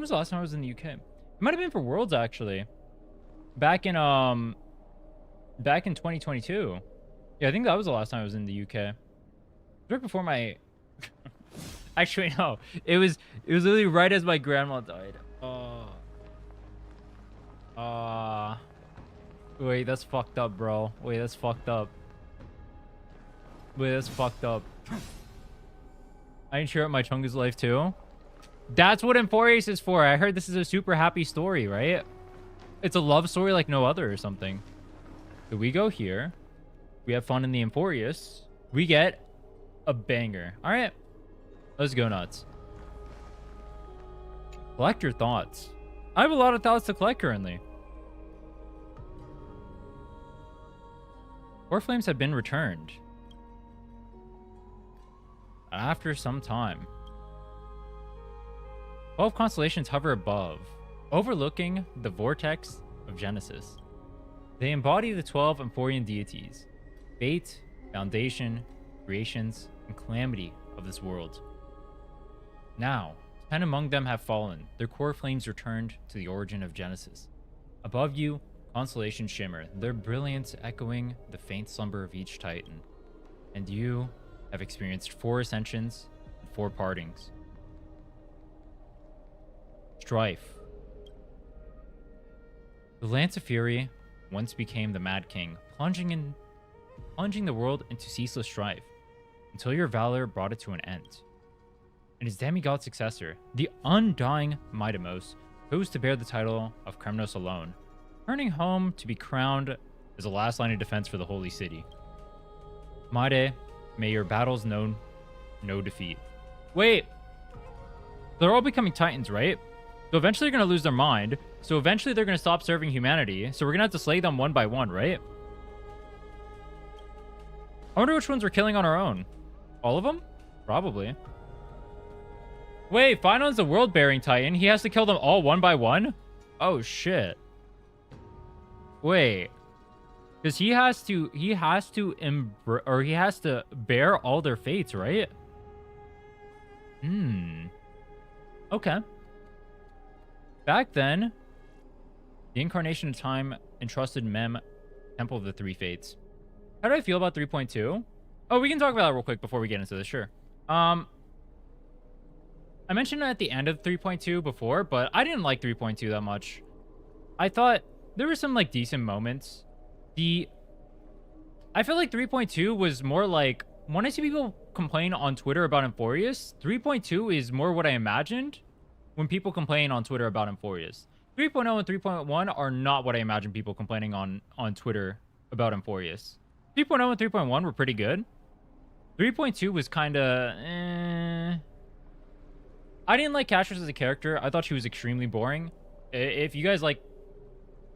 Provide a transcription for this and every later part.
When was the last time I was in the UK? It might have been for Worlds, actually. Back in 2022. Yeah, I think that was the last time I was in the UK. Right before my... Actually, no. It was literally right as my grandma died. Wait, that's fucked up, bro. Wait, that's fucked up. Wait, that's fucked up. I didn't share out my Chunga's life too. That's what Amphoreus is for. I heard this is a super happy story, right? It's a love story like no other or something. So we go here. We have fun in the Amphoreus. We get a banger. All right. Let's go nuts. Collect your thoughts. I have a lot of thoughts to collect currently. Core flames have been returned. After some time. 12 constellations hover above, overlooking the vortex of Genesis. They embody the 12 Amphorean deities, fate, foundation, creations, and calamity of this world. Now, 10 among them have fallen, their core flames returned to the origin of Genesis. Above you, constellations shimmer, their brilliance echoing the faint slumber of each titan. And you have experienced 4 ascensions and 4 partings. Strife. The Lance of Fury once became the Mad King, plunging the world into ceaseless strife, until your valor brought it to an end. And his demigod successor, the undying Midamos, chose to bear the title of Kremnos alone, returning home to be crowned as the last line of defense for the Holy City. Mide, may your battles know no defeat. Wait! They're all becoming titans, right? So eventually they're going to lose their mind. So eventually they're going to stop serving humanity. So we're going to have to slay them one by one, right? I wonder which ones we're killing on our own. All of them? Probably. Wait, Phinon's the world-bearing titan. He has to kill them all one by one? Oh, shit. Wait. Because he has to bear all their fates, right? Okay. Back then, the incarnation of time entrusted Mem, Temple of the Three Fates. How do I feel about 3.2? Oh, we can talk about that real quick before we get into this, sure. I mentioned it at the end of 3.2 before, but I didn't like 3.2 that much. I thought there were some, like, decent moments. I feel like 3.2 was more like, when I see people complain on Twitter about Amphoreus, 3.2 is more what I imagined when people complain on Twitter about Amphoreus. 3.0 and 3.1 are not what I imagine people complaining on Twitter about Amphoreus. 3.0 and 3.1 were pretty good. 3.2 was kind of, I didn't like Castress as a character. I thought she was extremely boring. If you guys like,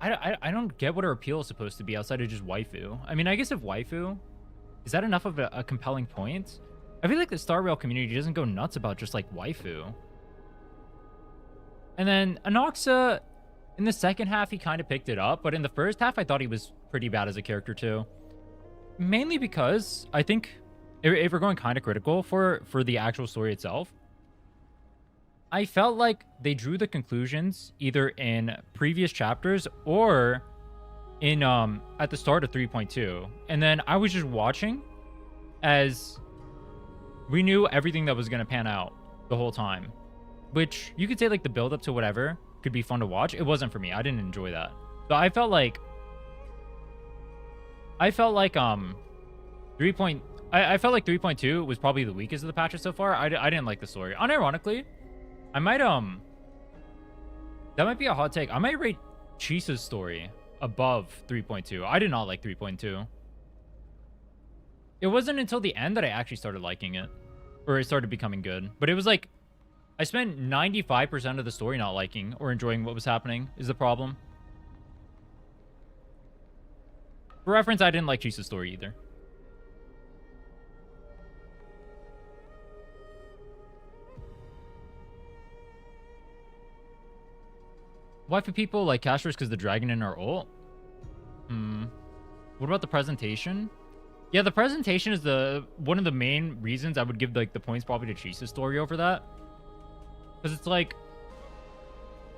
I don't get what her appeal is supposed to be outside of just waifu. I mean, I guess if waifu, is that enough of a compelling point? I feel like the Star Rail community doesn't go nuts about just like waifu. And then Anoxa, in the second half, he kind of picked it up. But in the first half, I thought he was pretty bad as a character too. Mainly because I think if we're going kind of critical for the actual story itself, I felt like they drew the conclusions either in previous chapters or in at the start of 3.2. And then I was just watching as we knew everything that was going to pan out the whole time. Which you could say like the build up to whatever could be fun to watch. It wasn't for me. I didn't enjoy that. So I felt like 3.2 was probably the weakest of the patches so far. I didn't like the story. Unironically, I might that might be a hot take. I might rate Chisa's story above 3.2. I did not like 3.2. It wasn't until the end that I actually started liking it, or it started becoming good. But it was like I spent 95% of the story not liking or enjoying what was happening is the problem. For reference, I didn't like Chisa's story either. Why for people like Castress because the dragon in our ult? What about the presentation? Yeah, the presentation is one of the main reasons I would give like the points probably to Chisa's story over that. Because it's like,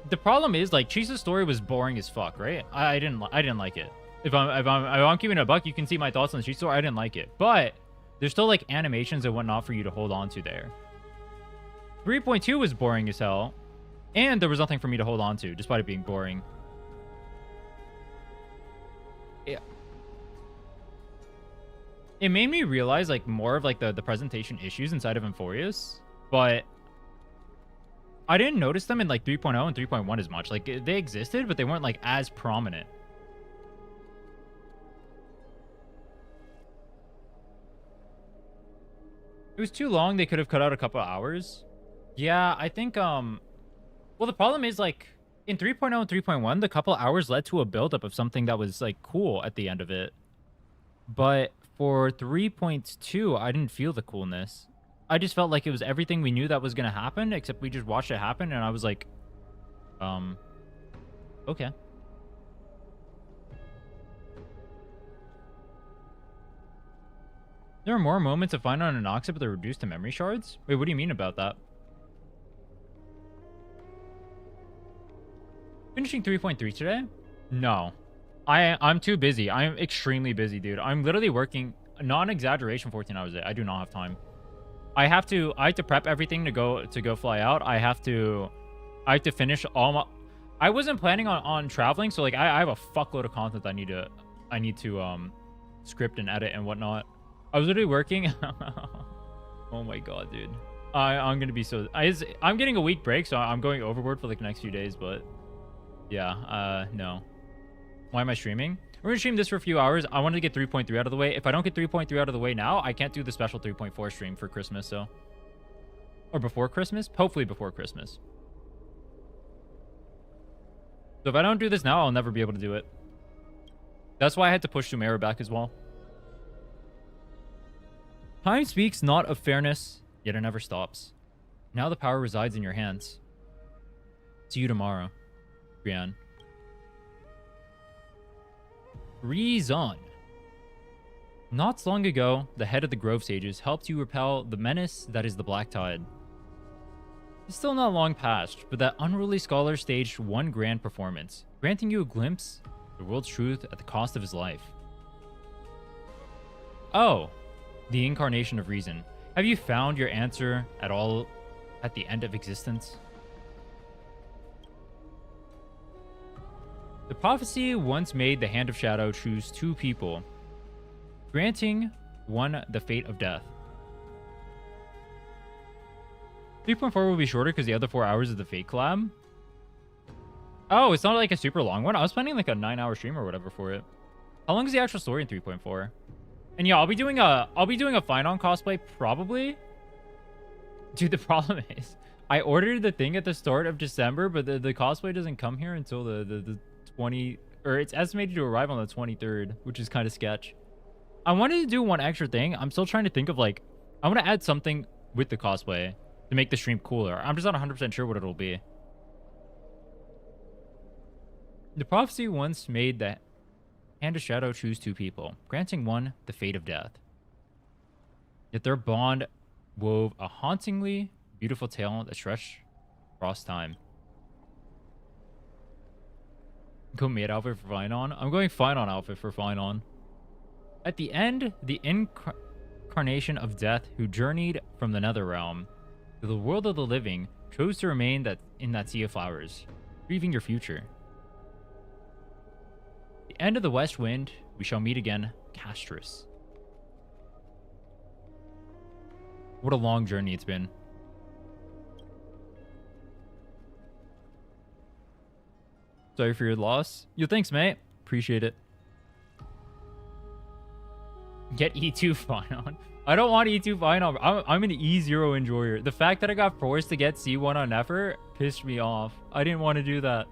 The problem is, like, Chisa's story was boring as fuck, right? I didn't like it. If I'm keeping it a buck, you can see my thoughts on the Chisa story. I didn't like it, but there's still like animations and whatnot for you to hold on to there. 3.2 was boring as hell, and there was nothing for me to hold on to, despite it being boring. Yeah. It made me realize like more of like the presentation issues inside of Amphoreus, but I didn't notice them in like 3.0 and 3.1 as much. Like they existed, but they weren't like as prominent. It was too long. They could have cut out a couple hours. Yeah, I think well, the problem is like in 3.0 and 3.1, the couple hours led to a buildup of something that was like cool at the end of it. But for 3.2, I didn't feel the coolness. I just felt like it was everything we knew that was going to happen, except we just watched it happen, and I was like, okay. There are more moments of Final and Anoxa, but they're reduced to memory shards? Wait, what do you mean about that? Finishing 3.3 today? No. I'm too busy. I'm extremely busy, dude. I'm literally working, non-exaggeration, 14 hours a day. I do not have time. I have to prep everything to go fly out. I have to finish all my... I wasn't planning on traveling, so like I have a fuckload of content I need to script and edit and whatnot. I was literally working. Oh my god, dude. I'm gonna be so... I'm getting a week break, so I'm going overboard for like the next few days, but yeah, no. Why am I streaming? We're gonna stream this for a few hours. I wanted to get 3.3 out of the way. If I don't get 3.3 out of the way now, I can't do the special 3.4 stream for Christmas, so... Or before Christmas? Hopefully before Christmas. So if I don't do this now, I'll never be able to do it. That's why I had to push Sumeru back as well. Time speaks not of fairness, yet it never stops. Now the power resides in your hands. See you tomorrow, Brienne. Reason. Not long ago, the head of the Grove Sages helped you repel the menace that is the Black Tide. It's still not long past, but that unruly scholar staged one grand performance, granting you a glimpse of the world's truth at the cost of his life. Oh, the incarnation of reason. Have you found your answer at all at the end of existence? The prophecy once made the Hand of Shadow choose two people, granting one the fate of death. 3.4 will be shorter because the other 4 hours is the Fate collab. Oh, it's not like a super long one. I was planning like a 9-hour stream or whatever for it. How long is the actual story in 3.4? And yeah, I'll be doing a Finon cosplay probably. Dude, the problem is I ordered the thing at the start of December, but the cosplay doesn't come here until the 20, or it's estimated to arrive on the 23rd, which is kind of sketch. I wanted to do one extra thing. I'm still trying to think of like, I want to add something with the cosplay to make the stream cooler. I'm just not 100% sure what it'll be. The prophecy once made the Hand of Shadow choose two people, granting one the fate of death. Yet their bond wove a hauntingly beautiful tale that stretched across time. Go maid outfit for Finon. I'm going Finon outfit for Finon. At the end, the incarnation of death who journeyed from the nether realm to the world of the living chose to remain in that sea of flowers, grieving your future. The end of the west wind, we shall meet again, Castris. What a long journey it's been. Sorry for your loss. Yo, thanks, mate. Appreciate it. Get E2 Finon. I don't want E2 Finon. I'm an E0 enjoyer. The fact that I got forced to get C1 on effort pissed me off. I didn't want to do that.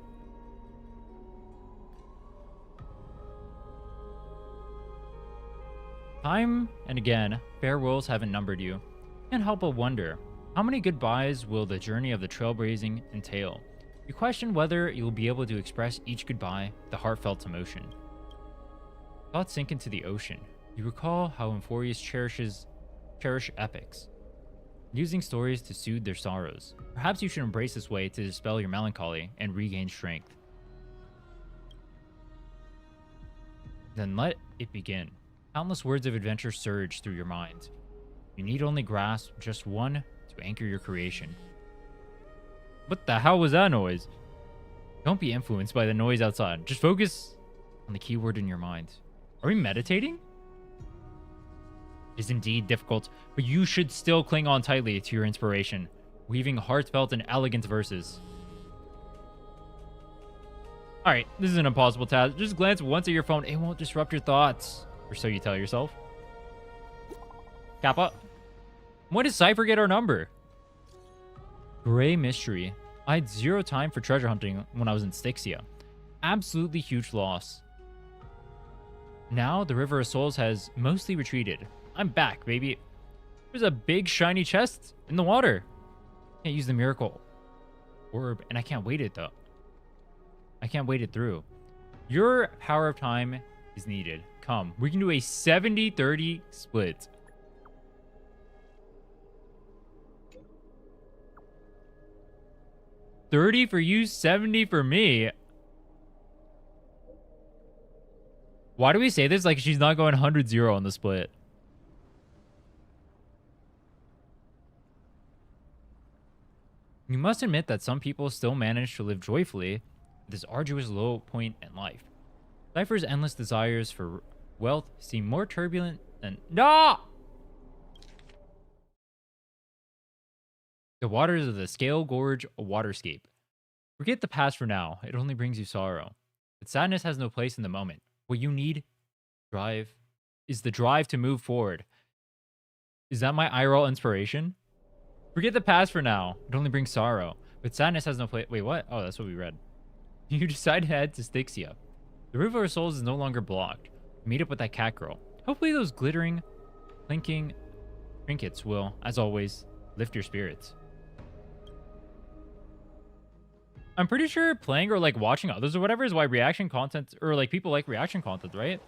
Time and again, farewells haven't numbered you. Can't help but wonder, how many goodbyes will the journey of the trailblazing entail? You question whether you will be able to express each goodbye with a heartfelt emotion. Thoughts sink into the ocean. You recall how Amphoreus cherish epics. using stories to soothe their sorrows. Perhaps you should embrace this way to dispel your melancholy and regain strength. Then let it begin. Countless words of adventure surge through your mind. You need only grasp just one to anchor your creation. What the hell was that noise? Don't be influenced by the noise outside. Just focus on the key word in your mind. Are we meditating? It is indeed difficult, but you should still cling on tightly to your inspiration, weaving heartfelt and elegant verses. Alright, this is an impossible task. Just glance once at your phone. It won't disrupt your thoughts. Or so you tell yourself. Kappa. When does Cypher get our number? Gray mystery. I had zero time for treasure hunting when I was in Styxia. Absolutely huge loss. Now the River of Souls has mostly retreated. I'm back, baby. There's a big shiny chest in the water. Can't use the miracle orb, and I can't wait it though. I can't wait it through. Your power of time is needed. Come, we can do a 70-30 split. $30 for you, $70 for me. Why do we say this like she's not going 100-0 on the split? You must admit that some people still manage to live joyfully at this arduous low point in life. Cypher's endless desires for wealth seem more turbulent than... No! The waters of the Scale Gorge waterscape. Forget the past for now. It only brings you sorrow. But sadness has no place in the moment. What you need is the drive to move forward. Is that my IRL inspiration? Forget the past for now. It only brings sorrow. But sadness has no place... Wait, what? Oh, that's what we read. You decide to head to Styxia. The River of Souls is no longer blocked. Meet up with that cat girl. Hopefully those glittering, clinking trinkets will, as always, lift your spirits. I'm pretty sure playing or like watching others or whatever is why reaction content or like people like reaction content, right?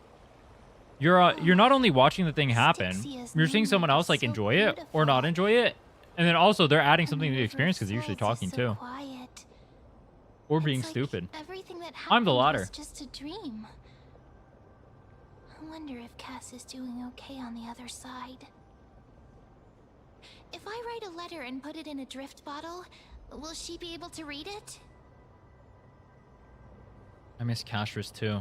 You're not only watching the thing happen, you're seeing someone else like enjoy it or not enjoy it, and then also they're adding something to the experience because they're usually talking too, or being stupid. I'm the latter. Just a dream. I wonder if Cass is doing okay on the other side. If I write a letter and put it in a drift bottle, will she be able to read it? I miss Castrus too.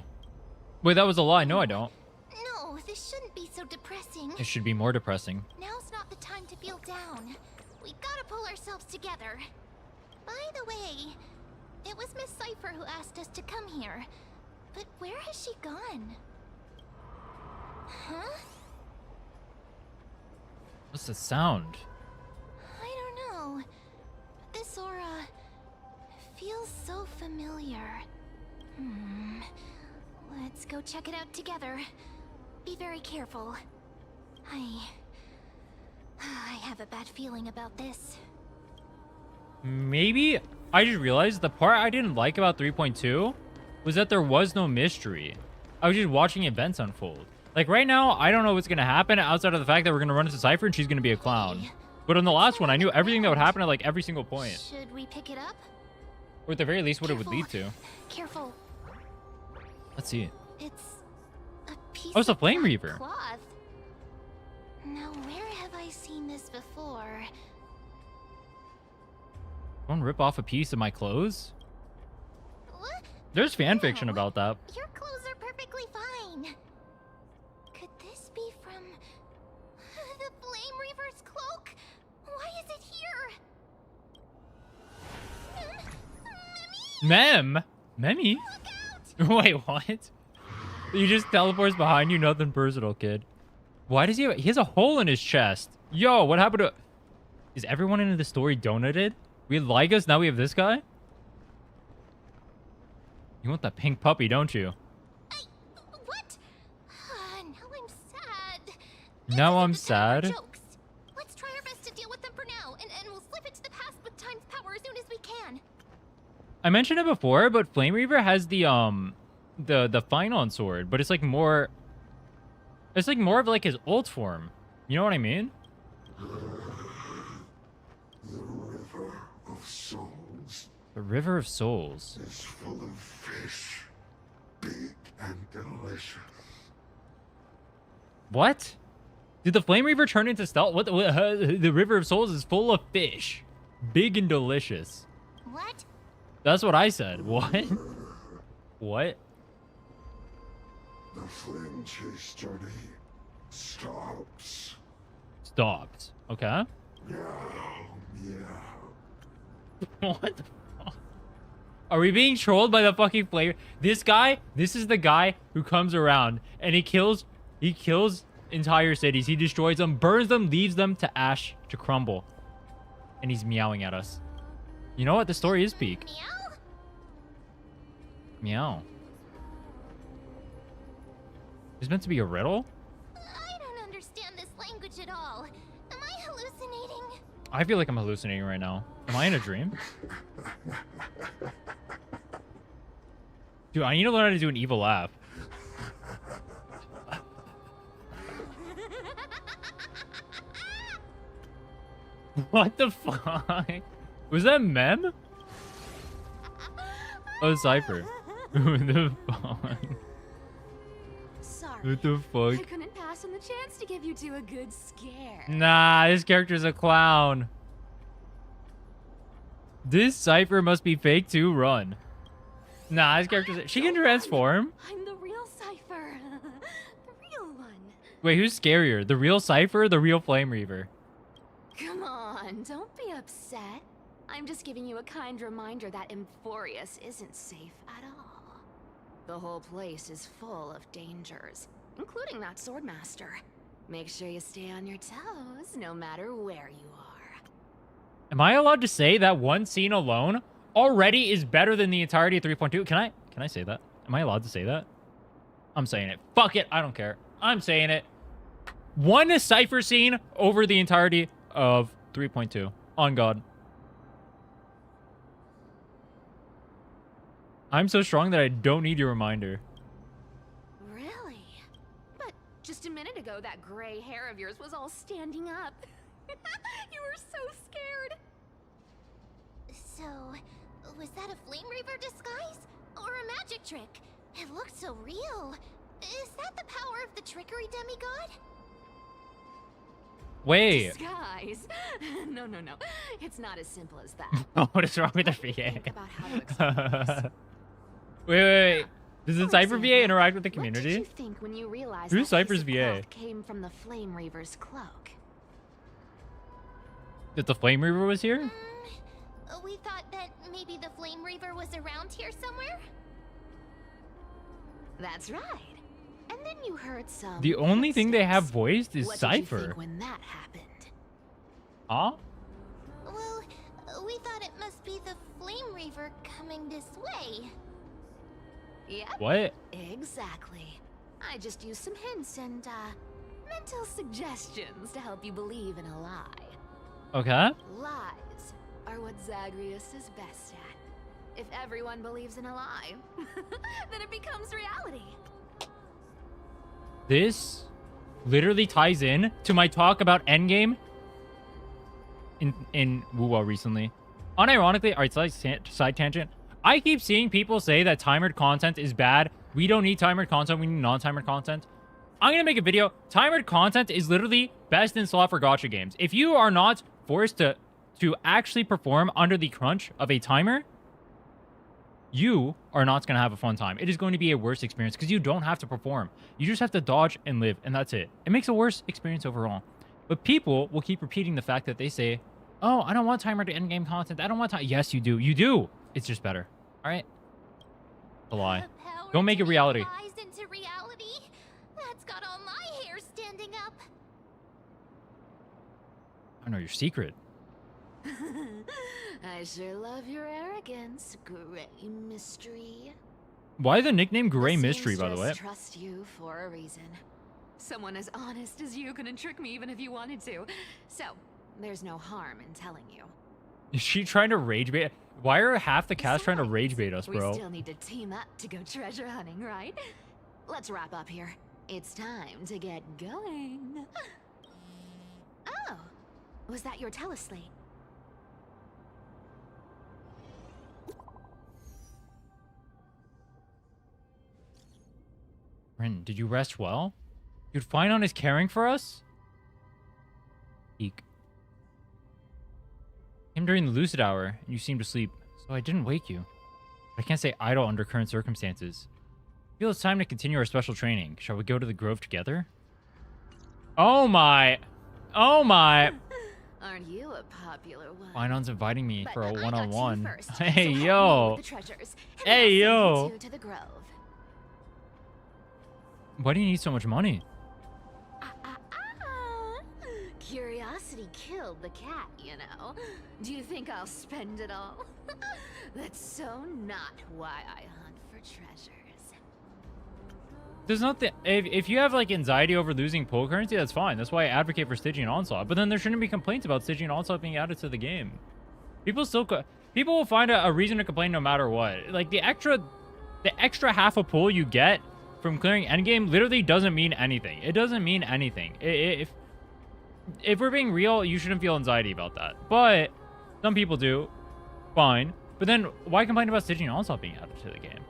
Wait, that was a lie. No, I don't. No, this shouldn't be so depressing. It should be more depressing. Now's not the time to feel down. We gotta pull ourselves together. By the way, it was Miss Cypher who asked us to come here. But where has she gone? Huh? What's the sound? I don't know. This aura feels so familiar. Let's go check it out together. Be very careful. I have a bad feeling about this. Maybe I just realized the part I didn't like about 3.2 was that there was no mystery. I was just watching events unfold. Like right now, I don't know what's going to happen outside of the fact that we're going to run into Cypher and she's going to be a clown. But on the last one, I knew everything that would happen at like every single point. Should we pick it up? Or at the very least, what it would lead to. Careful. Let's see. It's a piece Oh, it's a of Flame black Reaver. cloth. Now, where have I seen this before? Don't rip off a piece of my clothes? What? There's fan fiction No. about that. Your clothes are perfectly fine. Could this be from the Flame Reaver's cloak? Why is it here? Mem? Memmy? Look out! Wait, what? He just teleports behind you, nothing personal, kid. Why does he has a hole in his chest? Yo, what happened to... Is everyone in the story donated? We had Lygus, now we have this guy? You want that pink puppy, don't you? What? Now I'm sad. Now I'm This isn't the time for sad? jokes. Let's try our best to deal with them for now, and we'll slip into the past with time's power as soon as we can. I mentioned it before, but Flame Reaver has the Finon sword, but it's like more... It's like more of like his ult form. You know what I mean? Souls The River of Souls. is full of fish, big and delicious. What? Did the Flame Reaver turn into stealth? The River of Souls is full of fish. Big and delicious. What? That's what I said. What? What? The flame chase journey stops. Stopped. Okay. Meow, meow. What the fuck? Are we being trolled by the fucking flame? This guy, this is the guy who comes around and he kills entire cities. He destroys them, burns them, leaves them to ash, to crumble. And he's meowing at us. You know what? The story is peak. Meow? Meow. It's meant to be a riddle? I don't understand this language at all. Am I hallucinating? I feel like I'm hallucinating right now. Am I in a dream? Dude, I need to learn how to do an evil laugh. What the fuck? Was that Mem? Oh, Cypher. What the fuck? Sorry. What the I fuck? couldn't pass on the chance to give you two a good scare. Nah, this character's a clown. This Cypher must be fake too. Run. Nah, this character's... She can transform? I'm the real Cypher. The real one. Wait, who's scarier? The real Cypher or the real Flame Reaver? Come on, don't be upset. I'm just giving you a kind reminder that Amphoreus isn't safe at all. The whole place is full of dangers, including that swordmaster. Make sure you stay on your toes, no matter where you are. Am I allowed to say that one scene alone already is better than the entirety of 3.2? Can I say that? Am I allowed to say that? I'm saying it. Fuck it. I don't care. I'm saying it. One Cypher scene over the entirety of 3.2. On God. I'm so strong that I don't need your reminder. Really? But just a minute ago, that gray hair of yours was all standing up. You were so scared. So, was that a Flame Reaver disguise? Or a magic trick? It looked so real. Is that the power of the trickery demigod? Wait. Disguise? No. It's not as simple as that. Oh, what is wrong with the VA? Think about how to explain this. Wait. Does the For Cypher VA example, interact with the What did community? you think when you realized Who's that Cypher's piece of VA? cloth came from the Flame Reaver's cloak? That the Flame Reaver was here? We thought that maybe the Flame Reaver was around here somewhere? That's right. And then you heard some. The only thing they have footsteps. voiced is What did you Cypher. think when that happened? Huh? Well, we thought it must be the Flame Reaver coming this way. Yep. What? Exactly. I just used some hints and mental suggestions to help you believe in a lie. Okay. Lies are what Zagreus is best at. If everyone believes in a lie, then it becomes reality. This literally ties in to my talk about Endgame in Wuwa recently. Unironically, alright, side tangent. I keep seeing people say that timered content is bad. We don't need timered content, we need non-timered content. I'm gonna make a video. Timered content is literally best in slot for gacha games. If you are not forced to actually perform under the crunch of a timer, you are not going to have a fun time. It is going to be a worse experience because you don't have to perform. You just have to dodge and live, and that's it. It makes a worse experience overall. But people will keep repeating the fact that they say, oh, I don't want timer to endgame content. I don't want time. Yes, you do. You do. It's just better. All right? A lie. The power Don't make to it reality. lies into reality? That's got all my hair standing up. I know your secret. I sure love your arrogance, Gray Mystery. Why the nickname Gray The Mystery, by the way? seamstress trust you for a reason. Someone as honest as you couldn't trick me even if you wanted to. So, there's no harm in telling you. Is she trying to rage bait? Why are half the cast trying to Besides, rage bait us, bro? We still need to team up to go treasure hunting, right? Let's wrap up here. It's time to get going. Oh, was that your teleslate? Rin, did you rest well? You'd find on his caring for us? Eek. Came during the lucid hour, and you seemed asleep, so I didn't wake you. But I can't stay idle under current circumstances. I feel it's time to continue our special training. Shall we go to the Grove together? Oh my! Oh my! Aren't you a popular one? Finon's inviting me But for a I got one-on-one. you first, Hey, so help me yo! with the treasures, and Hey, I'll send yo! you two to the Grove. Why do you need so much money? Curiosity killed the cat, you know. Do you think I'll spend it all? That's so not why I hunt for treasures. There's nothing. If you have like anxiety over losing pull currency, that's fine. That's why I advocate for Stygian Onslaught. But then there shouldn't be complaints about Stygian Onslaught being added to the game. People will find a reason to complain no matter what. Like the extra half a pull you get from clearing endgame literally doesn't mean anything. It doesn't mean anything. If we're being real, you shouldn't feel anxiety about that. But some people do. Fine. But then why complain about Stygian Onslaught being added to the game?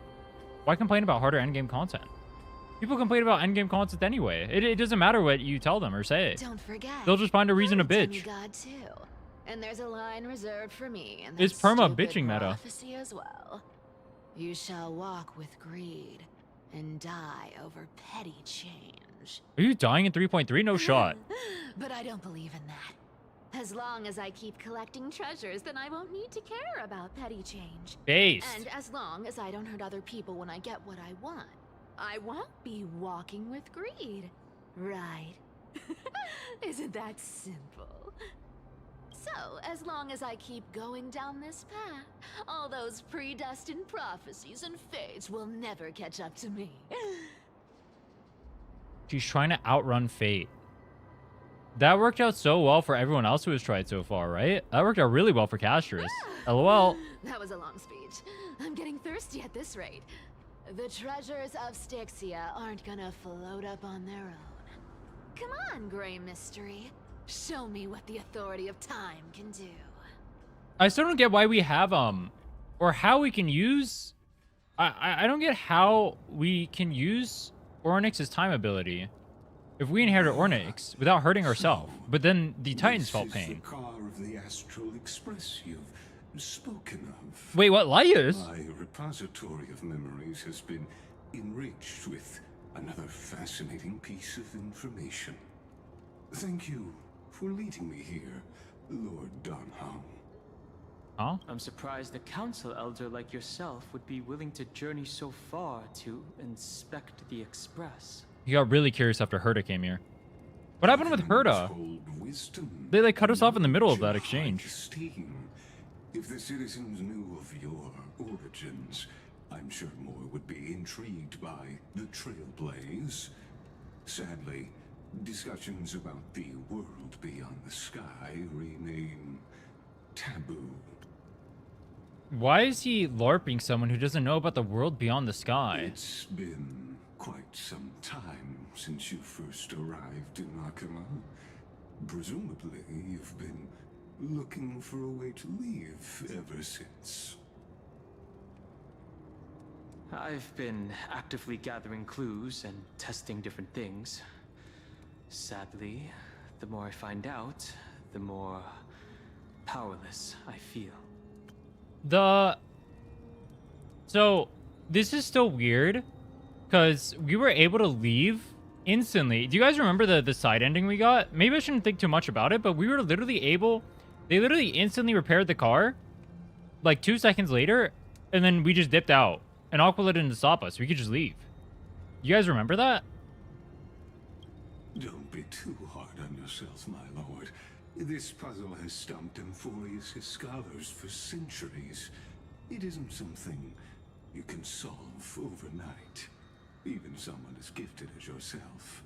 Why complain about harder endgame content? People complain about endgame content anyway. It doesn't matter what you tell them or say. Don't forget. They'll just find a reason to I'm a bitch. demigod too. And there's a line reserved for me in It's this perma stupid bitching meta. prophecy as well. You shall walk with greed and die over petty change. Are you dying in 3.3? No shot. But I don't believe in that. As long as I keep collecting treasures, then I won't need to care about petty change. Based. And as long as I don't hurt other people when I get what I want, I won't be walking with greed. Right? Isn't that simple? So, as long as I keep going down this path, all those predestined prophecies and fates will never catch up to me. She's trying to outrun fate. That worked out so well for everyone else who has tried so far, right? That worked out really well for Castris. LOL. That was a long speech. I'm getting thirsty at this rate. The treasures of Styxia aren't gonna float up on their own. Come on, Grey Mystery. Show me what the authority of time can do. I still don't get why we have, or how we can use... I don't get how we can use Ornyx's time ability if we inherit Ornyx without hurting ourselves. But then the Titans felt pain. The car of the Astral Express you've spoken of. Wait, what? Laius? My repository of memories has been enriched with another fascinating piece of information. Thank you for leading me here, Lord Donham. Huh? I'm surprised a council elder like yourself would be willing to journey so far to inspect the Express. He got really curious after Herta came here. What happened with Herta? Wisdom, They like cut us off in the middle of that exchange. esteem. If the citizens knew of your origins, I'm sure more would be intrigued by the Trailblaze. Sadly, discussions about the world beyond the sky remain taboo. Why is he LARPing someone who doesn't know about the world beyond the sky? It's been quite some time since you first arrived in Akama. Presumably, you've been looking for a way to leave ever since. I've been actively gathering clues and testing different things. Sadly, the more I find out, the more powerless I feel. So, this is still weird, because we were able to leave instantly. Do you guys remember the side ending we got? Maybe I shouldn't think too much about it, but we were literally able... They literally instantly repaired the car, like 2 seconds later, and then we just dipped out. And Aquila didn't stop us. We could just leave. You guys remember that? Don't be too hard on yourself, my lord. This puzzle has stumped Amphoreus' scholars for centuries. It isn't something you can solve overnight, even someone as gifted as yourself.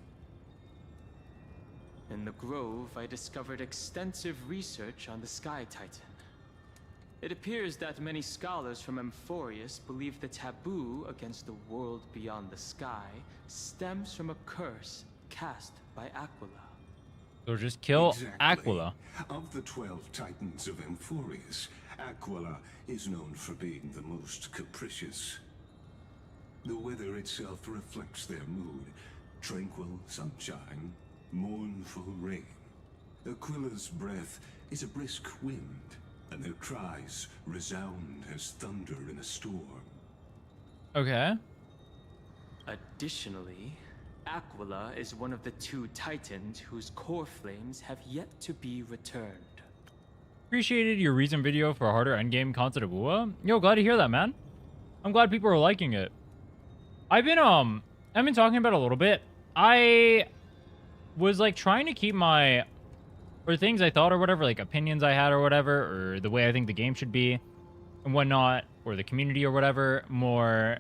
In the Grove, I discovered extensive research on the Sky Titan. It appears that many scholars from Amphoreus believe the taboo against the world beyond the sky stems from a curse cast by Aquila. So just kill Exactly. Aquila. Of the 12 titans of Amphoreus, Aquila is known for being the most capricious. The weather itself reflects their mood. Tranquil sunshine, mournful rain. Aquila's breath is a brisk wind, and their cries resound as thunder in a storm. Okay. Additionally, Aquila is one of the two titans whose core flames have yet to be returned. Appreciated your recent video for a harder endgame concept of Ua. Yo, glad to hear that, man. I'm glad people are liking it. I've been talking about it a little bit. I was like trying to keep my or things I thought or whatever, like opinions I had or whatever, or the way I think the game should be and whatnot, or the community or whatever, more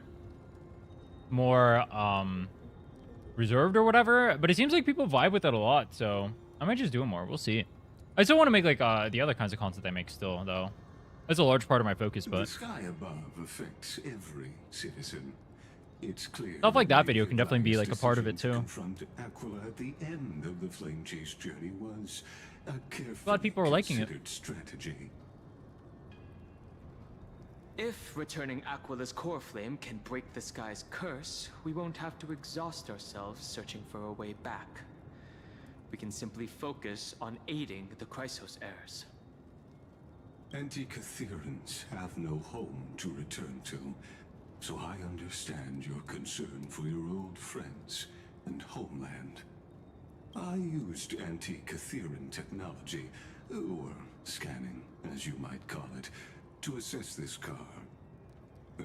reserved or whatever. But it seems like people vibe with it a lot, so I might just do it more. We'll see. I still want to make like the other kinds of content I make still, though. That's a large part of my focus, but The sky above affects every citizen. It's clear stuff like that the video can definitely be like a part of it decision too. to confront Aquila at the end of the flame chase journey was a carefully Glad people are liking it. considered strategy. If returning Aquila's core flame can break the sky's curse, we won't have to exhaust ourselves searching for a way back. We can simply focus on aiding the Chrysos heirs. Anti-Catherians have no home to return to, so I understand your concern for your old friends and homeland. I used anti-Catherian technology, or scanning, as you might call it, to assess this car.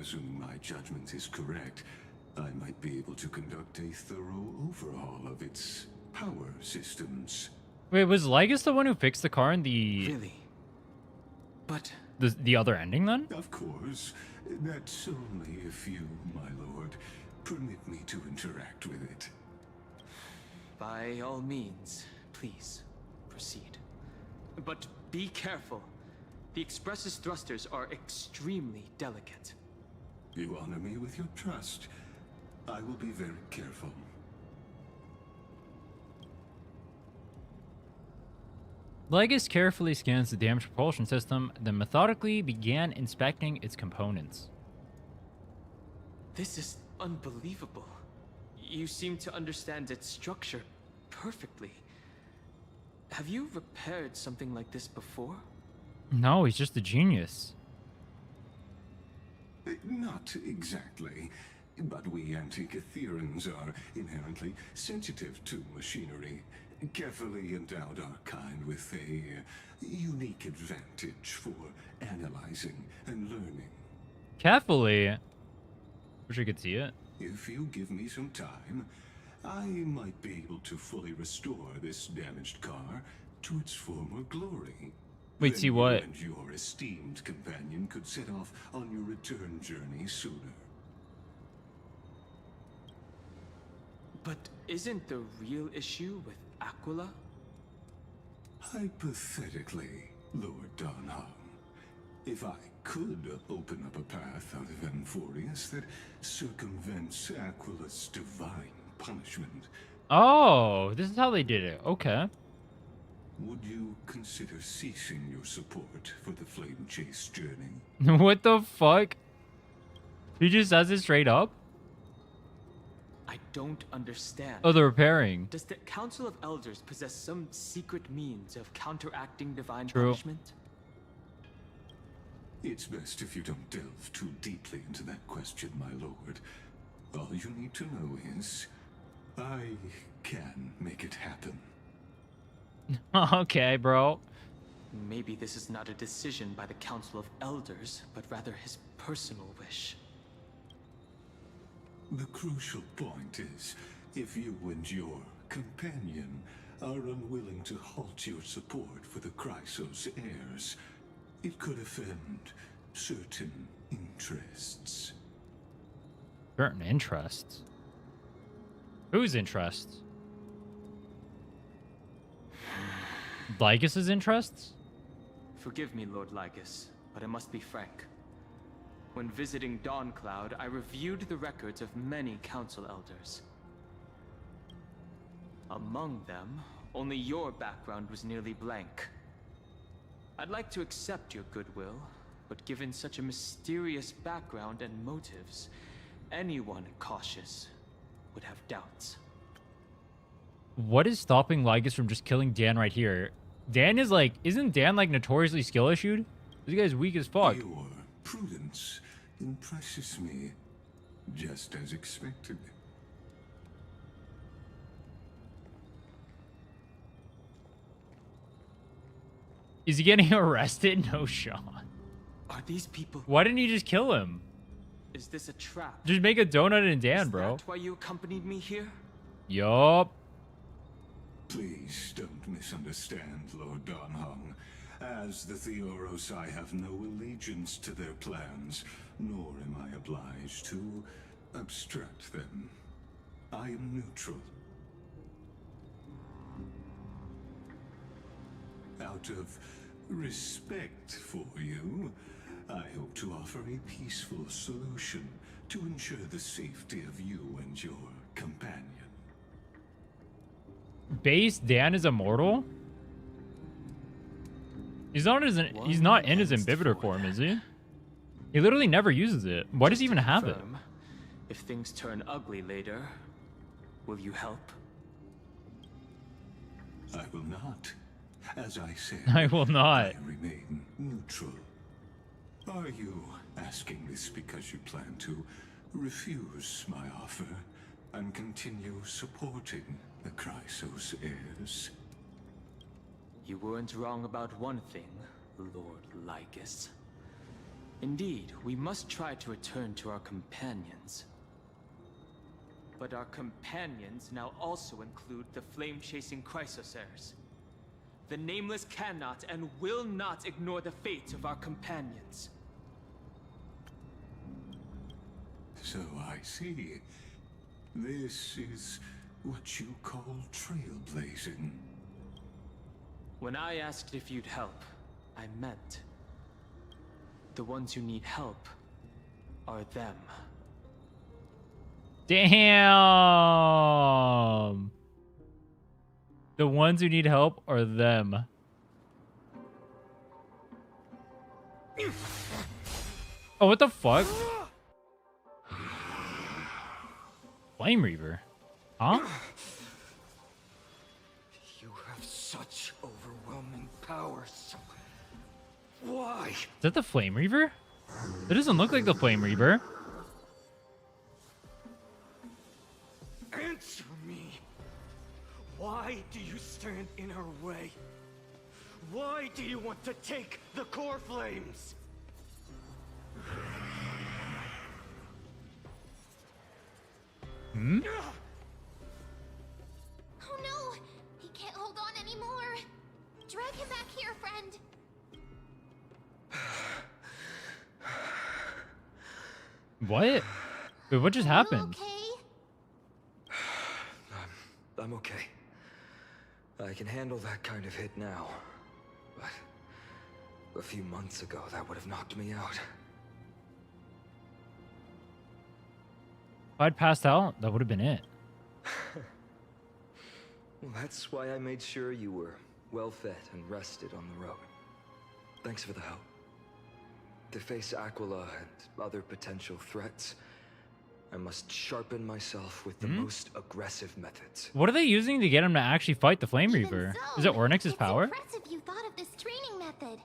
Assuming my judgment is correct, I might be able to conduct a thorough overhaul of its power systems. Wait, was Lygus the one who fixed the car in the Really? But the other ending then? Of course, that's only if you, my lord, permit me to interact with it. by all means, please, proceed. But be careful. The Express's thrusters are extremely delicate. You honor me with your trust. I will be very careful. Lygus carefully scans the damaged propulsion system, then methodically began inspecting its components. This is unbelievable. You seem to understand its structure perfectly. Have you repaired something like this before? No, he's just a genius. Not exactly, but we Anti-Catherians are inherently sensitive to machinery. Carefully endowed our kind with a unique advantage for analyzing and learning. Carefully. Wish I could see it. If you give me some time, I might be able to fully restore this damaged car to its former glory. Wait, Then see what? you and your esteemed companion could set off on your return journey sooner. But isn't the real issue with Aquila? Hypothetically, Lord Donham, if I could open up a path out of Amphoreus that circumvents Aquila's divine punishment, Oh, this is how they did it. Okay. would you consider ceasing your support for the flame chase journey? What the fuck? He just says it straight up? I don't understand. Oh, the repairing. Does the Council of Elders possess some secret means of counteracting divine True. punishment? It's best if you don't delve too deeply into that question, my lord. All you need to know is, I can make it happen. Okay, bro. Maybe this is not a decision by the Council of Elders, but rather his personal wish. The crucial point is, if you and your companion are unwilling to halt your support for the Chrysos heirs, it could offend certain interests. Certain interests. Whose interests? Lygus's interests? Forgive me, Lord Lygus, but I must be frank. When visiting Dawncloud, I reviewed the records of many council elders. Among them, only your background was nearly blank. I'd like to accept your goodwill, but given such a mysterious background and motives, Anyone cautious would have doubts. What is stopping Lygus from just killing Dan right here? Dan is like, isn't Dan like notoriously skill issued? This guy's weak as fuck. Your prudence impresses me, just as expected. Is he getting arrested? No shot. Are these people? Why didn't he just kill him? Is this a trap? Just make a donut and Dan, Is bro. that why you accompanied me here? Yup. Please don't misunderstand, Lord Donhong. As the Theoros, I have no allegiance to their plans, nor am I obliged to obstruct them. I am neutral. Out of respect for you, I hope to offer a peaceful solution to ensure the safety of you and your companion. Base Dan is immortal? He's not in his ambivator form, is he? He literally never uses it. Why does he even have it? Confirm, if things turn ugly later, will you help? I will not. As I said, I will not. I remain neutral. Are you asking this because you plan to refuse my offer and continue supporting the Chrysos heirs? You weren't wrong about one thing, Lord Lygus. Indeed, we must try to return to our companions. But our companions now also include the flame-chasing Chrysos heirs. The Nameless cannot and will not ignore the fate of our companions. So I see. This is what you call trailblazing. When I asked if you'd help, I meant the ones who need help are them. Damn. The ones who need help are them. Oh, what the fuck? Flame Reaver? Huh? You have such overwhelming powers. Why? Is that the Flame Reaver? It doesn't look like the Flame Reaver. Answer me. Why do you stand in her way? Why do you want to take the core flames? Hmm? Oh no! He can't hold on anymore! Drag him back here, friend! What? Wait, what just You happened? okay? I'm okay. I can handle that kind of hit now. But a few months ago, that would have knocked me out. If I'd passed out, that would have been it. Well, that's why I made sure you were well fed and rested on the road. Thanks for the help. To face Aquila and other potential threats, I must sharpen myself with the most aggressive methods. What are they using to get him to actually fight the Flame Even Reaver? so, Is it Ornyx's it's power? impressive you thought of this training method.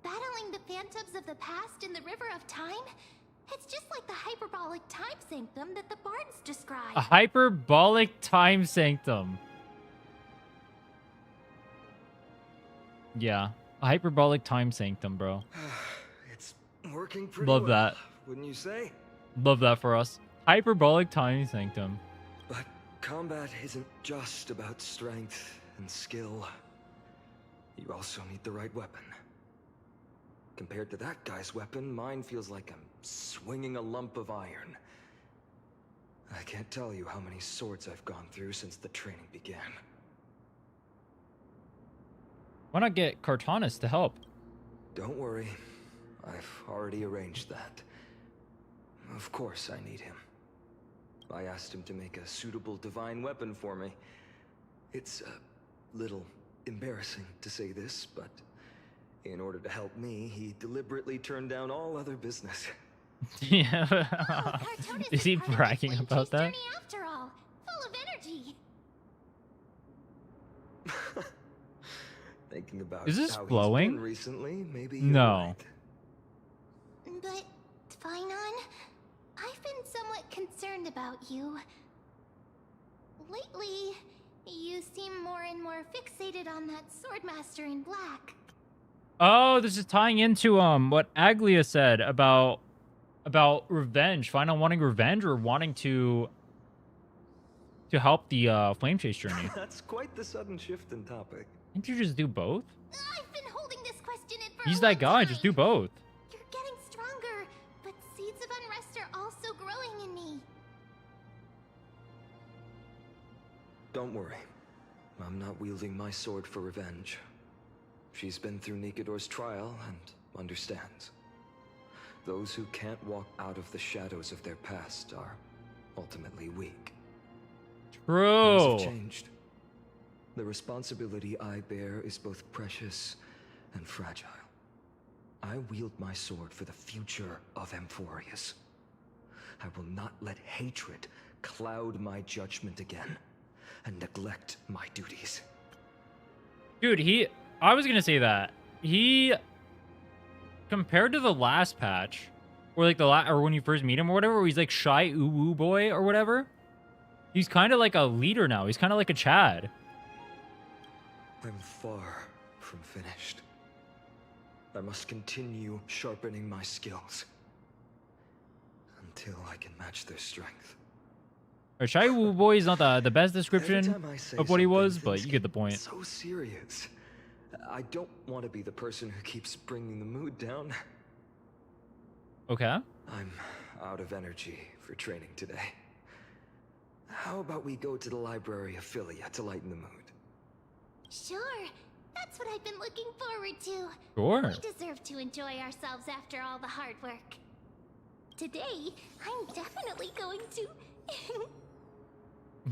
Battling the phantoms of the past in the River of Time? It's just like the hyperbolic time sanctum that the bards describe. A hyperbolic time sanctum. Yeah, a hyperbolic time sanctum, bro. It's working pretty Love well, that. wouldn't you say? Love that for us. Hyperbolic time sanctum. But combat isn't just about strength and skill. You also need the right weapon. Compared to that guy's weapon, mine feels like I'm swinging a lump of iron. I can't tell you how many swords I've gone through since the training began. Why not get Cartanis to help? Don't worry. I've already arranged that. Of course I need him. I asked him to make a suitable divine weapon for me. It's a little embarrassing to say this, but in order to help me, he deliberately turned down all other business. Yeah. Oh, Cartoonus Is he part of the bragging flame about chase that? journey after all, full of energy. Thinking about Is this how he's flowing? been recently, maybe you're No. right. But, Finon, I've been somewhat concerned about you. Lately, you seem more and more fixated on that Swordmaster in black. Oh, this is tying into what Aglia said about revenge. Final wanting revenge or wanting to help the flame chase journey. That's quite the sudden shift in topic. Can't you just do both? I've been holding this question in for He's a that long guy. time. Just do both. You're getting stronger, but seeds of unrest are also growing in me. Don't worry. I'm not wielding my sword for revenge. She's been through Nikador's trial and understands. Those who can't walk out of the shadows of their past are ultimately weak. Things True. have changed. The responsibility I bear is both precious and fragile. I wield my sword for the future of Amphoreus. I will not let hatred cloud my judgment again and neglect my duties. Dude, I was gonna say that. He, compared to the last patch, or like or when you first meet him or whatever, where he's like shy ooh boy or whatever, he's kind of like a leader now. He's kind of like a Chad. I'm far from finished. I must continue sharpening my skills until I can match their strength. Or shy ooh boy is not the best Every description time I say of what he something, was, but things you get the get point. So serious. I don't want to be the person who keeps bringing the mood down. Okay. I'm out of energy for training today. How about we go to the library of Philia to lighten the mood? Sure, that's what I've been looking forward to. Sure. We deserve to enjoy ourselves after all the hard work. Today, I'm definitely going to...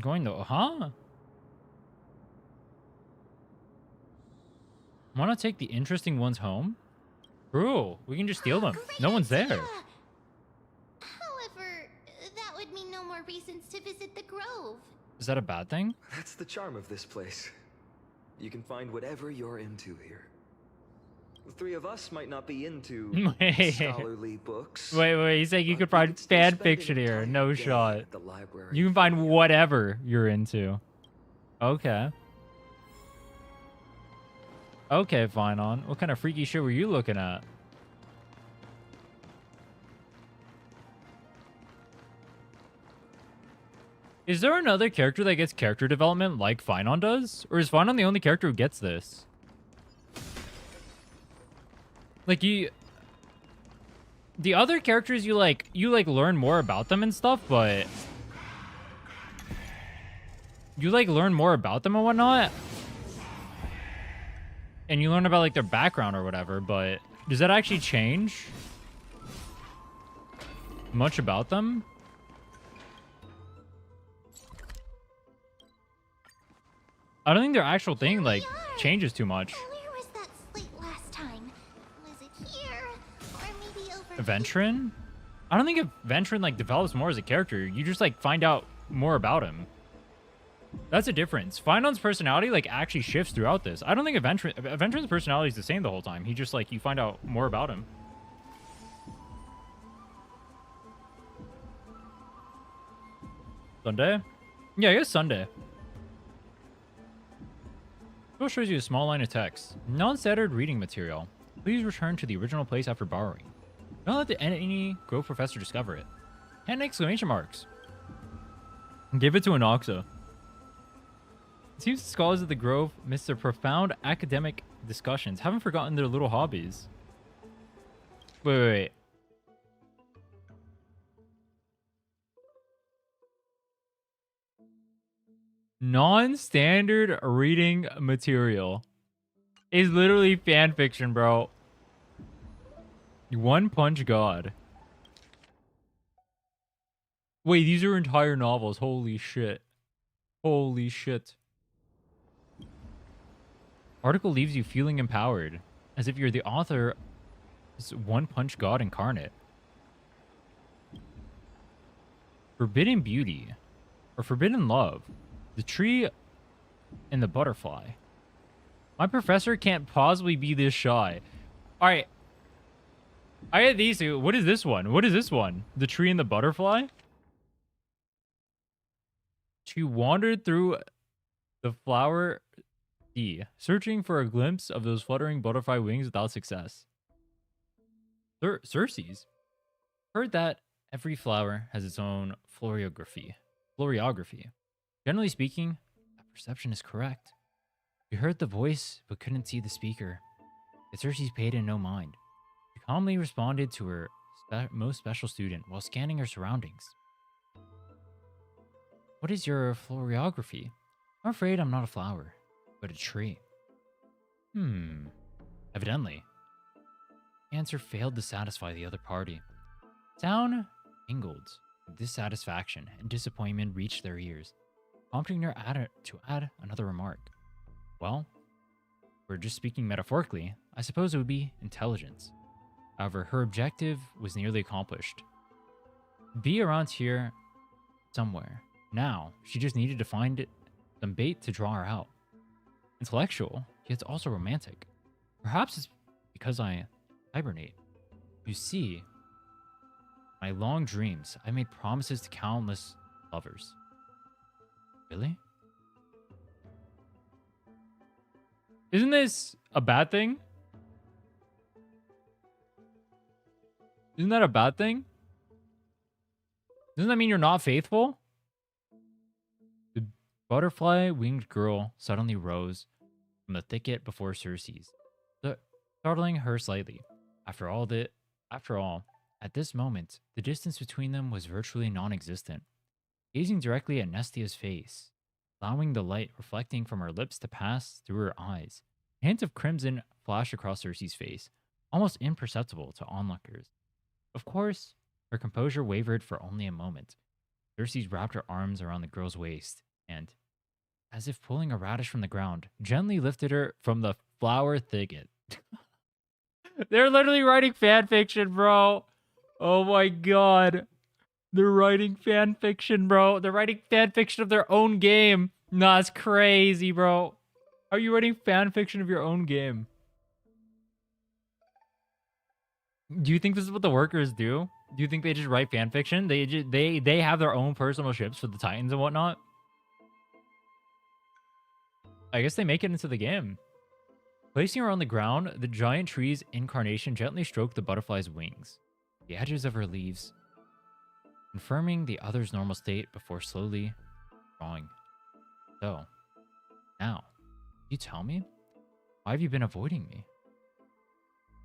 Going to, huh? Want to take the interesting ones home? True. We can just steal them. Great No one's there. idea. However, that would mean no more reasons to visit the Grove. Is that a bad thing? That's the charm of this place. You can find whatever you're into here. The three of us might not be into Wait. scholarly books. Wait. He's saying you but could we find still fan spend an fiction here. entire No day shot. at the library You can of find Philia. whatever you're into. Okay. Okay, fine on. What kind of freaky shit were you looking at? Is there another character that gets character development like Finon does? Or is Finon the only character who gets this? Like, the other characters you learn more about them and stuff, but you learn more about them and whatnot. And you learn about like their background or whatever, but does that actually change much about them? I don't think their actual thing like changes too much. Where was that slate last time? Was it here? Or maybe over Ventrin? I don't think if Ventrin like develops more as a character, you just like find out more about him. That's a difference. Finon's personality like actually shifts throughout this. I don't think Ventrin's personality is the same the whole time. He just like you find out more about him. Sunday? Yeah, I guess Sunday. It shows you a small line of text. Non-standard reading material. Please return to the original place after borrowing. Don't let any Grove professor discover it. 10 exclamation marks. Give it to Anoxa. It seems the scholars of the Grove miss their profound academic discussions, haven't forgotten their little hobbies. Wait. Non-standard reading material is literally fan fiction, bro. One Punch God. Wait, these are entire novels. Holy shit. Holy shit. Article leaves you feeling empowered, as if you're the author of One Punch God incarnate. Forbidden beauty or forbidden love. The tree and the butterfly. My professor can't possibly be this shy. All right. I had these two. What is this one? What is this one? The tree and the butterfly? She wandered through the flower sea, searching for a glimpse of those fluttering butterfly wings without success. Circes. Heard that every flower has its own Floriography. Generally speaking, that perception is correct. We heard the voice but couldn't see the speaker. Yet Circes paid it no mind. She calmly responded to her most special student while scanning her surroundings. What is your Floriography? I'm afraid I'm not a flower, but a tree. Evidently. The answer failed to satisfy the other party. Sound mingled with dissatisfaction and disappointment reached their ears, prompting her to add another remark. Well, if we're just speaking metaphorically, I suppose it would be intelligence. However, her objective was nearly accomplished. Be around here somewhere. Now, she just needed to find some bait to draw her out. Intellectual, yet also romantic. Perhaps it's because I hibernate. You see, my long dreams, I made promises to countless lovers. Really? Isn't this a bad thing? Isn't that a bad thing? Doesn't that mean you're not faithful? The butterfly-winged girl suddenly rose from the thicket before Circes, startling her slightly. After all, at this moment, the distance between them was virtually non-existent. Gazing directly at Nestia's face, allowing the light reflecting from her lips to pass through her eyes, a hint of crimson flashed across Circe's face, almost imperceptible to onlookers. Of course, her composure wavered for only a moment. Circe wrapped her arms around the girl's waist and, as if pulling a radish from the ground, gently lifted her from the flower thicket. They're literally writing fan fiction, bro. Oh my god. They're writing fan fiction, bro. They're writing fan fiction of their own game. Nah, it's crazy, bro. How are you writing fan fiction of your own game? Do you think this is what the workers do? Do you think they just write fan fiction? They have their own personal ships for the Titans and whatnot? I guess they make it into the game. Placing her on the ground, the giant tree's incarnation gently stroked the butterfly's wings, the edges of her leaves, confirming the other's normal state before slowly drawing. So, now, can you tell me? Why have you been avoiding me?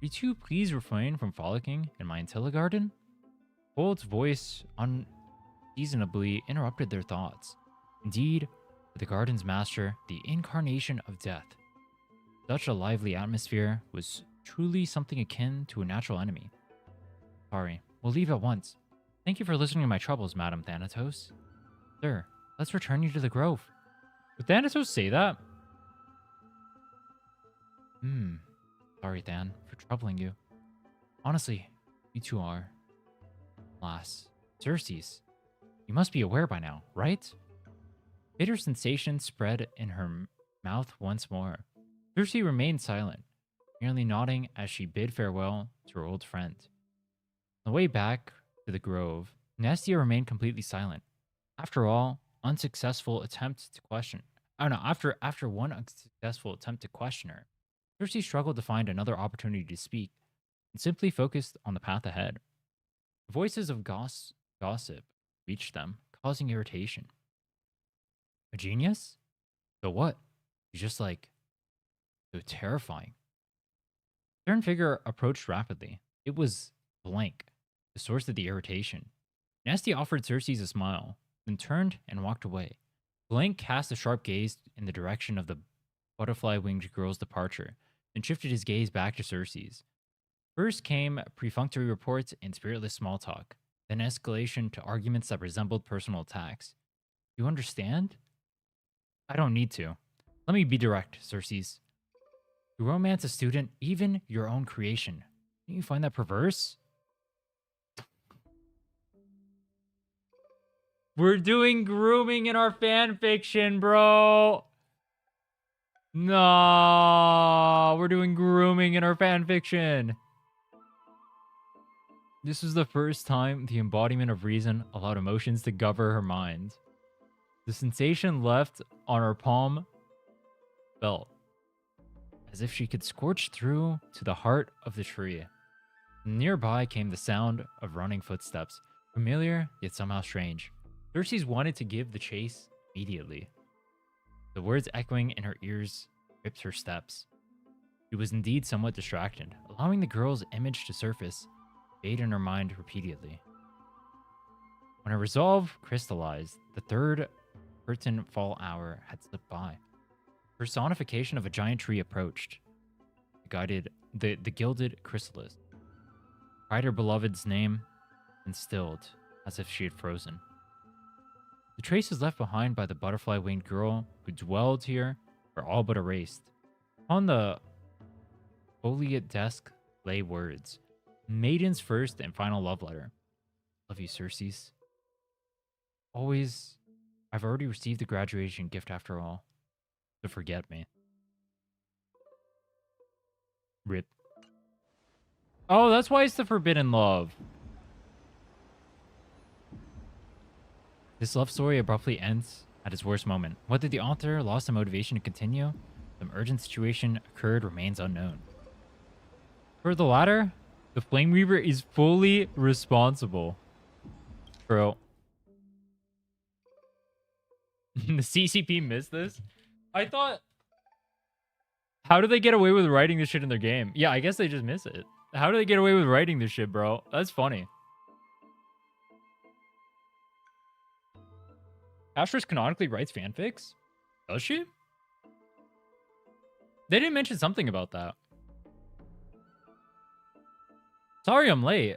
Will you two please refrain from frolicking in my IntelliGarden? Hold's voice unseasonably interrupted their thoughts. Indeed, for the garden's master, the incarnation of death, such a lively atmosphere was truly something akin to a natural enemy. Sorry, we'll leave at once. Thank you for listening to my troubles, Madam Thanatos. Sir, let's return you to the grove. Would Thanatos say that? Sorry, Than, for troubling you. Honestly, you two are. Alas, Circes, you must be aware by now, right? Bitter sensation spread in her mouth once more. Circe remained silent, merely nodding as she bid farewell to her old friend. On the way back to the grove, Nestia remained completely silent. After all, unsuccessful attempt to question. After one unsuccessful attempt to question her, Circe struggled to find another opportunity to speak and simply focused on the path ahead. The voices of gossip reached them, causing irritation. A genius? So what? He's just like so terrifying. The stern figure approached rapidly. It was Blank, the source of the irritation. Nasty offered Circe a smile, then turned and walked away. Blank cast a sharp gaze in the direction of the butterfly-winged girl's departure, then shifted his gaze back to Circe's. First came perfunctory reports and spiritless small talk, then escalation to arguments that resembled personal attacks. You understand? I don't need to. Let me be direct, Circes. To romance a student, even your own creation. Don't you find that perverse? We're doing grooming in our fan fiction, bro. No, we're doing grooming in our fan fiction. This was the first time the embodiment of reason allowed emotions to govern her mind. The sensation left on her palm felt as if she could scorch through to the heart of the tree. Nearby came the sound of running footsteps, familiar yet somehow strange. Cersei wanted to give the chase immediately. The words echoing in her ears gripped her steps. She was indeed somewhat distracted, allowing the girl's image to surface, fade in her mind repeatedly. When her resolve crystallized, the third curtain fall hour had slipped by. Personification of a giant tree approached, the gilded chrysalis. Cried her beloved's name and stilled, as if she had frozen. The traces left behind by the butterfly-winged girl who dwelled here were all but erased. On the foliate desk lay words, Maiden's first and final love letter. Love you, Cersei. Always, I've already received the graduation gift after all. So forget me. Rip. Oh, that's why it's the forbidden love. This love story abruptly ends at its worst moment. Whether the author lost the motivation to continue, some urgent situation occurred remains unknown. For the latter, the Flame Weaver is fully responsible. Bro. The CCP missed this? I thought... How do they get away with writing this shit in their game? Yeah, I guess they just miss it. How do they get away with writing this shit, bro? That's funny. Asterisk canonically writes fanfics? Does she? They didn't mention something about that. Sorry I'm late.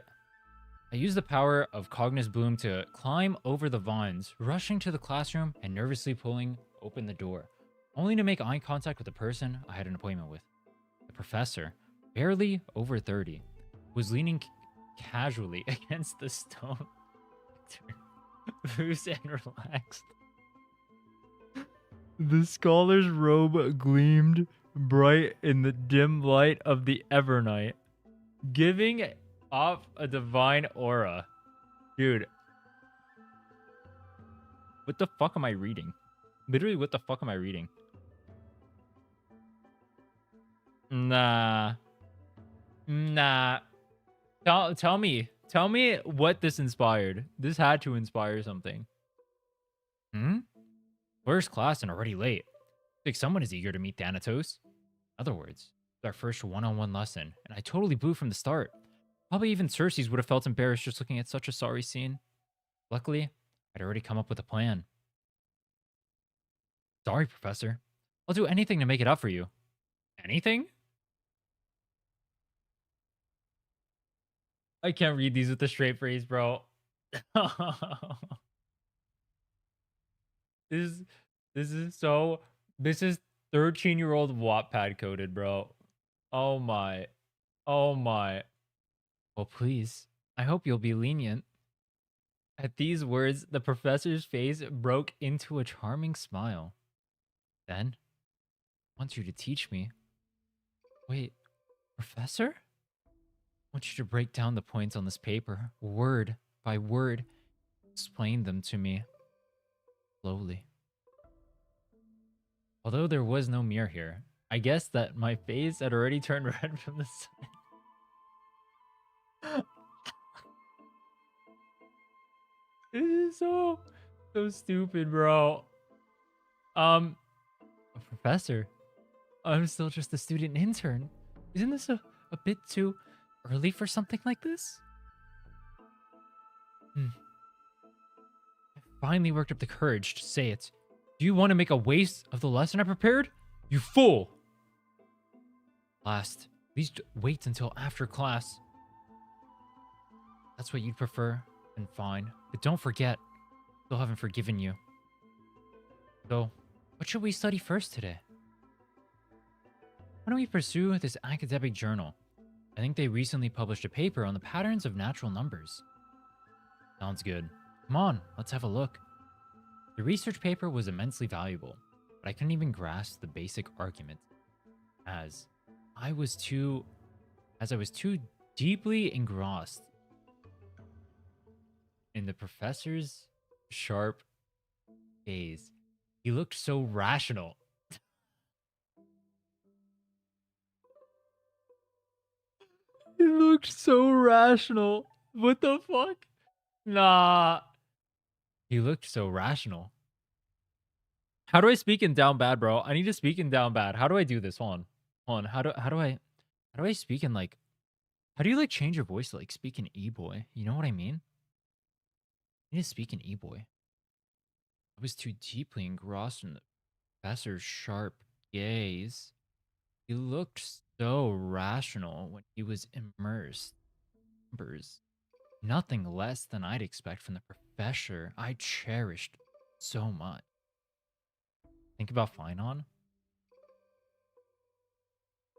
I used the power of Cognis Bloom to climb over the vines, rushing to the classroom and nervously pulling open the door, only to make eye contact with the person I had an appointment with. The professor, barely over 30, was leaning casually against the stone, loose and relaxed. The scholar's robe gleamed bright in the dim light of the Evernight, giving off a divine aura. Dude. What the fuck am I reading? Literally, what the fuck am I reading? Nah. Tell me what this inspired. This had to inspire something. First class and already late. Like someone is eager to meet Thanatos. In other words, it's our first one-on-one lesson, and I totally blew from the start. Probably even Cersei's would have felt embarrassed just looking at such a sorry scene. Luckily, I'd already come up with a plan. Sorry, Professor. I'll do anything to make it up for you. Anything? I can't read these with a straight face, bro. This is 13-year-old Wattpad coded, bro. Oh my. Oh my. Well, please. I hope you'll be lenient. At these words, the professor's face broke into a charming smile. Then, I want you to teach me. Wait, Professor? I want you to break down the points on this paper, word by word. Explain them to me. Slowly. Although there was no mirror here, I guess that my face had already turned red from the sun. This is so stupid, bro. Professor, I'm still just a student intern. Isn't this a bit too early for something like this? I finally worked up the courage to say it. Do you want to make a waste of the lesson I prepared? You fool! Last, at least wait until after class. That's what you'd prefer, then fine. But don't forget, I still haven't forgiven you. So, what should we study first today? Why don't we pursue this academic journal? I think they recently published a paper on the patterns of natural numbers. Sounds good. Come on, let's have a look. The research paper was immensely valuable, but I couldn't even grasp the basic argument as I was too as I was too deeply engrossed in the professor's sharp gaze. He looked so rational. He looked so rational. What the fuck? Nah. He looked so rational. How do I speak in down bad, bro? I need to speak in down bad. How do I do this? Hold on. Hold on. How do I speak in like how do you like change your voice to like speak in E-boy? You know what I mean? I need to speak in E-boy. I was too deeply engrossed in the professor's sharp gaze. He looked so rational when he was immersed. Numbers. Nothing less than I'd expect from the professor I cherished so much. Think about Finon.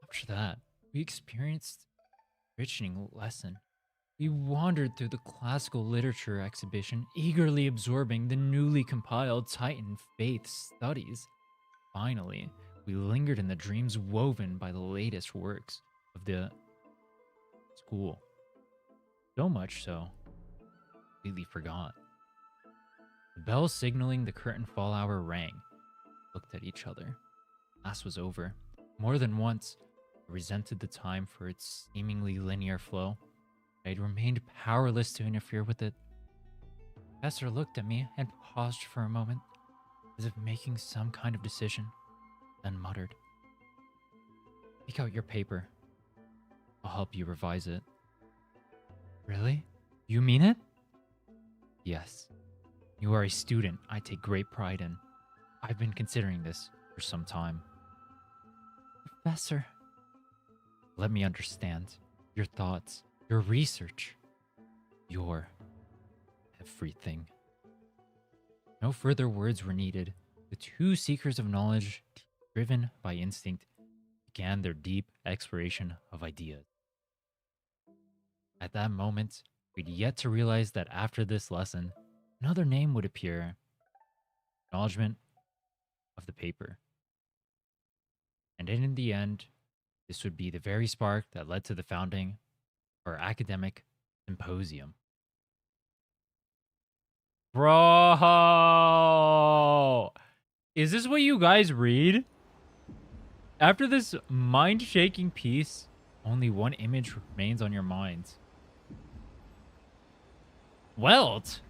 After that, we experienced a enriching lesson. We wandered through the classical literature exhibition, eagerly absorbing the newly compiled Titan faith studies. Finally, we lingered in the dreams woven by the latest works of the school. So much so, completely forgot. The bell signaling the curtain fall hour rang. We looked at each other. Class was over. More than once, I resented the time for its seemingly linear flow. I'd remained powerless to interfere with it. The professor looked at me and paused for a moment, as if making some kind of decision, then muttered, "Take out your paper. I'll help you revise it." Really? You mean it? Yes. You are a student I take great pride in. I've been considering this for some time. Professor. Let me understand. Your thoughts, your research, your everything. No further words were needed. The two seekers of knowledge, driven by instinct, began their deep exploration of ideas. At that moment, we'd yet to realize that after this lesson, another name would appear. Acknowledgement of the paper. And in the end, this would be the very spark that led to the founding of our academic symposium. Bro! Is this what you guys read? After this mind-shaking piece, only one image remains on your minds. Welt?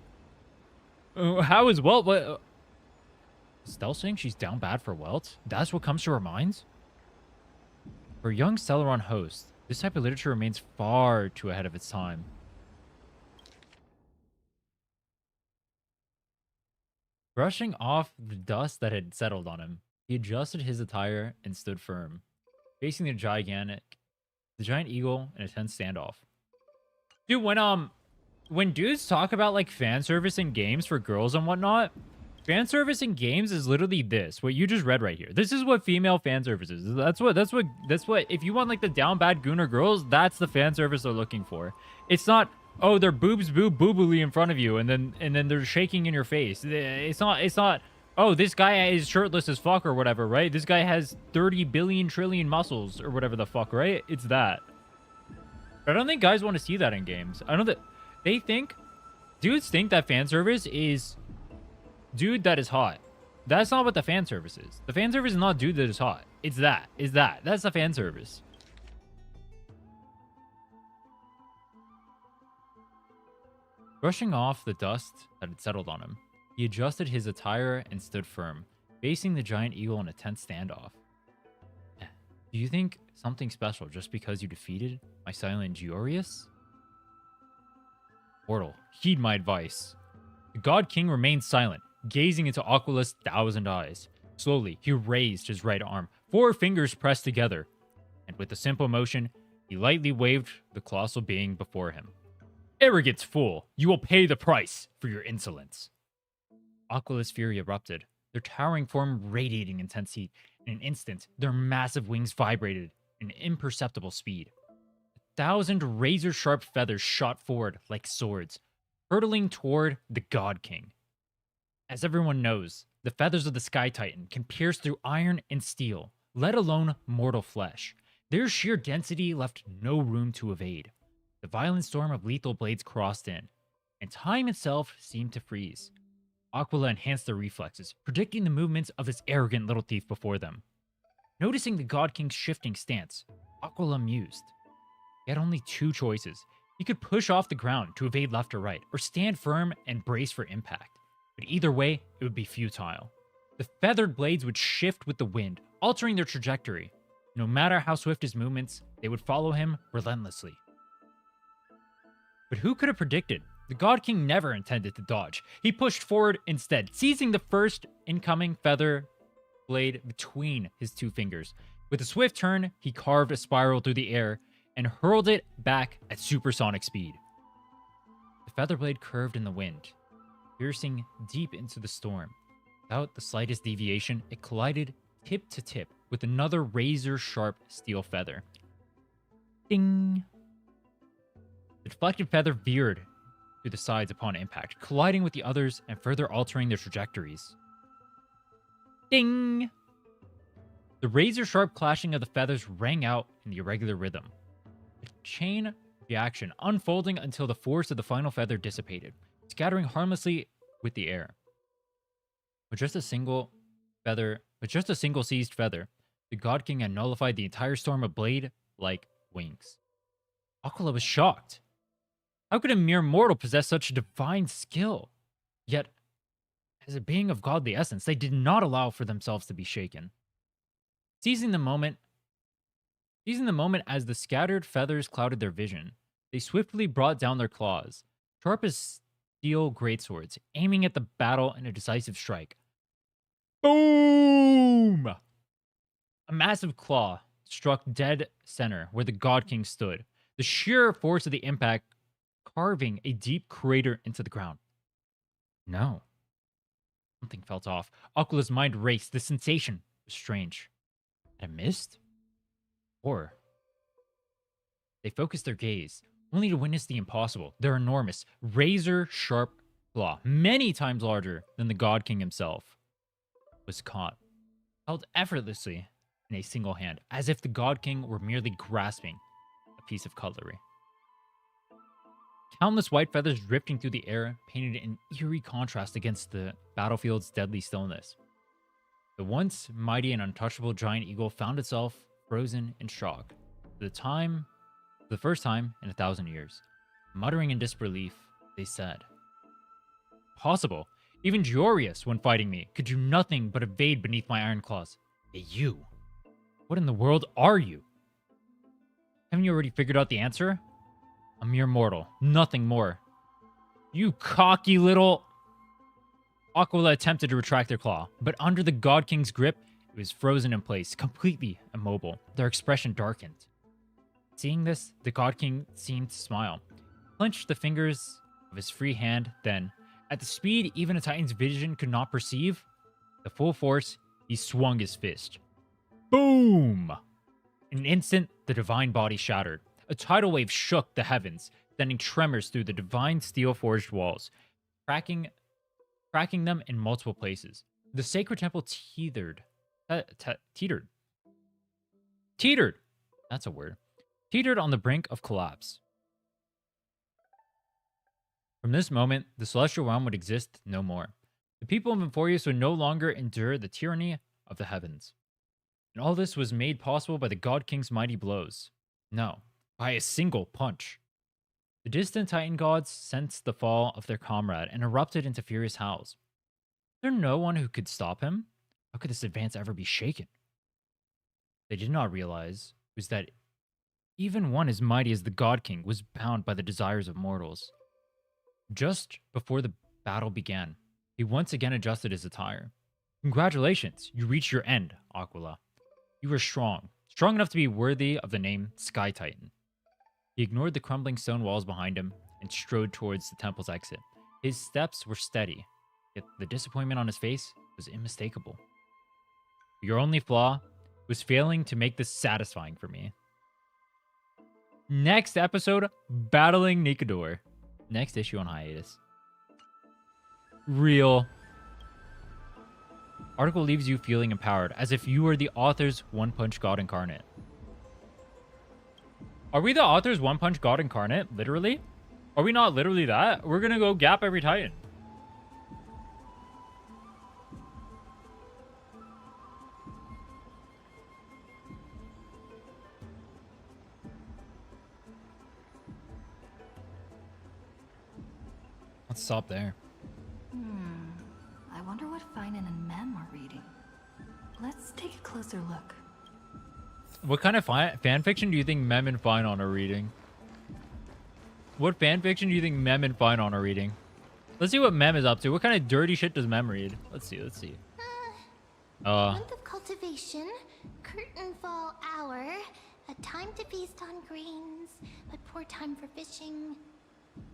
How is Welt? What? Stell saying she's down bad for Welt? That's what comes to her minds? For a young Celeron host, this type of literature remains far too ahead of its time. Brushing off the dust that had settled on him, he adjusted his attire and stood firm, facing the giant eagle in a tense standoff. Dude, when dudes talk about like fan service in games for girls and whatnot, fan service in games is literally this, what you just read right here. This is what female fan service is. That's what if you want like the down bad gooner girls, that's the fan service they're looking for. It's not, oh, they're boobs boobly in front of you and then they're shaking in your face. It's not, oh, this guy is shirtless as fuck or whatever, right? This guy has 30 billion trillion muscles or whatever the fuck, right? It's that. But I don't think guys want to see that in games. I know that dudes think that fan service is dude that is hot. That's not what the fan service is. The fan service is not dude that is hot. It's that. That's the fan service. Brushing off the dust that had settled on him, he adjusted his attire and stood firm, facing the giant eagle in a tense standoff. Do you think something special just because you defeated my silent Georius? Mortal, heed my advice. The God King remained silent, gazing into Aquilus' 1,000 eyes. Slowly, he raised his right arm, 4 fingers pressed together, and with a simple motion, he lightly waved the colossal being before him. Arrogance fool, you will pay the price for your insolence. Aquilus' fury erupted, their towering form radiating intense heat. In an instant, their massive wings vibrated in imperceptible speed. 1,000 razor-sharp feathers shot forward like swords, hurtling toward the God King. As everyone knows, the feathers of the Sky Titan can pierce through iron and steel, let alone mortal flesh. Their sheer density left no room to evade. The violent storm of lethal blades crossed in, and time itself seemed to freeze. Aquila enhanced their reflexes, predicting the movements of this arrogant little thief before them. Noticing the God King's shifting stance, Aquila mused. He had only two choices. He could push off the ground to evade left or right, or stand firm and brace for impact. But either way, it would be futile. The feathered blades would shift with the wind, altering their trajectory. No matter how swift his movements, they would follow him relentlessly. But who could have predicted? The God King never intended to dodge. He pushed forward instead, seizing the first incoming feather blade between his two fingers. With a swift turn, he carved a spiral through the air and hurled it back at supersonic speed. The feather blade curved in the wind, piercing deep into the storm. Without the slightest deviation, it collided tip to tip with another razor-sharp steel feather. Ding! The deflected feather veered to the sides upon impact, colliding with the others and further altering their trajectories. Ding! The razor-sharp clashing of the feathers rang out in the irregular rhythm. A chain reaction unfolding until the force of the final feather dissipated, scattering harmlessly with the air. With just a single seized feather, the God King had nullified the entire storm of blade like wings. Aquila was shocked. How could a mere mortal possess such divine skill? Yet, as a being of godly essence, they did not allow for themselves to be shaken. Seizing the moment as the scattered feathers clouded their vision, they swiftly brought down their claws, sharp as steel greatswords, aiming at the battle in a decisive strike. Boom! A massive claw struck dead center where the God King stood, the sheer force of the impact carving a deep crater into the ground. No. Something felt off. Aquila's mind raced. The sensation was strange. Had I missed? Or they focused their gaze, only to witness the impossible. Their enormous, razor-sharp claw, many times larger than the God King himself, was caught, held effortlessly in a single hand, as if the God King were merely grasping a piece of cutlery. Countless white feathers drifting through the air painted an eerie contrast against the battlefield's deadly stillness. The once mighty and untouchable giant eagle found itself frozen in shock. For the first time in 1,000 years. Muttering in disbelief, they said, "Possible. Even Georius, when fighting me, could do nothing but evade beneath my iron claws. Hey, you. What in the world are you? Haven't you already figured out the answer? A mere mortal, nothing more. You cocky little..." Aquila attempted to retract their claw, but under the God King's grip, it was frozen in place, completely immobile. Their expression darkened. Seeing this, the God King seemed to smile, clenched the fingers of his free hand, then, at the speed even a Titan's vision could not perceive, the full force, he swung his fist. Boom! In an instant, the divine body shattered. A tidal wave shook the heavens, sending tremors through the divine steel-forged walls, cracking them in multiple places. The sacred temple teetered. That's a word. Teetered on the brink of collapse. From this moment, the celestial realm would exist no more. The people of Amphoreus would no longer endure the tyranny of the heavens. And all this was made possible by the God King's mighty blows. No, by a single punch. The distant Titan gods sensed the fall of their comrade and erupted into furious howls. Was there no one who could stop him? How could this advance ever be shaken? They did not realize was that even one as mighty as the God King was bound by the desires of mortals. Just before the battle began, he once again adjusted his attire. Congratulations, you reached your end, Aquila. You were strong enough to be worthy of the name Sky Titan. He ignored the crumbling stone walls behind him and strode towards the temple's exit. His steps were steady, yet the disappointment on his face was unmistakable. Your only flaw was failing to make this satisfying for me. Next episode, Battling Nikador. Next issue on hiatus. Real Article leaves you feeling empowered, as if you were the author's One Punch God incarnate. Are we the author's One Punch God incarnate? Literally? Are we not literally that? We're gonna go gap every Titan. Let's stop there. I wonder what Finan and Mem are reading. Let's take a closer look. What kind of fan fiction do you think Mem and Finon are reading? What fan fiction do you think Mem and Finon are reading? Let's see what Mem is up to. What kind of dirty shit does Mem read? Let's see. Month of cultivation, curtain fall hour, a time to feast on grains, but poor time for fishing.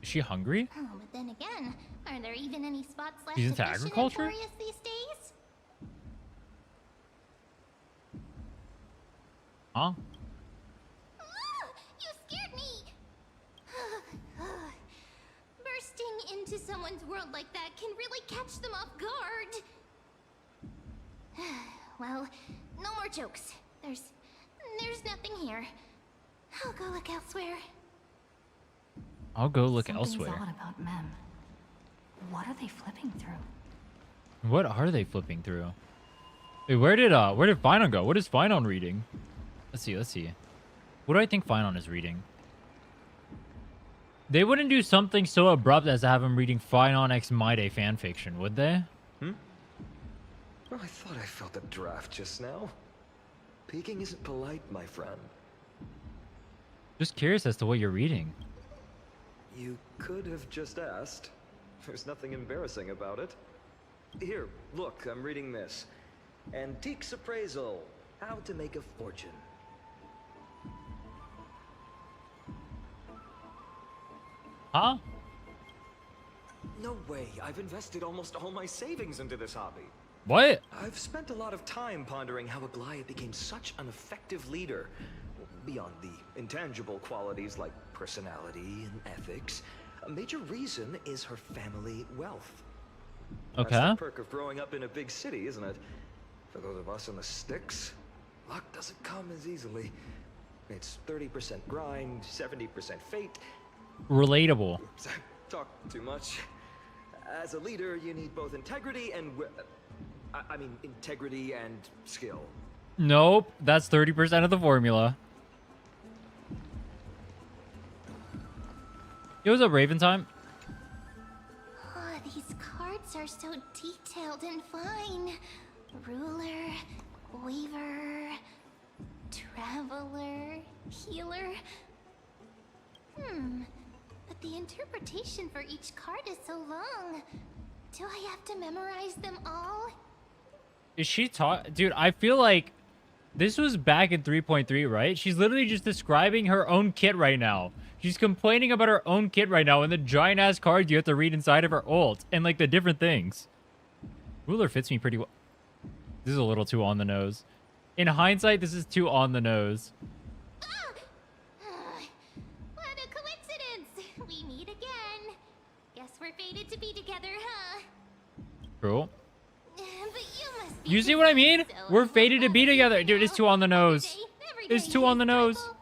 Is she hungry? Oh, but then again, are there even any spots left She's to into fish in agriculture? Amphoreus these days? Huh? You scared me! Bursting into someone's world like that can really catch them off guard. Well, no more jokes. There's nothing here. I'll go look elsewhere. I'll go look Something's elsewhere. odd about Mem. What are they flipping through? What are they flipping through? Wait, where did Finon go? What is Finon reading? Let's see. What do I think Finon is reading? They wouldn't do something so abrupt as to have him reading Finon X Maide fanfiction, would they? Well, I thought I felt a draft just now. Peeking isn't polite, my friend. Just curious as to what you're reading. You could have just asked. There's nothing embarrassing about it. Here, look, I'm reading this. Antiques Appraisal. How to Make a Fortune. Huh? No way. I've invested almost all my savings into this hobby. What? I've spent a lot of time pondering how Aglaia became such an effective leader. Beyond the intangible qualities like personality and ethics, a major reason is her family wealth. Okay. That's the perk of growing up in a big city, isn't it? For those of us in the sticks, luck doesn't come as easily. It's 30% grind, 70% fate. Relatable. Oops, I talk too much. As a leader, you need both integrity and integrity and skill. Nope, that's 30% of the formula. Yo, what's up, Raven time? Oh, these cards are so detailed and fine. Ruler, weaver, traveler, healer. But the interpretation for each card is so long. Do I have to memorize them all? Is she dude, I feel like this was back in 3.3, right? She's literally just describing her own kit right now. She's complaining about her own kit right now and the giant ass cards you have to read inside of her ult and like the different things. Ruler fits me pretty well. This is a little too on the nose. In hindsight, this is too on the nose. What a coincidence! We meet again. Guess we're fated to be together, huh? Cool. But you must be You see what I mean? so We're fated to be together. Dude, it's too on the nose. Every day It's too on the is nose. trouble.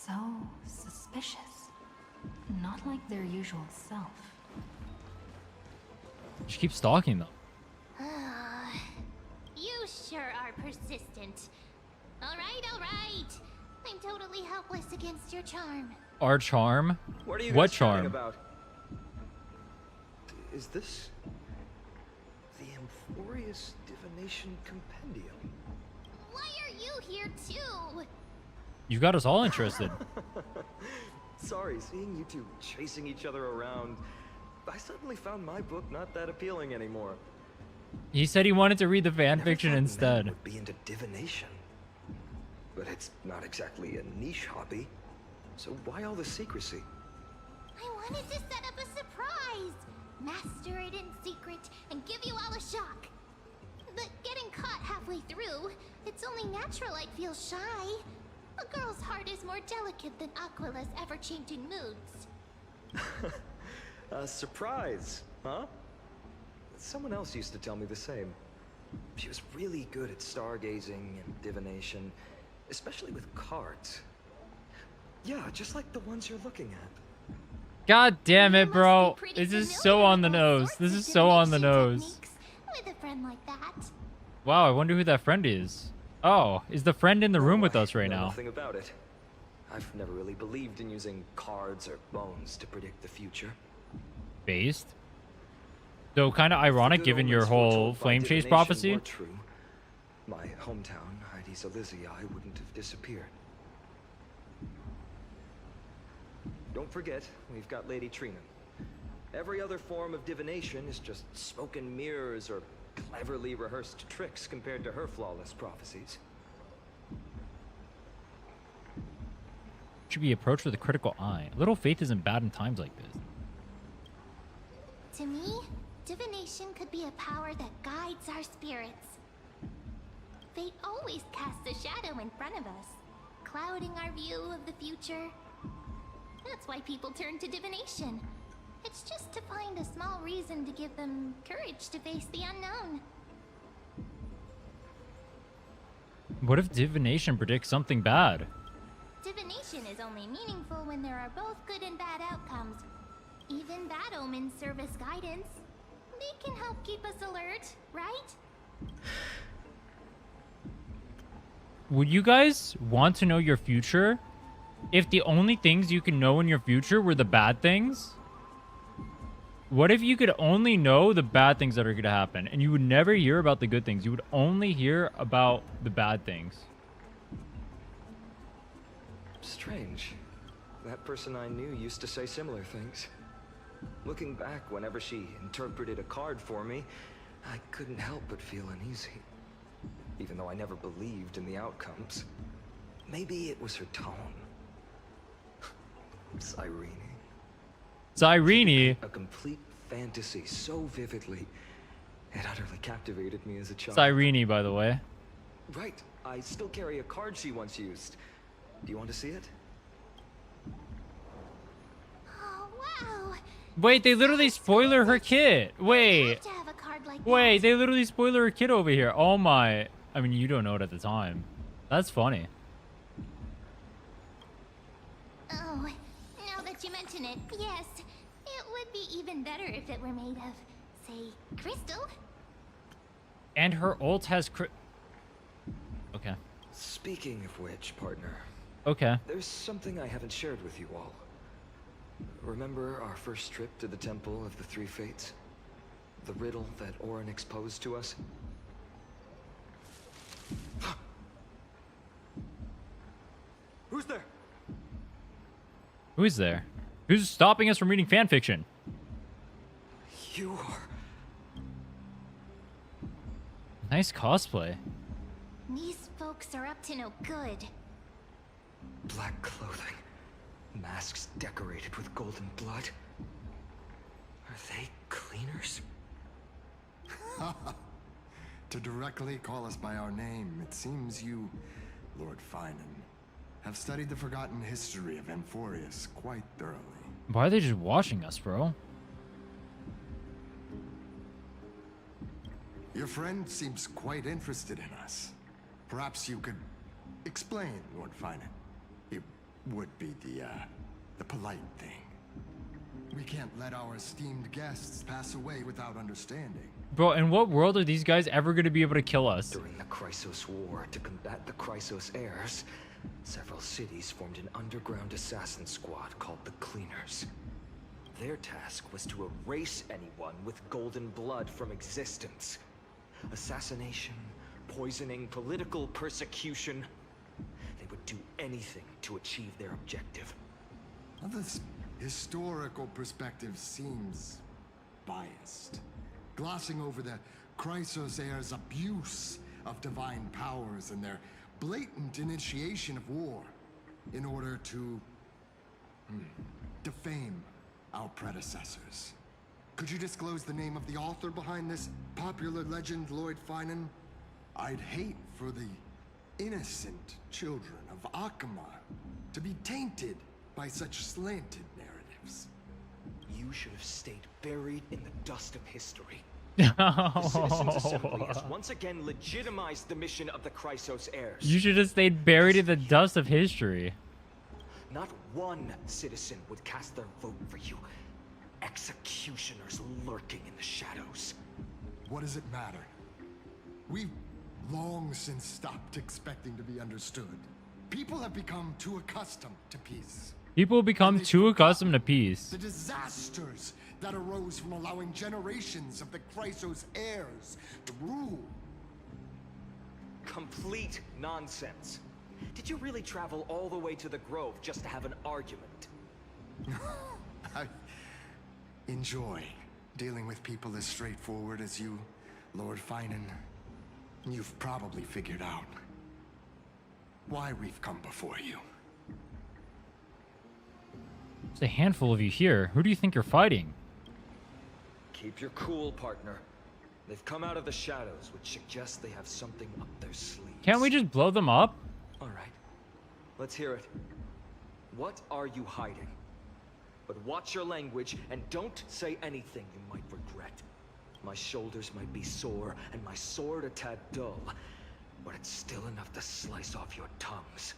So suspicious. Not like their usual self. She keeps stalking them. You sure are persistent. All right. I'm totally helpless against your charm. Our charm? What are you What guys chatting charm? about? Is this the Amphoreus Divination Compendium? Why are you here too? You got us all interested. Sorry, seeing you two chasing each other around, I suddenly found my book not that appealing anymore. He said he wanted to read the fan Never fiction thought men instead. would be into divination, but it's not exactly a niche hobby. So why all the secrecy? I wanted to set up a surprise. Master it in secret and give you all a shock. But getting caught halfway through, it's only natural I'd feel shy. A girl's heart is more delicate than Aquila's ever-changing moods. A surprise, huh? Someone else used to tell me the same. She was really good at stargazing and divination, especially with cards. Yeah, just like the ones you're looking at. God damn You it, must bro. be pretty This is familiar so on with the all nose. sorts This of is so on the divination nose. techniques with a friend like that. Wow, I wonder who that friend is. Oh, is the friend in the room with us I right know now? nothing about it. I've never really believed in using cards or bones to predict the future. Based? So kind of If the ironic good given your omens whole foretold by flame chase divination prophecy. were true, my hometown, Heidi's Elysiae, wouldn't have disappeared. Don't forget, we've got Lady Trina. Every other form of divination is just smoke and mirrors or cleverly rehearsed tricks compared to her flawless prophecies. Should be approached with a critical eye. Little faith isn't bad in times like this. To me, divination could be a power that guides our spirits. Fate always casts a shadow in front of us, clouding our view of the future. That's why people turn to divination. It's just to find a small reason to give them courage to face the unknown. What if divination predicts something bad? Divination is only meaningful when there are both good and bad outcomes. Even bad omens serve as guidance. They can help keep us alert, right? Would you guys want to know your future if the only things you can know in your future were the bad things? What if you could only know the bad things that are going to happen and you would never hear about the good things? You would only hear about the bad things. Strange. That person I knew used to say similar things. Looking back, whenever she interpreted a card for me, I couldn't help but feel uneasy. Even though I never believed in the outcomes. Maybe it was her tone. Cyrene. Cyrene? A complete fantasy so vividly, it utterly captivated me as a child. Cyrene, by the way. Right. I still carry a card she once used. Do you want to see it? Oh, wow. Wait, they literally spoiler her kid. I'd Wait. love to have a card like Wait, that. they literally spoiler her kid over here. Oh my. I mean, you don't know it at the time. That's funny. Oh, now that you mention it, yes. It would be even better if it were made of, say, crystal. And her ult has Okay. Speaking of which, partner, Okay. there's something I haven't shared with you all. Remember our first trip to the Temple of the Three Fates? The riddle that Orin exposed to us? Who's there? Who's there? Who's stopping us from reading fanfiction? You are... Nice cosplay. These folks are up to no good. Black clothing. Masks decorated with golden blood. Are they cleaners? To directly call us by our name, it seems you, Lord Finan, have studied the forgotten history of Amphoreus quite thoroughly. Why are they just watching us, bro? Your friend seems quite interested in us. Perhaps you could explain, Lord Finan. It would be the polite thing. We can't let our esteemed guests pass away without understanding. Bro, in what world are these guys ever going to be able to kill us? During the Chrysos War, to combat the Chrysos heirs, several cities formed an underground assassin squad called the Cleaners. Their task was to erase anyone with golden blood from existence. Assassination, poisoning, political persecution. They would do anything to achieve their objective. Well, this historical perspective seems biased, glossing over the Chrysos heirs' abuse of divine powers and their blatant initiation of war in order to defame our predecessors. Could you disclose the name of the author behind this popular legend, Lord Finan? I'd hate for the innocent children of Akamar to be tainted by such slanted narratives. You should have stayed buried in the dust of history. The Citizens Assembly has once again legitimized the mission of the Chrysos heirs. You should have stayed buried in the dust of history. Not one citizen would cast their vote for you. Executioners lurking in the shadows. What does it matter? We've long since stopped expecting to be understood. People have become too accustomed to peace. People become too accustomed to peace. The disasters that arose from allowing generations of the Chrysos heirs to rule. Complete nonsense. Did you really travel all the way to the Grove just to have an argument? I enjoy dealing with people as straightforward as you, Lord Finan. You've probably figured out why we've come before you. There's a handful of you here. Who do you think you're fighting? Keep your cool, partner. They've come out of the shadows, which suggests they have something up their sleeves. Can't we just blow them up? All right. Let's hear it. What are you hiding? But watch your language and don't say anything you might regret. My shoulders might be sore and my sword a tad dull, but it's still enough to slice off your tongues.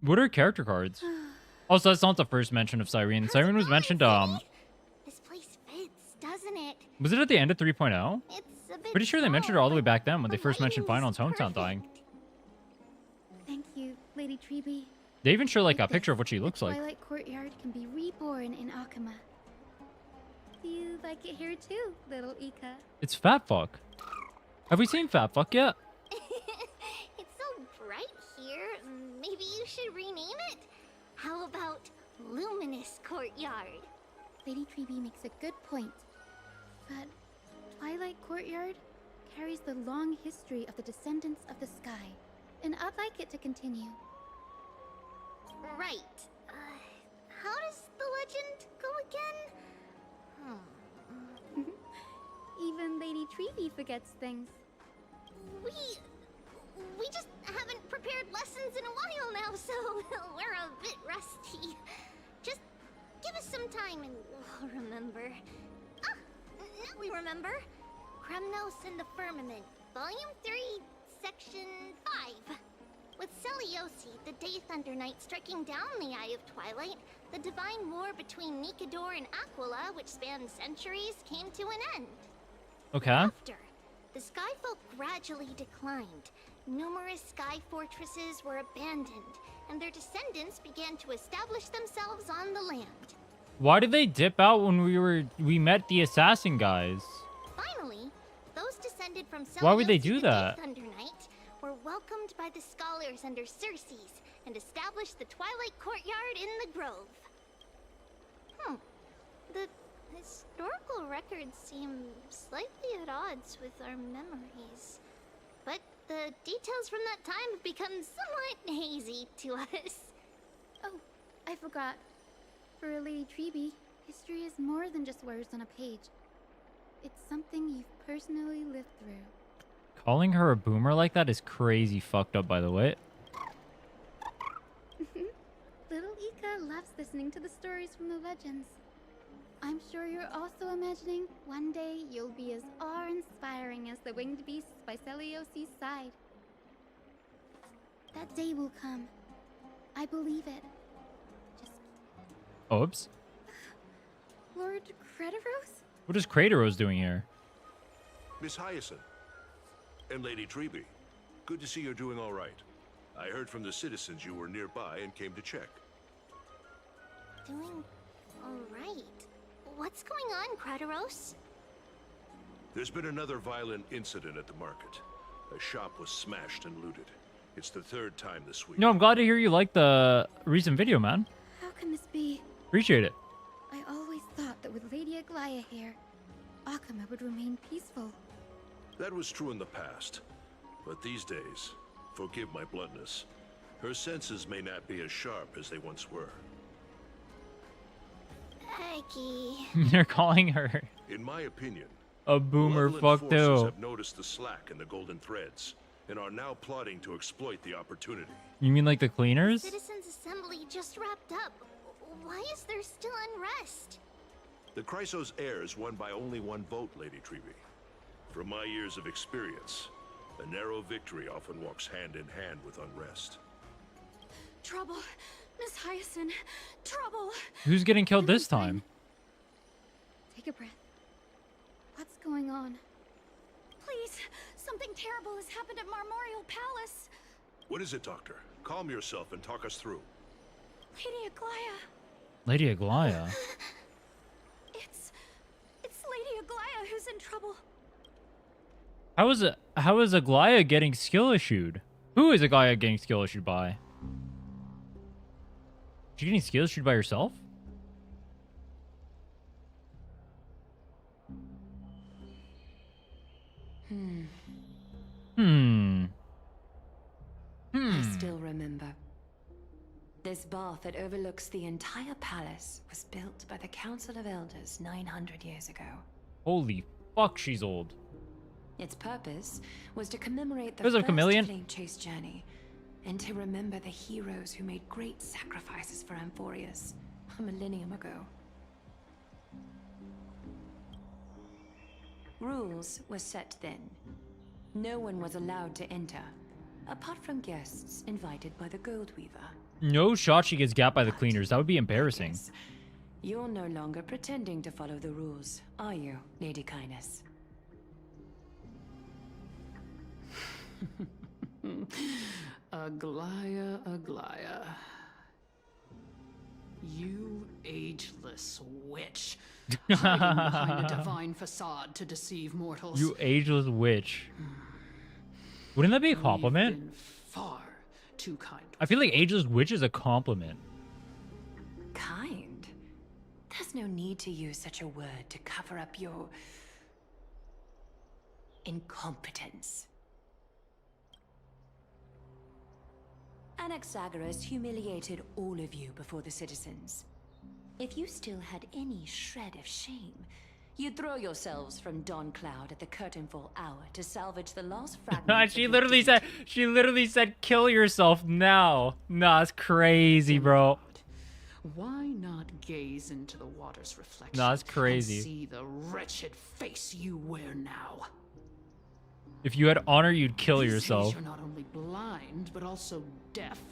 What are character cards? Also, that's not the first mention of Cyrene. Cyrene was mentioned, This place fits, doesn't it? was it at the end of 3.0? It's a bit Pretty sure they mentioned her all the way back then when they the first mentioned lighting's Final's hometown dying. perfect. Thank you, Lady Treeby. They even show like a With picture of this, what she looks the like. Twilight Courtyard can be reborn in Akama. Do you like it here too, little Ika? It's Fat Fuck. Have we seen Fat Fuck yet? It's so bright here. Maybe you should rename it. How about Luminous Courtyard? Lady Treeby makes a good point. But Twilight Courtyard carries the long history of the descendants of the sky, and I'd like it to continue. Right. How does the legend go again? Even Lady Treeby forgets things. We just haven't prepared lessons in a while now, so we're a bit rusty. Just give us some time and we'll remember. Ah, now we remember. Kremnos and the Firmament, Volume 3, Section 5. With Seliosi, the Day Thunder Knight, striking down the Eye of Twilight, the divine war between Nikador and Aquila, which spanned centuries, came to an end. Okay. After, the Skyfolk gradually declined. Numerous sky fortresses were abandoned, and their descendants began to establish themselves on the land. Why did they dip out when we met the assassin guys? Finally, those descended from Why would they Seliosi, do the that? Day Thunder Knight, were welcomed by the scholars under Circes and established the Twilight Courtyard in the Grove. The historical records seem slightly at odds with our memories. But the details from that time have become somewhat hazy to us. Oh, I forgot. For a Lady Treeby, history is more than just words on a page. It's something you've personally lived through. Calling her a boomer like that is crazy fucked up, by the way. Little Ika loves listening to the stories from the legends. I'm sure you're also imagining one day you'll be as awe-inspiring as the winged beasts by Celiosi's side. That day will come. I believe it. Just... Oops. Lord Crediros? What is Crateros doing here? Miss Hyacinth and Lady Treeby, good to see you're doing all right. I heard from the citizens you were nearby and came to check. Doing all right. What's going on, Crediros? There's been another violent incident at the market. A shop was smashed and looted. It's the third time this week. No, I'm glad to hear you like the recent video, man. How can this be? Appreciate it. I always thought that with Lady Aglaya here, Akama would remain peaceful. That was true in the past. But these days, forgive my bluntness, her senses may not be as sharp as they once were. Eggy. You're calling her In my opinion, a boomer. malevolent Fuck forces too. have noticed the slack in the golden threads and are now plotting to exploit the opportunity. You mean like the cleaners? Citizens Assembly just wrapped up. Why is there still unrest? The Chrysos heirs won by only one vote, Lady Treby. From my years of experience, a narrow victory often walks hand in hand with unrest. Trouble. Miss Hyacinth. Trouble. Who's getting killed this time? Take a breath. What's going on? Please, something terrible has happened at Marmorial Palace. What is it, Doctor? Calm yourself and talk us through. Lady Aglaya. Lady Aglaya? It's Lady Aglaya who's in trouble. How is Aglaya getting skill issued? Who is Aglaya getting skill issued by? She getting skill issued by herself? I still remember. This bath that overlooks the entire palace was built by the Council of Elders 900 years ago. Holy fuck, she's old. Its purpose was to commemorate the Because of first Chameleon? flame chase journey, and to remember the heroes who made great sacrifices for Amphoreus a millennium ago. Rules were set then. No one was allowed to enter, apart from guests invited by the Gold Weaver. No shot she gets gapped by the cleaners. That would be embarrassing. Yes. You're no longer pretending to follow the rules, are you, Lady Kindness? Aglaya, Aglaya. You ageless witch. Hiding behind a divine facade to deceive mortals. You ageless witch. Wouldn't that be a compliment? We've been far too kind. I feel like ageless witch is a compliment. Kind? There's no need to use such a word to cover up your incompetence. Anaxagoras humiliated all of you before the citizens. If you still had any shred of shame, you'd throw yourselves from dawn cloud at the curtainfall hour to salvage the last fragments. she literally said kill yourself now. Nah, it's crazy, bro. Why not gaze into the water's reflection? Nah, it's crazy. And see the wretched face you wear now. If you had honor, you'd kill These yourself. days you're not only blind, but also deaf.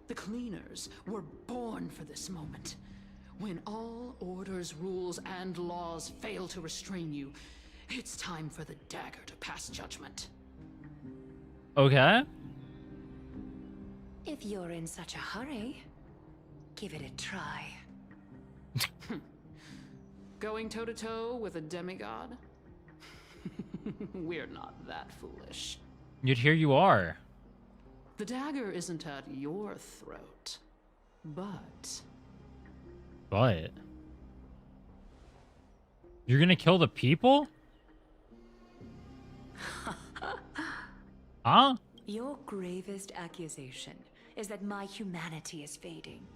The cleaners were born for this moment. When all orders, rules, and laws fail to restrain you, it's time for the dagger to pass judgment. Okay. If you're in such a hurry, give it a try. Going toe-to-toe with a demigod? We're not that foolish. Yet here you are. The dagger isn't at your throat, but... But... You're gonna kill the people? Huh? Your gravest accusation is that my humanity is fading.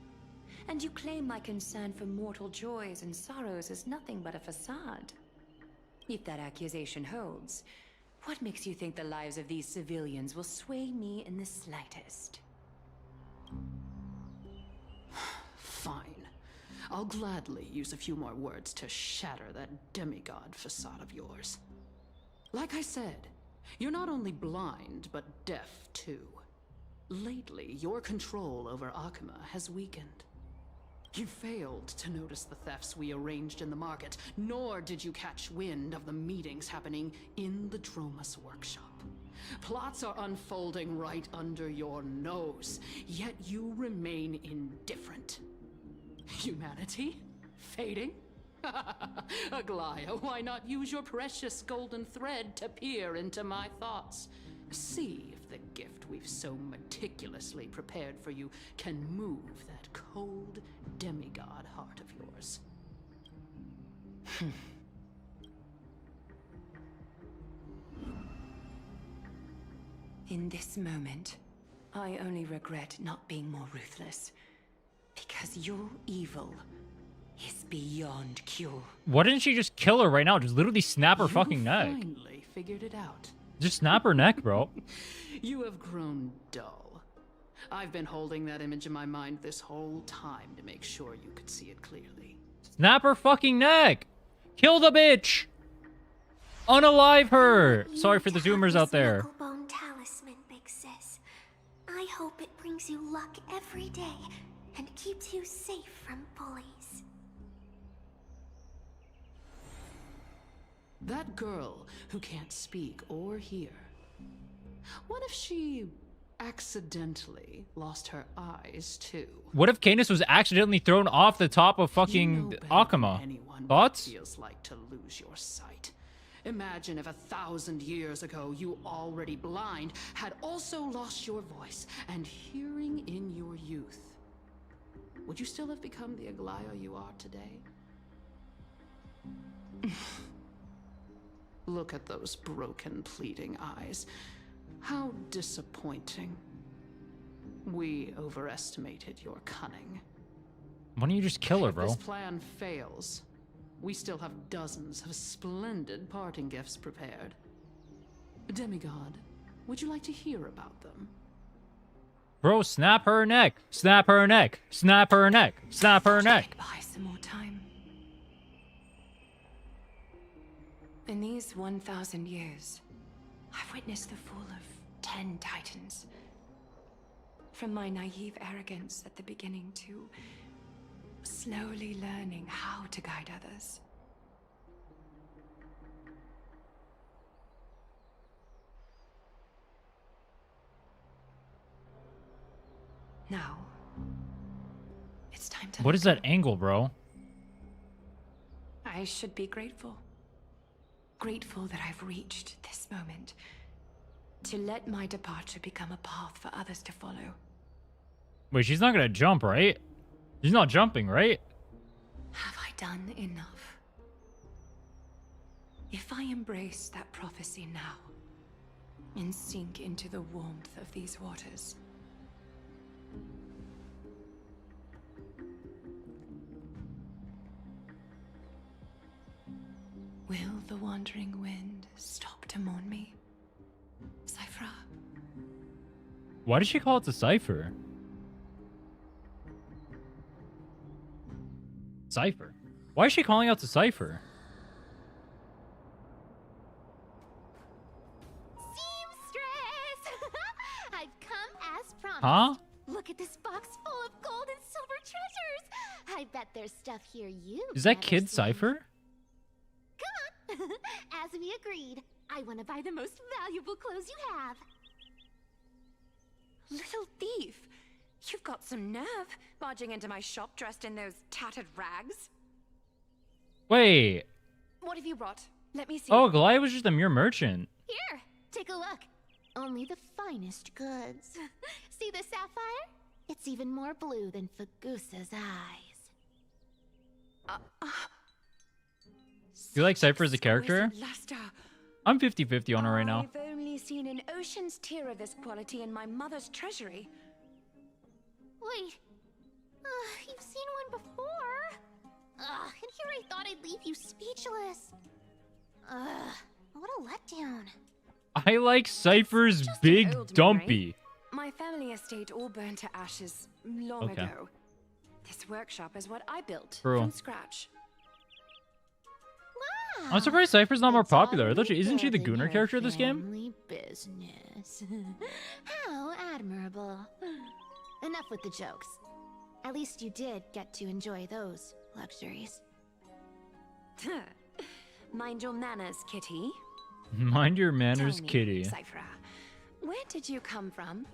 And you claim my concern for mortal joys and sorrows is nothing but a facade. If that accusation holds, what makes you think the lives of these civilians will sway me in the slightest? Fine. I'll gladly use a few more words to shatter that demigod facade of yours. Like I said, you're not only blind, but deaf too. Lately, your control over Akima has weakened. You failed to notice the thefts we arranged in the market, nor did you catch wind of the meetings happening in the Dromus workshop. Plots are unfolding right under your nose, yet you remain indifferent. Humanity? Fading? Aglaya, why not use your precious golden thread to peer into my thoughts? See if the gift we've so meticulously prepared for you can move that cold demigod heart of yours. In this moment, I only regret not being more ruthless. Because your evil is beyond cure. Why didn't she just kill her right now? Just literally snap her fucking neck. Finally figured it out. Just snap her neck, bro. You have grown dull. I've been holding that image in my mind this whole time to make sure you could see it clearly. Snap her fucking neck! Kill the bitch! Unalive her! Sorry for the zoomers out there. Bone talisman, Big Sis. I hope it brings you luck every day and keeps you safe from bullies. That girl who can't speak or hear. What if she accidentally lost her eyes too? What if Canis was accidentally thrown off the top of You fucking know better Akama? than anyone what Thoughts? it feels like to lose your sight. Imagine if 1,000 years ago you, already blind, had also lost your voice and hearing in your youth. Would you still have become the Aglaya you are today? Look at those broken, pleading eyes. How disappointing. We overestimated your cunning. Why don't you just kill her, If bro? this plan fails, we still have dozens of splendid parting gifts prepared. Demigod, would you like to hear about them? Bro, snap her neck! Snap her neck! Snap her neck! Snap her neck! Buy some more time. In these 1,000 years, I've witnessed the fall of 10 titans. From my naive arrogance at the beginning to slowly learning how to guide others. Now, it's time to What is that angle, bro? I should be grateful. Grateful that I've reached this moment. To let my departure become a path for others to follow. Wait, she's not gonna jump, right? She's not jumping, right? Have I done enough? If I embrace that prophecy now, and sink into the warmth of these waters, will the wandering wind stop to mourn me? Cypher? Why did she call it the cipher? Cipher? Why is she calling out the cipher? Seamstress! I've come as promised. Huh? Look at this box full of gold and silver treasures. I bet there's stuff here you. Is that Kid Cipher? Come on. As we agreed, I want to buy the most valuable clothes you have. Little thief! You've got some nerve, barging into my shop dressed in those tattered rags. Wait. What have you brought? Let me see. Oh, Goliath was just a mere merchant. Here, take a look. Only the finest goods. See the sapphire? It's even more blue than Fagusa's eyes. You like Cypher as a character? Exquisite luster. I'm 50-50 on her right now. I've only seen an ocean's tier of this quality in my mother's treasury. Wait. You've seen one before. And here I thought I'd leave you speechless. What a letdown. I like Cypher's Just an big old dumpy. My family estate all burned to ashes long Okay. ago. This workshop is what I built True. from scratch. Wow. I'm surprised Cypher's not more It's all popular. I thought isn't she the rebuilding Gooner your character of this game? family business. How admirable. Enough with the jokes. At least you did get to enjoy those luxuries. Mind your manners, kitty. Mind your manners, Tell me, kitty. Cypher, where did you come from?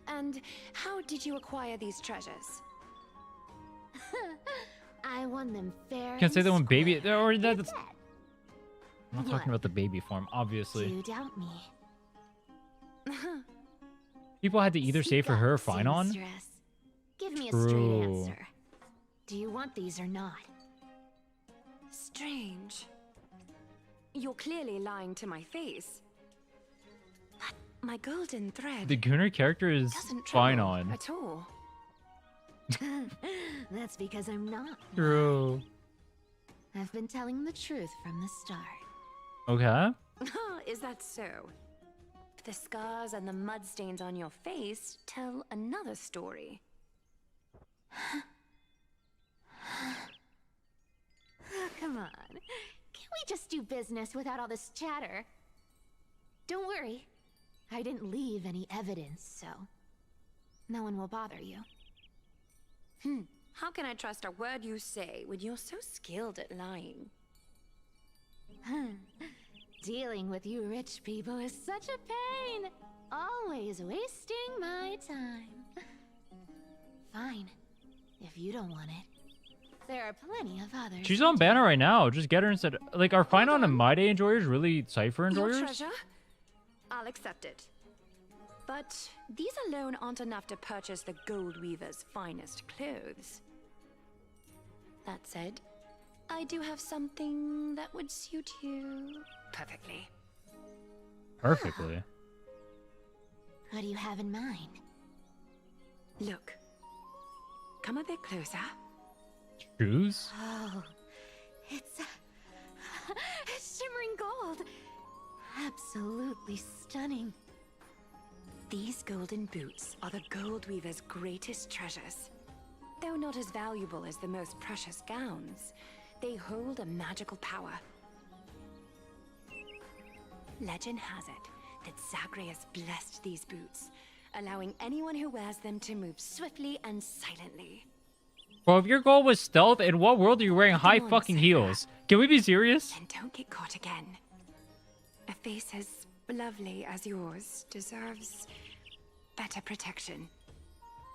And how did you acquire these treasures? I won them fair. Can't say and that when baby square. or You that's. bet. I'm not talking about the baby form, Do obviously. you doubt me? People had to either say Speak for her or up, fine on. seamstress. Give me a straight True. answer. Do you want these or not? Strange. You're clearly lying to my face. But my golden thread The Gooner character is doesn't fine tremble on. at all. That's because I'm not. True. I've been telling the truth from the start. Okay. Is that so? the scars and the mud stains on your face tell another story. Oh, come on. Can't we just do business without all this chatter? Don't worry. I didn't leave any evidence, so no one will bother you. How can I trust a word you say when you're so skilled at lying? Dealing with you rich people is such a pain. Always wasting my time. Fine. If you don't want it. There are plenty of others. She's on banner right now. Just get her instead. Like, are Final and My Day enjoyers really Cypher enjoyers? Your treasure? I'll accept it. But these alone aren't enough to purchase the Gold Weaver's finest clothes. That said, I do have something that would suit you perfectly. Perfectly. What do you have in mind? Look. Come a bit closer. Shoes? Oh, it's shimmering gold. Absolutely stunning. These golden boots are the Gold Weaver's greatest treasures. Though not as valuable as the most precious gowns, they hold a magical power. Legend has it that Zagreus blessed these boots, allowing anyone who wears them to move swiftly and silently. Bro, if your goal was stealth, in what world are you wearing high fucking heels? Can we be serious? And don't get caught again. A face as lovely as yours deserves better protection.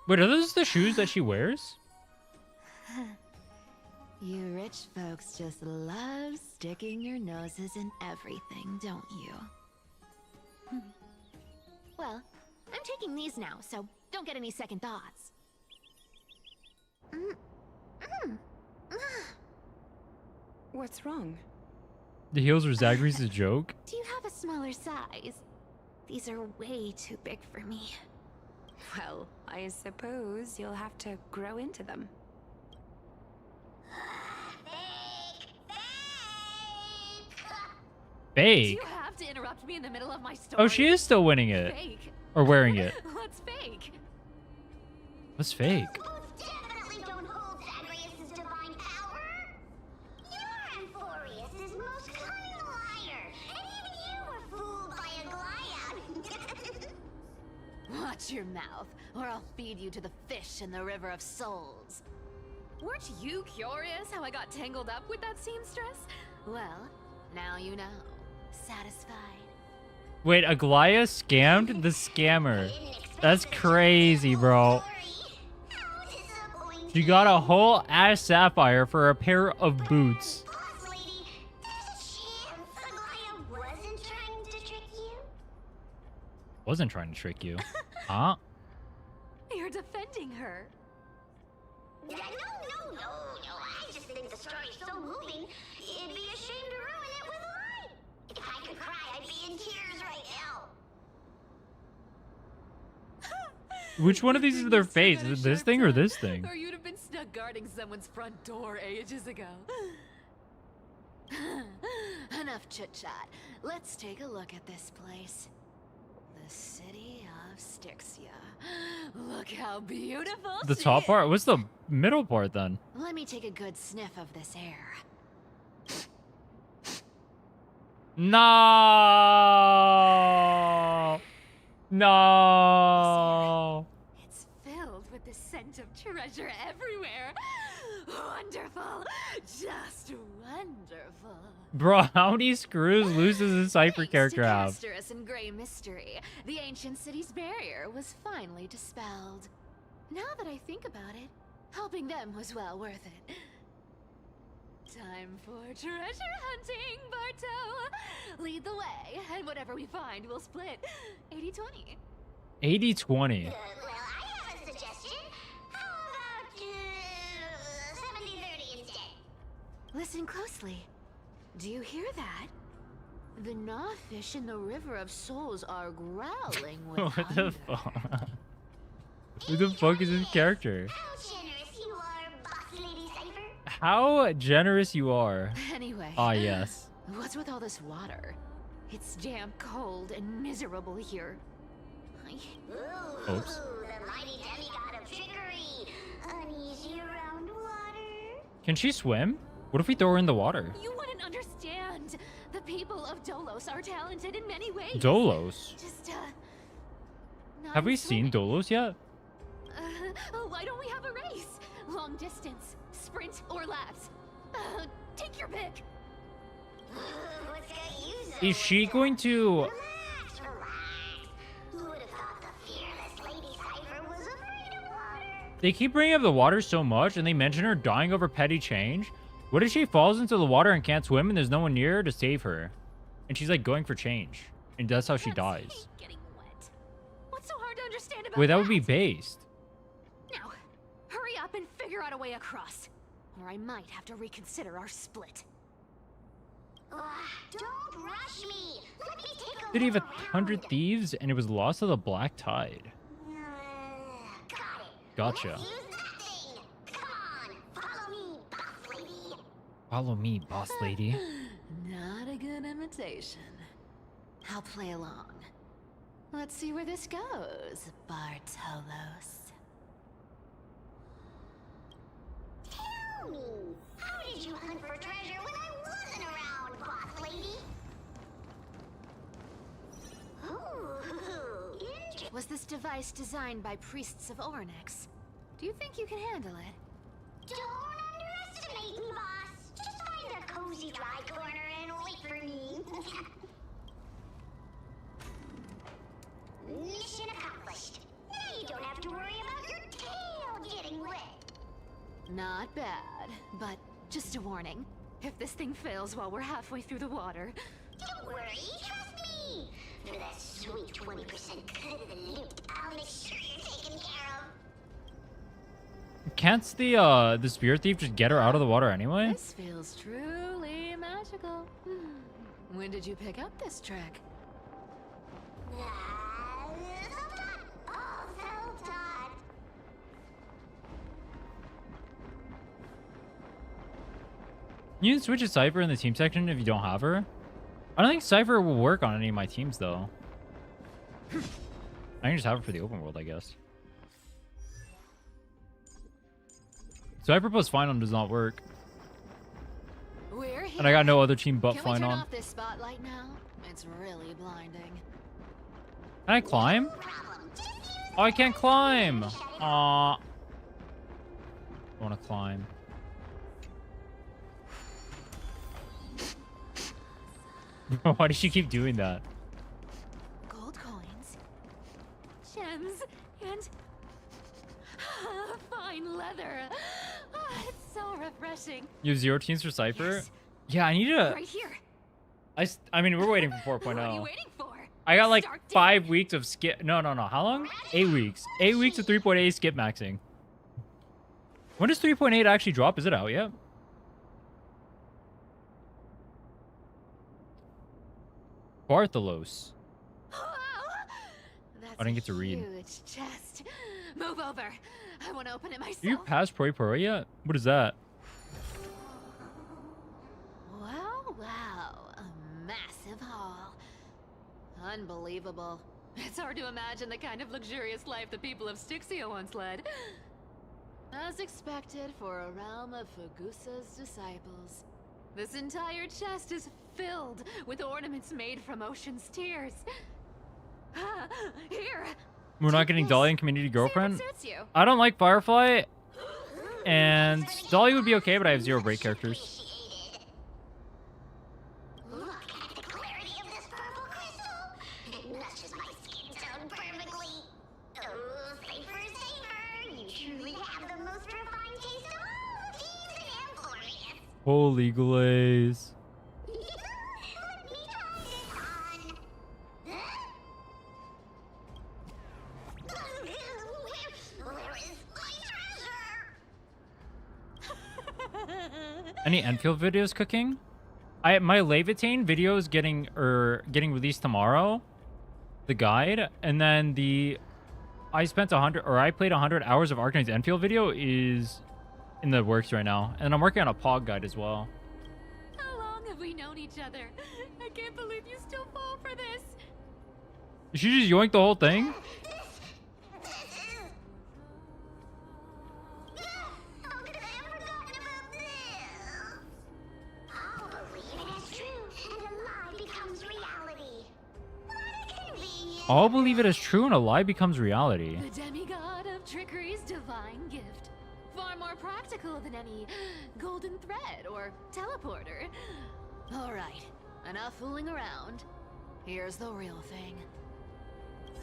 Wait, are those the shoes that she wears? You rich folks just love sticking your noses in everything, don't you? Well, I'm taking these now, so don't get any second thoughts. What's wrong? The heels were Zagreus' joke? Do you have a smaller size? These are way too big for me. Well, I suppose you'll have to grow into them. Do Fake? you have to interrupt me in the middle of my story? Oh, she is still winning it. Fake. Or wearing it. What's fake? What's fake? Definitely don't hold Zagreus' divine power. You're Amphoreus' most cunning liar, and even you were fooled by a Goliath. Watch your mouth, or I'll feed you to the fish in the River of Souls. Weren't you curious how I got tangled up with that seamstress? Well, now you know. Satisfied? Wait, Aglaia scammed the scammer. That's crazy, bro. She got a whole ass sapphire for a pair of boots. Boss lady, there's a chance Aglaia wasn't trying to trick you. Wasn't trying to trick you. Huh? You're defending her. No. I just think the story's so moving. It'd be a shame to ruin it with a lie. If I could cry, I'd be in tears right now. Which one of these is their face? Is it this thing or this thing? Or you'd have been stuck guarding someone's front door ages ago. Enough chit-chat. Let's take a look at this place. The city of Styxia. Look how beautiful The she top is. part? What's the middle part then? Let me take a good sniff of this air. No! No! It's filled with the scent of treasure everywhere. Wonderful. Just wonderful. Bro, how many screws loose does this Cypher character have? Thanks to and Grey Mystery, the ancient city's barrier was finally dispelled. Now that I think about it, helping them was well worth it. Time for treasure hunting, Barto! Lead the way, and whatever we find, we'll split 80-20. 80-20. Well, I have a suggestion. How about 70-30 instead? Listen closely. Do you hear that? The gnawfish in the River of Souls are growling with What hunger. the fuck? Who the fuck is this character? How generous you are, Boss Lady Cypher. How generous you are. Anyway. Ah, yes. What's with all this water? It's damn cold and miserable here. Ooh, Oops. the mighty demigod of trickery. Uneasy around water. Can she swim? What if we throw her in the water? You wouldn't understand. The people of Dolos are talented in many ways. Dolos? Just, not Have we in seen swimming. Dolos yet? Why don't we have a race? Long distance, sprint, or laps? Take your pick. What's got you so Is she going to... Relax, relax. Who would have thought the fearless Lady Cypher was afraid of water? They keep bringing up the water so much, and they mention her dying over petty change. What if she falls into the water and can't swim, and there's no one near her to save her? And she's like going for change. And that's how she dies. Hate getting wet. What's so hard to understand about Wait, that would be based. Now, hurry up and figure out a way across. Or I might have to reconsider our split. Don't rush me. Let me take a Did he have look 100 around. thieves, and it was lost to the Black Tide? Got it. Gotcha. Let's use that thing. Come on, follow me, boss lady. Follow me, boss lady. Not a good imitation. I'll play along. Let's see where this goes, Bartolos. Tell me, how did you hunt for treasure when I wasn't around, boss lady? Ooh, interesting. Was this device designed by priests of Ornyx? Do you think you can handle it? Don't underestimate me, boss. Just find a cozy dry corner and wait for me. Mission accomplished. Now you don't have to worry about your tail getting wet. Not bad, but just a warning. If this thing fails while we're halfway through the water... Don't worry, trust me. For that sweet 20% cut of the loot, I'll make sure you're taken care of. Can't the spirit thief just get her out of the water anyway? This feels truly magical. When did you pick up this trick? Self-taught. All self-taught. You can switch to Cypher in the team section if you don't have her. I don't think Cypher will work on any of my teams, though. I can just have it for the open world, I guess. Cypher plus Final does not work. We're here. And I got no other team but Can we turn Final. off this spotlight now? It's really blinding. Can I climb? Oh, I can't climb. Aw. I want to climb. Why does she keep doing that? Gold coins, gems, and fine leather. It's so refreshing. You have 0 teams for Cypher? Yes. Yeah, I need to... Right here. I mean, we're waiting for What are you 4.0. waiting for? I got like Start 5 weeks of skip... No. How long? 8 weeks. 8 weeks of 3.8 skip maxing. When does 3.8 actually drop? Is it out yet? Bartholos. Wow. That's I didn't get to read. Huge chest. Move over. I want to open it myself. Are you past Proi Proi yet? What is that? Wow. A massive haul. Unbelievable. It's hard to imagine the kind of luxurious life the people of Styxia once led. As expected for a realm of Fagusa's disciples. This entire chest is filled with ornaments made from ocean's tears. Here. We're not take getting this. Dolly and Community See if it Girlfriend? suits you. I don't like Firefly. And Dolly would be okay, but I have 0 break characters. Look at the clarity of this purple crystal. It matches my skin tone perfectly. Oh, safer. You truly have the most refined taste of all the thieves in Amphoreus. Holy glaze. Let me try this on. Where is my treasure? Any Enfield videos cooking? My Levitain video is getting released tomorrow. The guide, and then I spent 100 or I played 100 hours of Arcane's Enfield video is in the works right now, and I'm working on a Pog guide as well. How long have we known each other. I can't believe you still fall for this. Did she just yoink the whole thing? How could I have forgotten about this? I'll believe it is true, and a lie becomes reality. What a convenience. I'll believe it as true and a lie becomes reality. The demigod of trickery's divine gift. Far more practical than any golden thread or teleporter. All right, enough fooling around. Here's the real thing.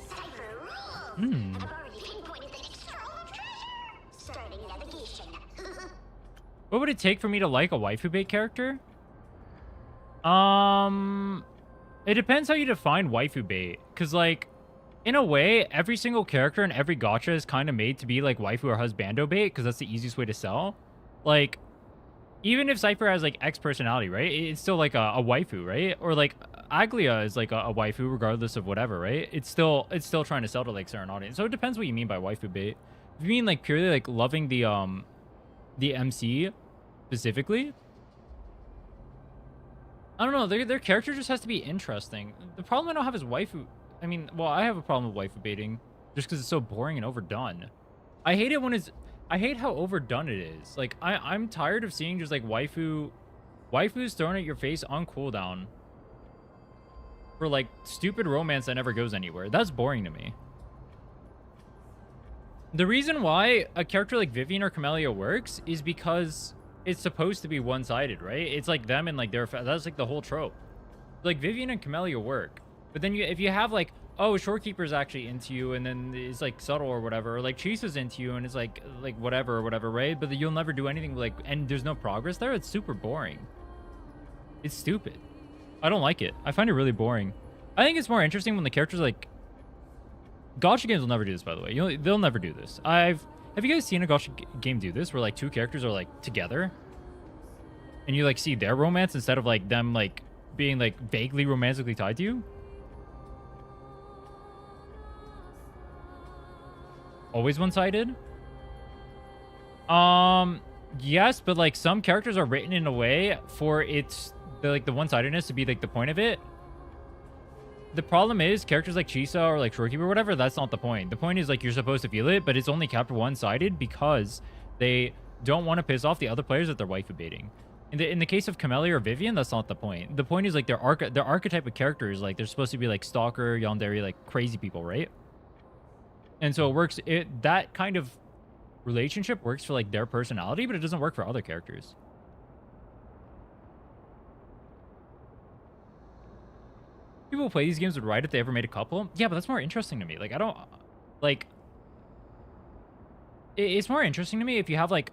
Cipher rules. I've already pinpointed the next trove of treasure. Starting navigation. What would it take for me to like a waifu bait character? It depends how you define waifu bait. Cause like, in a way, every single character in every gacha is kind of made to be like waifu or husbando bait, because that's the easiest way to sell. Like, even if Cypher has like X personality, right? It's still like a waifu, right? Or like Aglia is like a waifu regardless of whatever, right? It's still trying to sell to like certain audience. So it depends what you mean by waifu bait. If you mean like purely like loving the MC specifically, I don't know. Their character just has to be interesting. The problem I don't have is waifu. I mean, well, I have a problem with waifu baiting just because it's so boring and overdone. I hate it when it's... I hate how overdone it is. Like, I'm tired of seeing just, like, waifus thrown at your face on cooldown for, like, stupid romance that never goes anywhere. That's boring to me. The reason why a character like Vivian or Camellia works is because it's supposed to be one-sided, right? It's like them and, like, their... That's, like, the whole trope. Like, Vivian and Camellia work. But then if you have like, oh, Shorekeeper's actually into you, and then it's like subtle or whatever, or like Chisa's into you, and it's like whatever or whatever, right? But you'll never do anything like, and there's no progress there. It's super boring. It's stupid. I don't like it. I find it really boring. I think it's more interesting when the characters like. Gacha games will never do this, by the way. They'll never do this. Have you guys seen a gacha game do this, where like two characters are like together, and you like see their romance instead of like them like being like vaguely romantically tied to you? Always one-sided? Yes, but like some characters are written in a way for the one-sidedness to be like the point of it. The problem is characters like Chisa or like Shorekeeper or whatever, that's not the point. The point is like you're supposed to feel it, but it's only kept one-sided because they don't want to piss off the other players that they're waifu baiting. In the case of Camellia or Vivian, that's not the point. The point is like their archetype of characters, like they're supposed to be like stalker, yandere, like crazy people, right? And so it works. That kind of relationship works for like their personality, but it doesn't work for other characters. People play these games would write if they ever made a couple. Yeah, but that's more interesting to me. Like I don't like. It's more interesting to me if you have like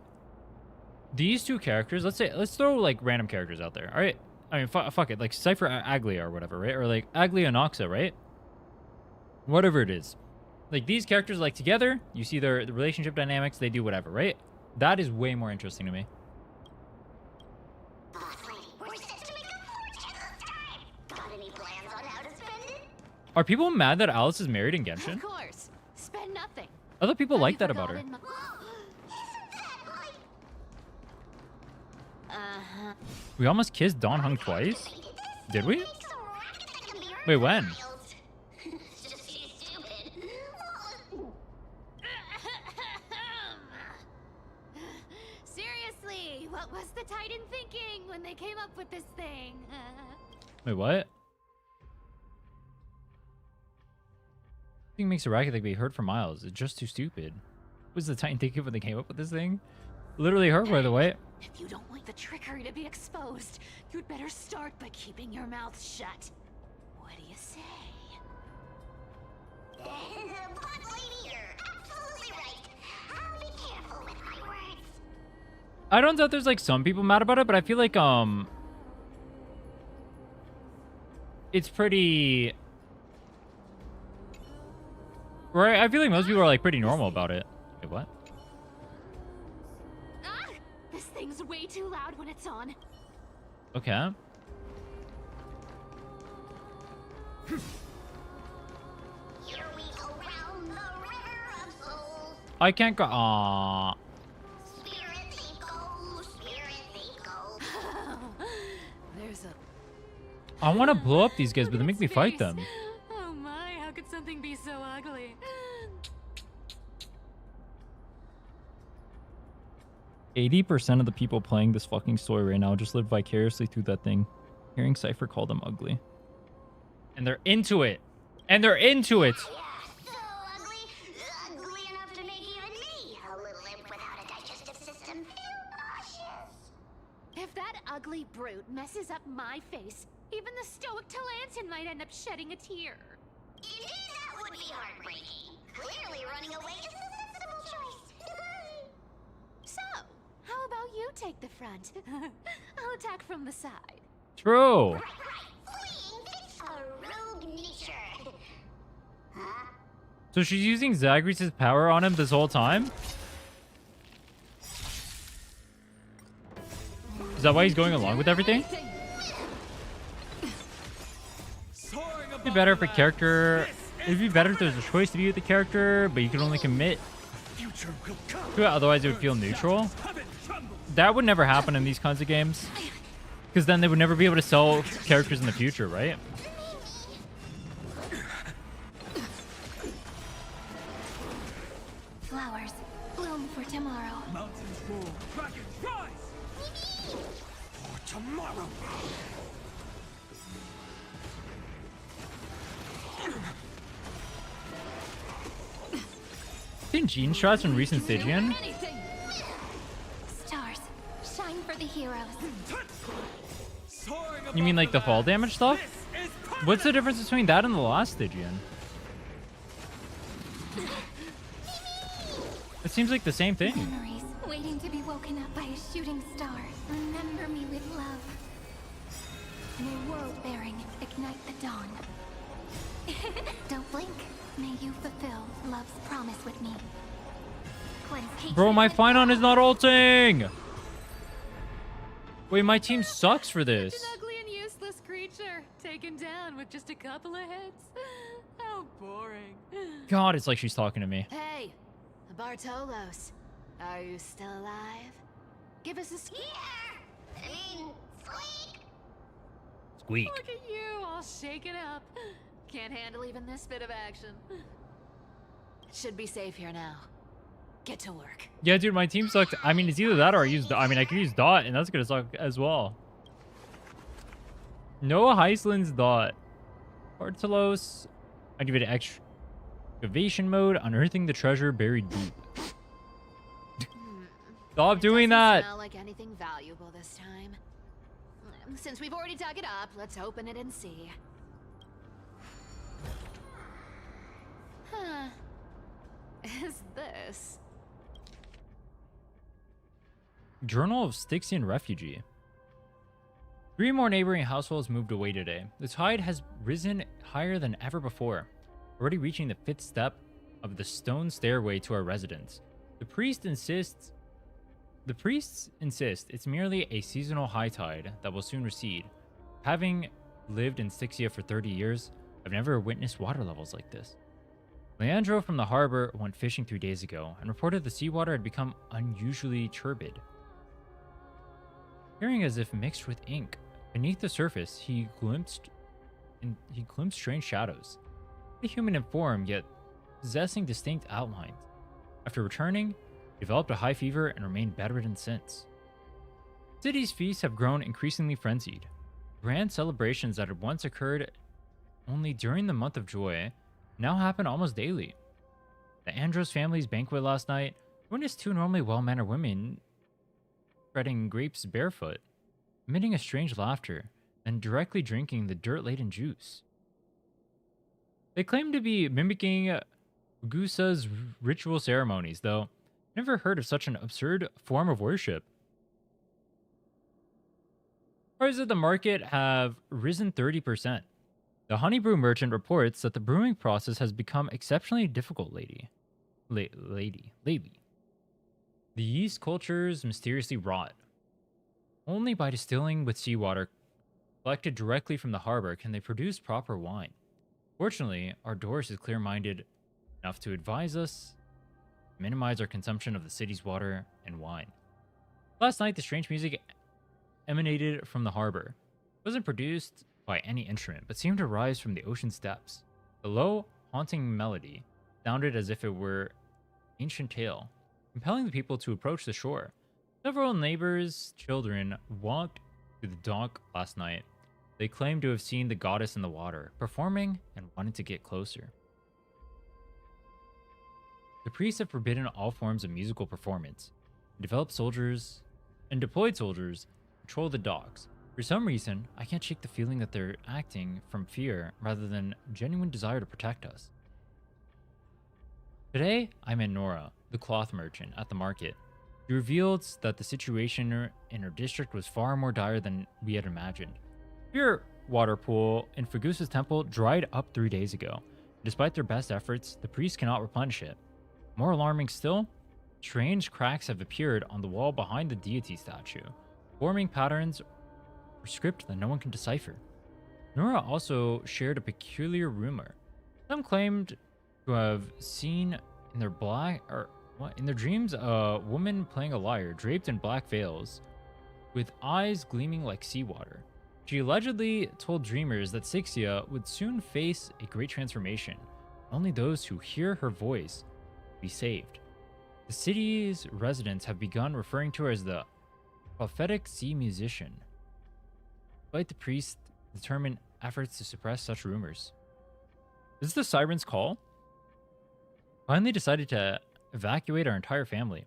these two characters. Let's throw like random characters out there. All right. I mean, fuck it. Like Cypher Aglia or whatever, right? Or like Aglia Noxa, right? Whatever it is. Like, these characters, like, together, you see the relationship dynamics, they do whatever, right? That is way more interesting to me. Are people mad that Alice is married in Genshin? Of course. Spend nothing. Other people like that about her. We almost kissed Dawn Hung twice? Did we? Wait, when? Seriously, what was the Titan thinking when they came up with this thing? Wait, what? Thing makes a racket that can be heard for miles. It's just too stupid. What was the Titan thinking when they came up with this thing? Literally her, by the way. If you don't want the trickery to be exposed, you'd better start by keeping your mouth shut. What do you say? But lady, you're absolutely right. I'll be careful with my words. I don't doubt there's like some people mad about it, but I feel like it's pretty right. I feel like most people are like pretty normal about it. Wait, what? Ah, this thing's way too loud when it's on. Okay. Here we go round the river of souls. I can't go. Aww. Spirit they go, spirit they go. There's I want to blow up these guys, but they make me fight them. Oh my, how could something be so ugly? 80% of the people playing this fucking story right now just live vicariously through that thing. Hearing Cypher call them ugly. And they're into it. And they're into it. Yeah, so ugly. Ugly enough to make even me, a little imp without a digestive system, feel nauseous. If that ugly brute messes up my face, even the stoic Talantin might end up shedding a tear. Indeed, that would be heartbreaking. Clearly running away is a sensible choice. So, how about you take the front? I'll attack from the side. True. Right. Fleeing fits a rogue nature. Huh? So she's using Zagreus' power on him this whole time? Is that why he's going along with everything? It'd be better if a character... It'd be better if there's a choice to be with the character, but you can only commit to it, otherwise it would feel neutral. That would never happen in these kinds of games. Because then they would never be able to sell characters in the future, right? Flowers bloom for tomorrow. Mountains fall, dragons rise! For tomorrow! Seen Gene shots from recent Stygian? Stars, shine for the heroes. You mean like the fall damage stuff? What's the difference between that and the last Stygian? It seems like the same thing. Memories waiting to be woken up by a shooting star. Remember me with love. May world bearing ignite the dawn. Don't blink. May you fulfill love's promise with me. Cleanse hatred Bro, my with Finon love. is not ulting! Wait, my team sucks for this. An ugly and useless creature, taken down with just a couple of hits. How boring. God, it's like she's talking to me. Hey, Bartolos, are you still alive? Give us a squeak. Yeah! I mean, squeak! Squeak. Look at you, all shaken up. Can't handle even this bit of action. Should be safe here now. Get to work. Yeah, dude, my team sucks. I mean, it's either that or I use... I mean, I could use Dot, and that's gonna suck as well. Noah Heislin's Dot. Bartolos. I give it excavation mode, unearthing the treasure buried deep. Stop doing that! Smell like anything valuable this time. Since we've already dug it up, let's open it and see. Huh. Is this? Journal of Styxian Refugee. 3 more neighboring households moved away today. The tide has risen higher than ever before, already reaching the 5th step of the stone stairway to our residence. The priests insist it's merely a seasonal high tide that will soon recede. Having lived in Styxia for 30 years, I've never witnessed water levels like this. Leandro from the harbor went fishing 3 days ago and reported the seawater had become unusually turbid. Appearing as if mixed with ink, beneath the surface he glimpsed strange shadows. A human in form, yet possessing distinct outlines. After returning, he developed a high fever and remained bedridden since. The city's feasts have grown increasingly frenzied. Grand celebrations that had once occurred only during the month of joy now happen almost daily. The Andros family's banquet last night witnessed 2 normally well-mannered women spreading grapes barefoot, emitting a strange laughter, and directly drinking the dirt-laden juice. They claim to be mimicking Gusa's ritual ceremonies, though never heard of such an absurd form of worship. Prices at the market have risen 30%. The honeybrew merchant reports that the brewing process has become exceptionally difficult lately. The yeast cultures mysteriously rot. Only by distilling with seawater collected directly from the harbor can they produce proper wine. Fortunately, our Doris is clear-minded enough to advise us to minimize our consumption of the city's water and wine. Last night, the strange music emanated from the harbor. It wasn't produced by any instrument, but seemed to rise from the ocean's depths. The low, haunting melody sounded as if it were an ancient tale, compelling the people to approach the shore. Several neighbors' children walked to the dock last night. They claimed to have seen the goddess in the water, performing and wanted to get closer. The priests have forbidden all forms of musical performance, and deployed soldiers patrol the docks. For some reason, I can't shake the feeling that they're acting from fear rather than genuine desire to protect us. Today, I met Nora, the cloth merchant, at the market. She revealed that the situation in her district was far more dire than we had imagined. Pure water pool in Fagusa's temple dried up 3 days ago. Despite their best efforts, the priests cannot replenish it. More alarming still, strange cracks have appeared on the wall behind the deity statue, forming patterns or script that no one can decipher. Nora also shared a peculiar rumor. Some claimed to have seen in their dreams a woman playing a lyre draped in black veils with eyes gleaming like seawater. She allegedly told dreamers that Sixia would soon face a great transformation. Only those who hear her voice will be saved. The city's residents have begun referring to her as the prophetic sea musician, despite the priest's determined efforts to suppress such rumors. Is this the siren's call? Finally decided to evacuate our entire family.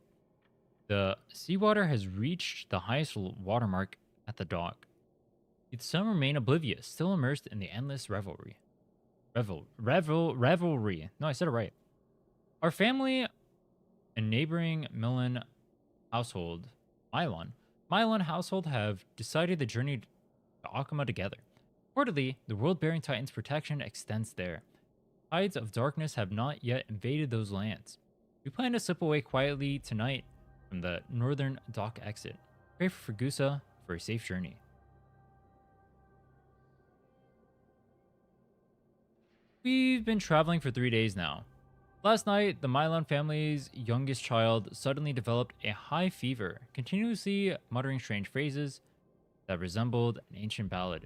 The seawater has reached the highest watermark at the dock. Yet some remain oblivious, still immersed in the endless revelry. Revelry. No, I said it right. Our family and neighboring Mylon household have decided the journey to Akuma together. Reportedly, the world-bearing Titan's protection extends there. Tides of darkness have not yet invaded those lands. We plan to slip away quietly tonight from the northern dock exit. Pray for Fagusa for a safe journey. We've been traveling for 3 days now. Last night, the Mylon family's youngest child suddenly developed a high fever, continuously muttering strange phrases that resembled an ancient ballad.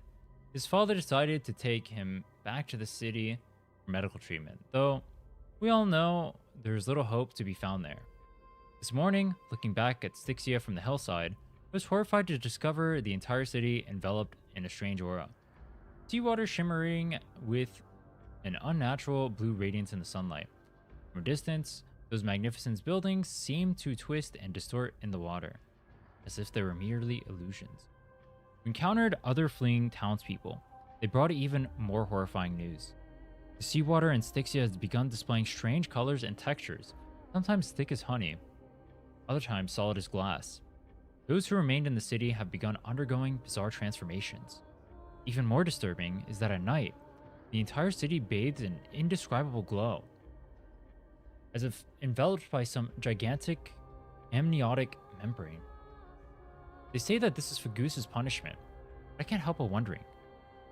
His father decided to take him back to the city for medical treatment, though we all know there's little hope to be found there. This morning, looking back at Styxia from the hillside, I was horrified to discover the entire city enveloped in a strange aura. Seawater shimmering with an unnatural blue radiance in the sunlight. From a distance, those magnificent buildings seemed to twist and distort in the water, as if they were merely illusions. We encountered other fleeing townspeople. They brought even more horrifying news. The seawater in Styxia has begun displaying strange colors and textures, sometimes thick as honey, other times solid as glass. Those who remained in the city have begun undergoing bizarre transformations. Even more disturbing is that at night, the entire city bathed in indescribable glow, as if enveloped by some gigantic amniotic membrane. They say that this is Fagusa's punishment. I can't help but wondering,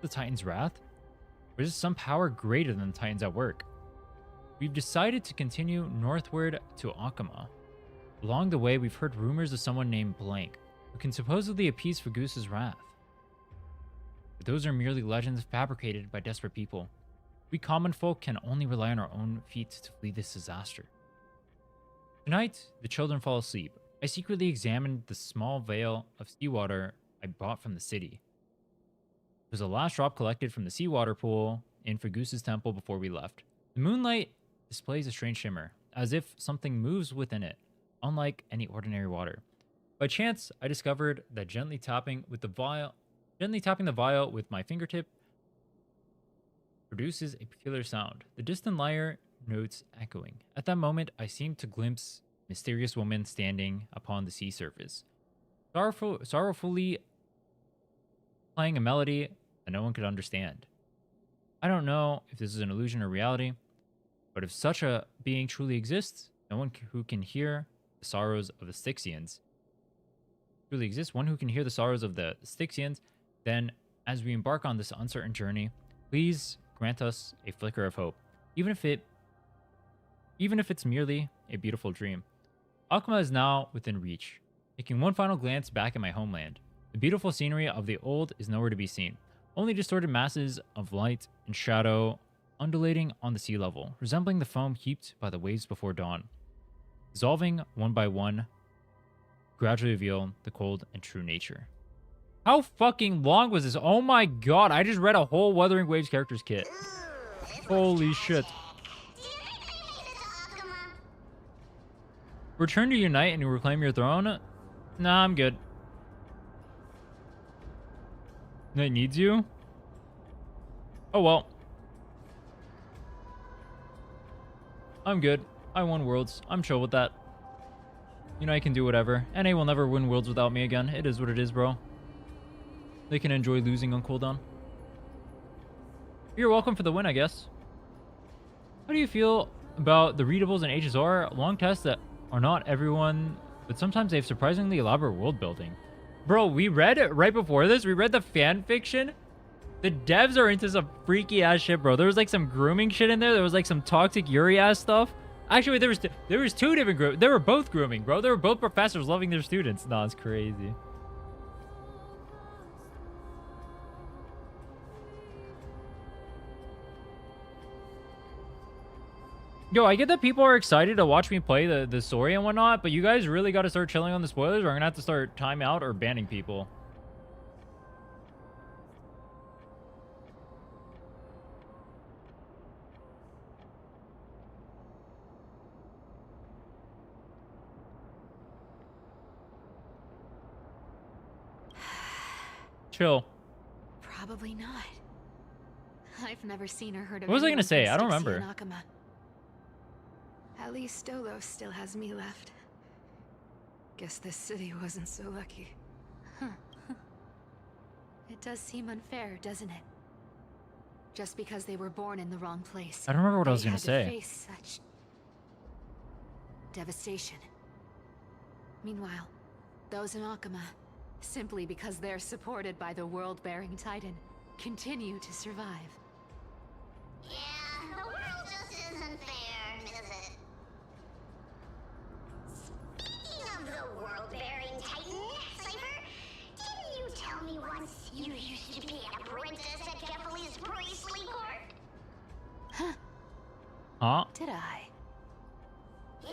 the Titan's wrath? Or is it some power greater than the Titans at work? We've decided to continue northward to Akuma. Along the way, we've heard rumors of someone named Blank, who can supposedly appease Fagusa's wrath. But those are merely legends fabricated by desperate people. We common folk can only rely on our own feet to flee this disaster. Tonight, the children fall asleep. I secretly examined the small vial of seawater I bought from the city. It was the last drop collected from the seawater pool in Fagusa's temple before we left. The moonlight displays a strange shimmer, as if something moves within it, unlike any ordinary water. By chance, I discovered that gently tapping the vial with my fingertip produces a peculiar sound, the distant lyre notes echoing. At that moment, I seemed to glimpse a mysterious woman standing upon the sea surface, sorrowfully playing a melody that no one could understand. I don't know if this is an illusion or reality, but if such a being truly exists, one who can hear the sorrows of the Styxians, then as we embark on this uncertain journey, please grant us a flicker of hope, even if it's merely a beautiful dream. Akuma is now within reach. Taking one final glance back at my homeland, the beautiful scenery of the old is nowhere to be seen. only distorted masses of light and shadow undulating on the sea level, resembling the foam heaped by the waves before dawn. Dissolving one by one, gradually reveal the cold and true nature. How fucking long was this? Oh my god, I just read a whole Wuthering Waves characters kit. Holy shit. Return to unite and reclaim your throne? Nah, I'm good. It needs you? Oh well. I'm good. I won Worlds. I'm chill with that. You know, I can do whatever. NA will never win Worlds without me again. It is what it is, bro. They can enjoy losing on cooldown. You're welcome for the win, I guess. How do you feel about the readables in HSR? Long tests that are not everyone, but sometimes they have surprisingly elaborate world building. Bro, we read it right before this. We read the fan fiction. The devs are into some freaky ass shit, bro. There was like some grooming shit in there. There was like some toxic Yuri ass stuff. Actually, there was two different groups. They were both grooming, bro. They were both professors loving their students. Nah, it's crazy. Yo, I get that people are excited to watch me play the story and whatnot, but you guys really got to start chilling on the spoilers, or I'm gonna have to start timeout or banning people. Chill. Probably not. I've never seen or heard of. What was I gonna say? I don't remember. At least Stolos still has me left. Guess this city wasn't so lucky. Huh. It does seem unfair, doesn't it? Just because they were born in the wrong place. I don't remember what I was gonna say. Face such devastation. Meanwhile, those in Akama, simply because they're supported by the world-bearing Titan, continue to survive. Yeah, the world just isn't fair, is it? Speaking of the world-bearing Titan, Cypher, didn't you tell me once you used to be an apprentice at Kephal's priestly court? Huh? Did I? Yeah,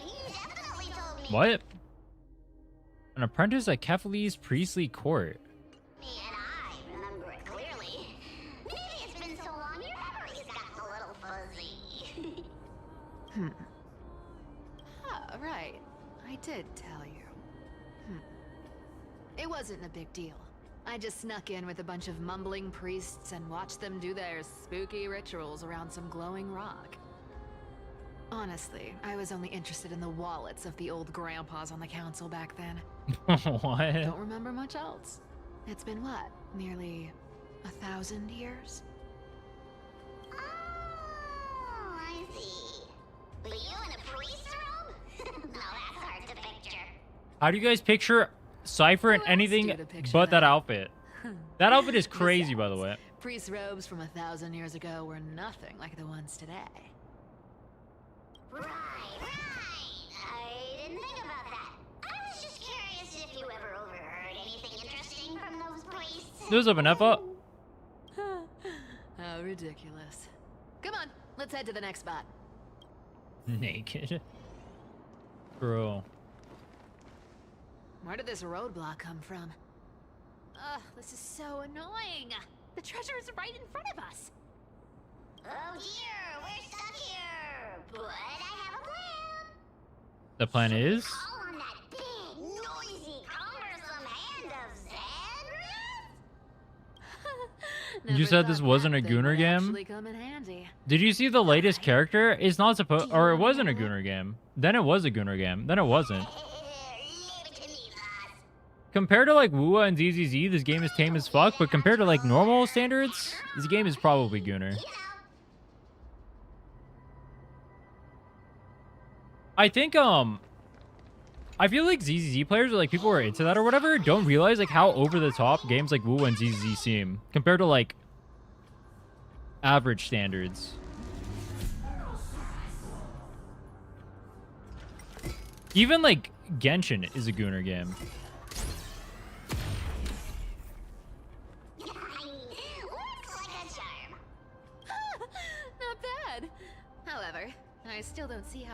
you definitely told me. What? An apprentice at Kephal's priestly court. Me and I remember it clearly. Maybe it's been so long your memory's gotten a little fuzzy. Ah, right. I did tell you. It wasn't a big deal. I just snuck in with a bunch of mumbling priests and watched them do their spooky rituals around some glowing rock. Honestly, I was only interested in the wallets of the old grandpas on the council back then. What? Don't remember much else. It's been what? Nearly 1,000 years? Oh, I see. But you in a priest robe? No, that's hard to picture. How do you guys picture Cypher in anything but that outfit? That outfit is crazy, by the way. Priest robes from 1,000 years ago were nothing like the ones today. Right. I didn't think about that. I was just curious if you ever overheard anything interesting from those priests. There's up an F up. How ridiculous. Come on, let's head to the next spot. Naked. Bro. Where did this roadblock come from? Ugh, this is so annoying. The treasure is right in front of us. Oh dear, we're stuck here. But I have a plan. The plan is? Call on that big, noisy, cumbersome hand of Xandris. You said this wasn't a Gunner game? Come in handy. Did you see the latest character? It's not supposed, or it wasn't a Gunner game. Then it was a Gunner game. Then it wasn't. Compared to like Wua and ZZZ, this game is tame as fuck, but compared to like normal standards, this game is probably Gunner. I think, I feel like ZZZ players, or like people who are into that or whatever, don't realize like how over the top games like Woo and ZZZ seem compared to like average standards. Even like Genshin is a Gunner game. I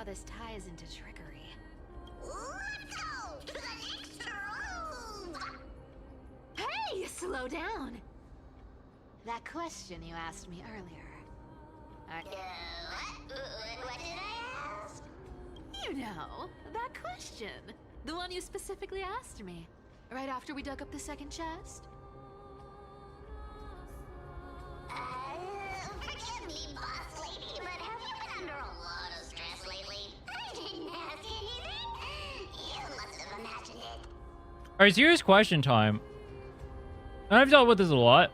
this ties into trickery. Let's go to the next trove! Hey, slow down! That question you asked me earlier. What did I ask? You know, that question. The one you specifically asked me. Right after we dug up the second chest. Forgive me, boss lady, but have you been under a lot of stress lately? I didn't ask anything. You must have imagined it. Alright, serious question time. And I've dealt with this a lot.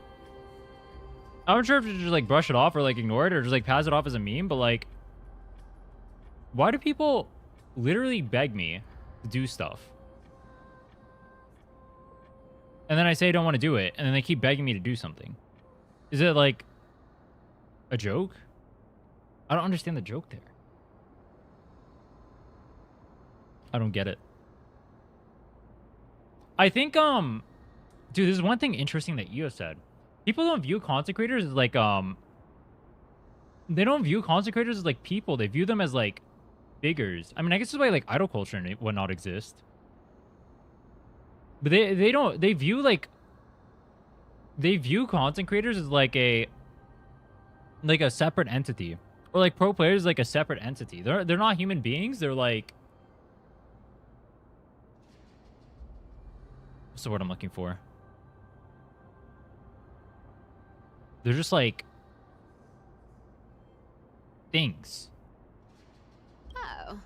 I'm not sure if to just like brush it off or like ignore it or just like pass it off as a meme, but like, why do people literally beg me to do stuff? And then I say I don't want to do it, and then they keep begging me to do something. Is it like a joke? I don't understand the joke there. I don't get it. I think, dude, there's one thing interesting that Io said. People don't view consecrators as like, they don't view consecrators as like people. They view them as like figures. I mean, I guess that's why like idol culture and whatnot exist. But they don't, they view content creators as like a separate entity. Or like pro players as like a separate entity. They're not human beings. They're like, what's the word I'm looking for? They're just like things. Oh,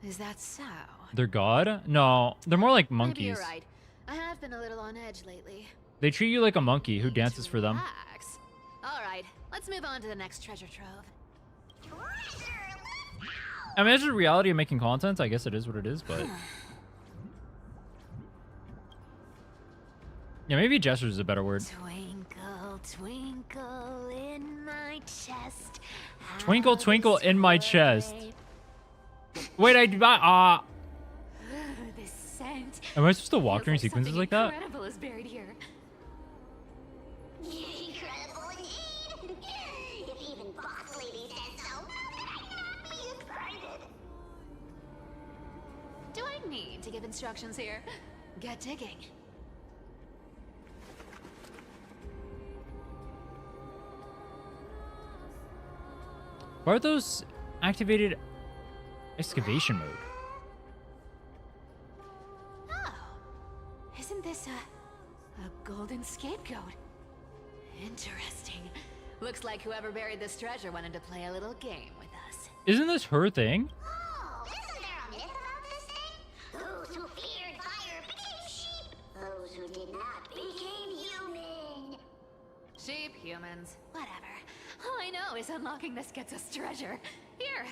is that so? They're God? No, they're more like monkeys. Maybe you're right. I have been a little on edge lately. They treat you like a monkey who dances for them. Relax. All right, let's move on to the next treasure trove. I mean, it's just reality of making content. I guess it is what it is, but yeah, maybe gestures is a better word. Twinkle, twinkle in my chest. Twinkle, twinkle in my chest. Wait, This scent. am I supposed to walk Feels during like sequences something like that? Incredible is buried here. Incredible indeed. If even boss lady says so, how could I not be excited? Do I need to give instructions here? Get digging. Why are those activated excavation mode? Oh, isn't this a golden scapegoat? Interesting. Looks like whoever buried this treasure wanted to play a little game with us. Isn't this her thing? Oh, isn't there a myth about this thing? Those who feared fire became sheep. Those who did not became human. Sheep, humans, whatever. All I know is unlocking this gets us treasure. Here,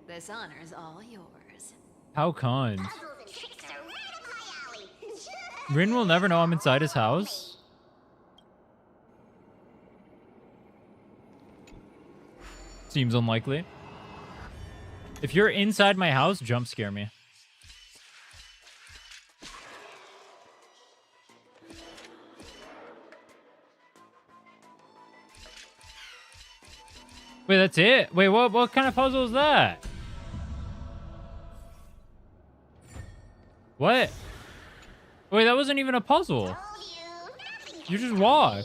this honor's all yours. How kind. Puzzles and tricks are right up my alley. Rin will never know I'm inside his house. Seems unlikely. If you're inside my house, jump scare me. Wait, that's it? Wait, what kind of puzzle is that? What? Wait, that wasn't even a puzzle. You just walk.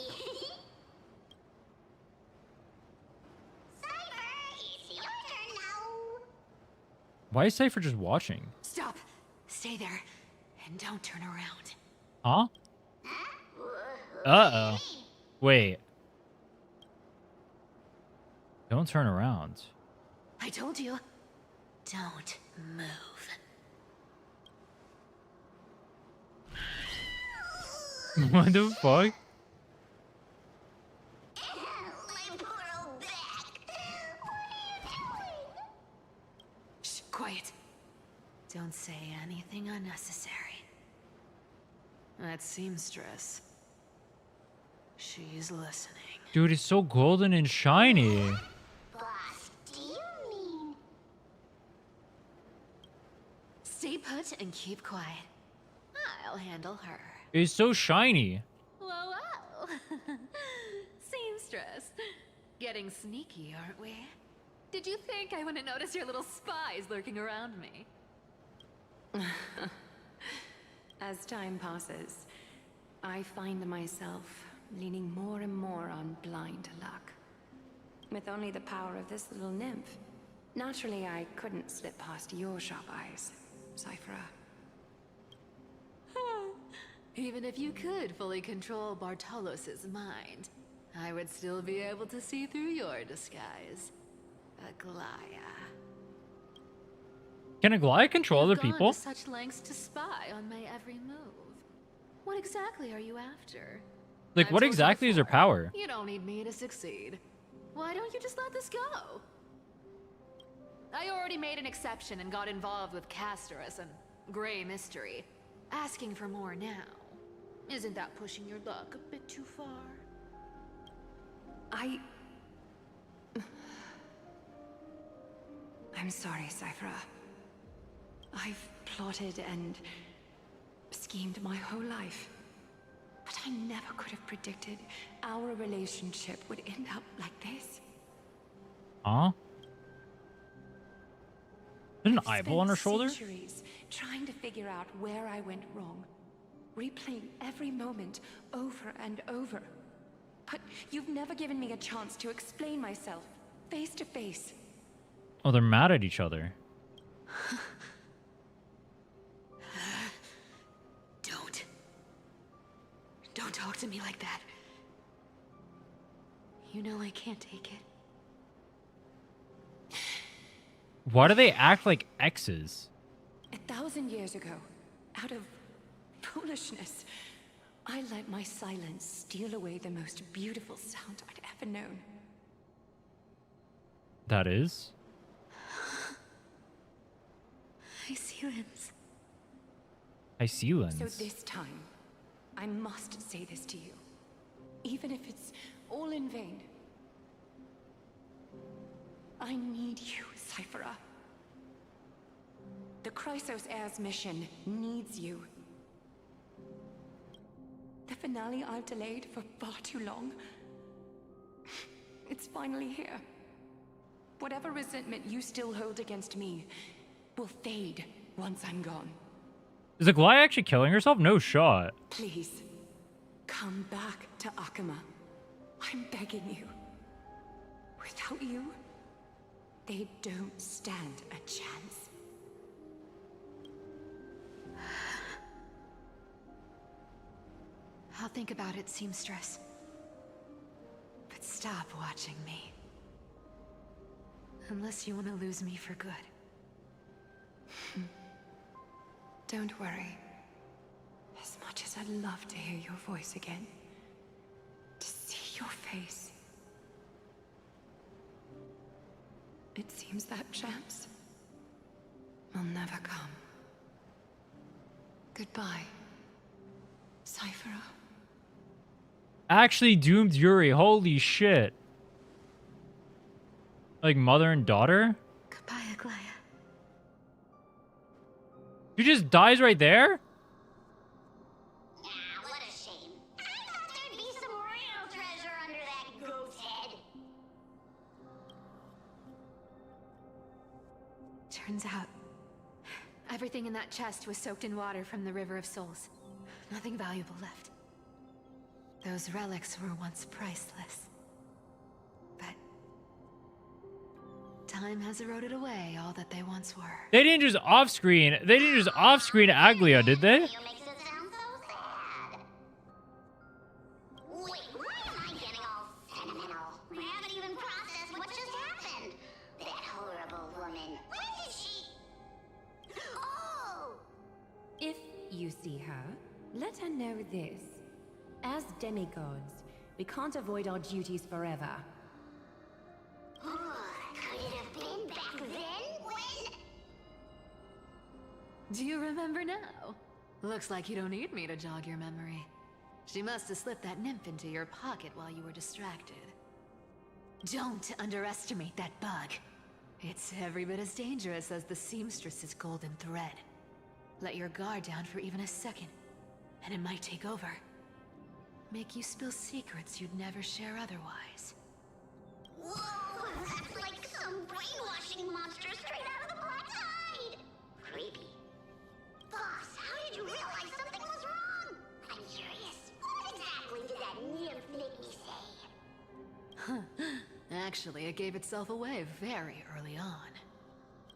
Why is Cypher just watching? Stop. Stay there. And don't turn around. Huh? Uh-oh. Wait. Don't turn around. I told you. Don't move. What the fuck? My poor old back. What are you doing? Shh, quiet. Don't say anything unnecessary. That seamstress. She's listening. Dude, it's so golden and shiny. Boss, do you mean? Stay put and keep quiet. I'll handle her. It's so shiny. Whoa, whoa. Seamstress. Getting sneaky, aren't we? Did you think I wouldn't notice your little spies lurking around me? As time passes, I find myself leaning more and more on blind luck. With only the power of this little nymph, naturally I couldn't slip past your sharp eyes, Cyphera. Even if you could fully control Bartolos's mind, I would still be able to see through your disguise. Aglaya. Can Aglaya control other You've gone people? to such lengths to spy on my every move. What exactly are you after? Like, I've what told you exactly is her before, power? You don't need me to succeed. Why don't you just let this go? I already made an exception and got involved with Castorus and Grey Mystery. Asking for more now. Isn't that pushing your luck a bit too far? I'm sorry, Cyphera. I've plotted and schemed my whole life. But I never could have predicted our relationship would end up like this. Huh? There's an I've eyeball on her spent shoulder? centuries trying to figure out where I went wrong. Replaying every moment over and over. But you've never given me a chance to explain myself, face to face. Oh, they're mad at each other. Don't talk to me like that. You know I can't take it. Why do they act like exes? 1,000 years ago, out of foolishness, I let my silence steal away the most beautiful sound I'd ever known. That is? Icelands. Icelands. So this time, I must say this to you. Even if it's all in vain. I need you, Cyphera. The Chrysos Heir's mission needs you. The finale I've delayed for far too long. It's finally here. Whatever resentment you still hold against me will fade once I'm gone. Is Aglaya actually killing herself? No shot. Please, come back to Akama. I'm begging you. Without you, they don't stand a chance. I'll think about it, seamstress. But stop watching me. Unless you want to lose me for good. Don't worry. As much as I'd love to hear your voice again, to see your face, it seems that chance will never come. Goodbye, Cyphera. Actually doomed Yuri. Holy shit. Like mother and daughter? Goodbye, Aglaya. She just dies right there? Ah, what a shame. I thought there'd be some real treasure under that goat's head. Turns out, everything in that chest was soaked in water from the River of Souls. Nothing valuable left. Those relics were once priceless. But time has eroded away all that they once were. They didn't just off-screen. They didn't just off-screen Aglia, did they? You makes it sound so sad. Wait, why am I getting all sentimental? I haven't even processed what just happened. That horrible woman. When did she... Oh! If you see her, let her know this. As demigods, we can't avoid our duties forever. Could it have been back then? When? Do you remember now? Looks like you don't need me to jog your memory. She must have slipped that nymph into your pocket while you were distracted. Don't underestimate that bug. It's every bit as dangerous as the seamstress's golden thread. Let your guard down for even a second, and it might take over. Make you spill secrets you'd never share otherwise. Whoa, that's like some brand Actually, it gave itself away very early on.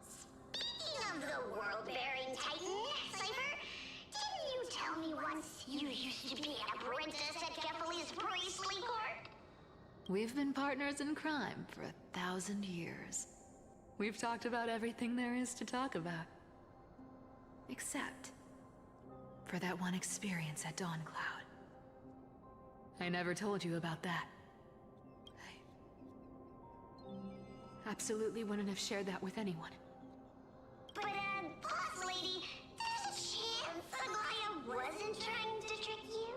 Speaking of the world-bearing titan, Cypher, didn't you tell me once you used to be an apprentice at Kephal's priestly court? We've been partners in crime for 1,000 years. We've talked about everything there is to talk about. Except for that one experience at Dawncloud. I never told you about that. I absolutely wouldn't have shared that with anyone. But, boss lady, there's a chance Aglaia wasn't trying to trick you?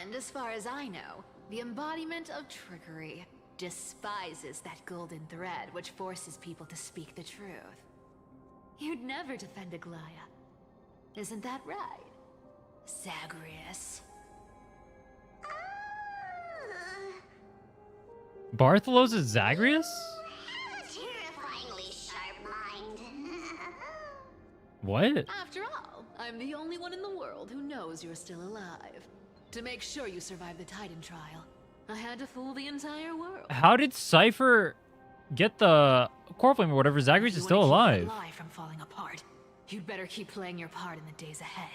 And as far as I know, the embodiment of trickery despises that golden thread which forces people to speak the truth. You'd never defend Aglaia. Isn't that right, Zagreus? Bartholos is Zagreus? Have a terrifyingly sharp mind. What? After all, I'm the only one in the world who knows you're still alive. To make sure you survive the Titan trial, I had to fool the entire world. How did Cypher get the core flame or whatever? Zagreus is still alive. Lie from falling apart. You'd better keep playing your part in the days ahead.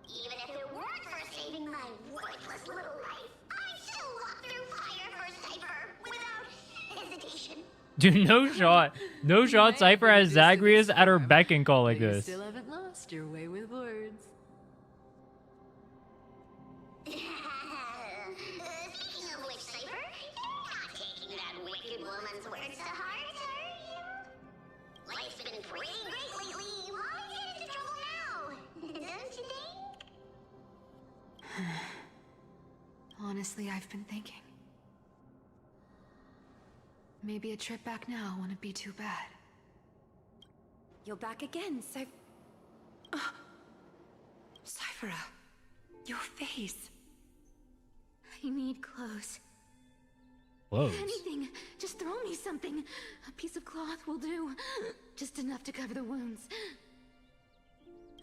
Even if it weren't for saving my worthless little life, I'd still walk through fire for Cypher without hesitation. Dude, no shot. No shot Cypher has Zagreus at her beck and call like You this. still haven't lost your way with words. Speaking of which, Cypher, you're not taking that wicked woman's words to heart, are you? Life's been pretty great lately. Why get into trouble now? Don't you think? Honestly, I've been thinking. Maybe a trip back now wouldn't be too bad. You're back again, Cyphera, your face. I need clothes. Clothes? Anything. Just throw me something. A piece of cloth will do. Just enough to cover the wounds.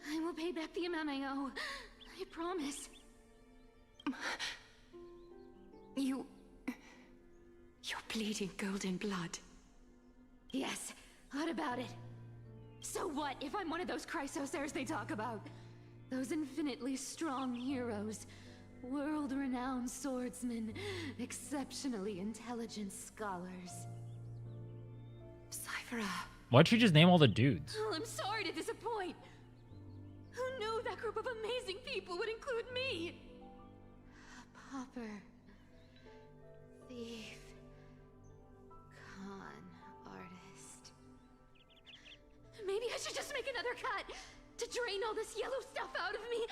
I will pay back the amount I owe. I promise. You're bleeding golden blood. Yes, what about it? So what if I'm one of those Chrysosairs they talk about? Those infinitely strong heroes, world-renowned swordsmen, exceptionally intelligent scholars. Cyphera. Why'd she just name all the dudes? Oh, I'm sorry to disappoint. Who knew that group of amazing people would include me? A pauper. Thief. Con artist. Maybe I should just make another cut to drain all this yellow stuff out of me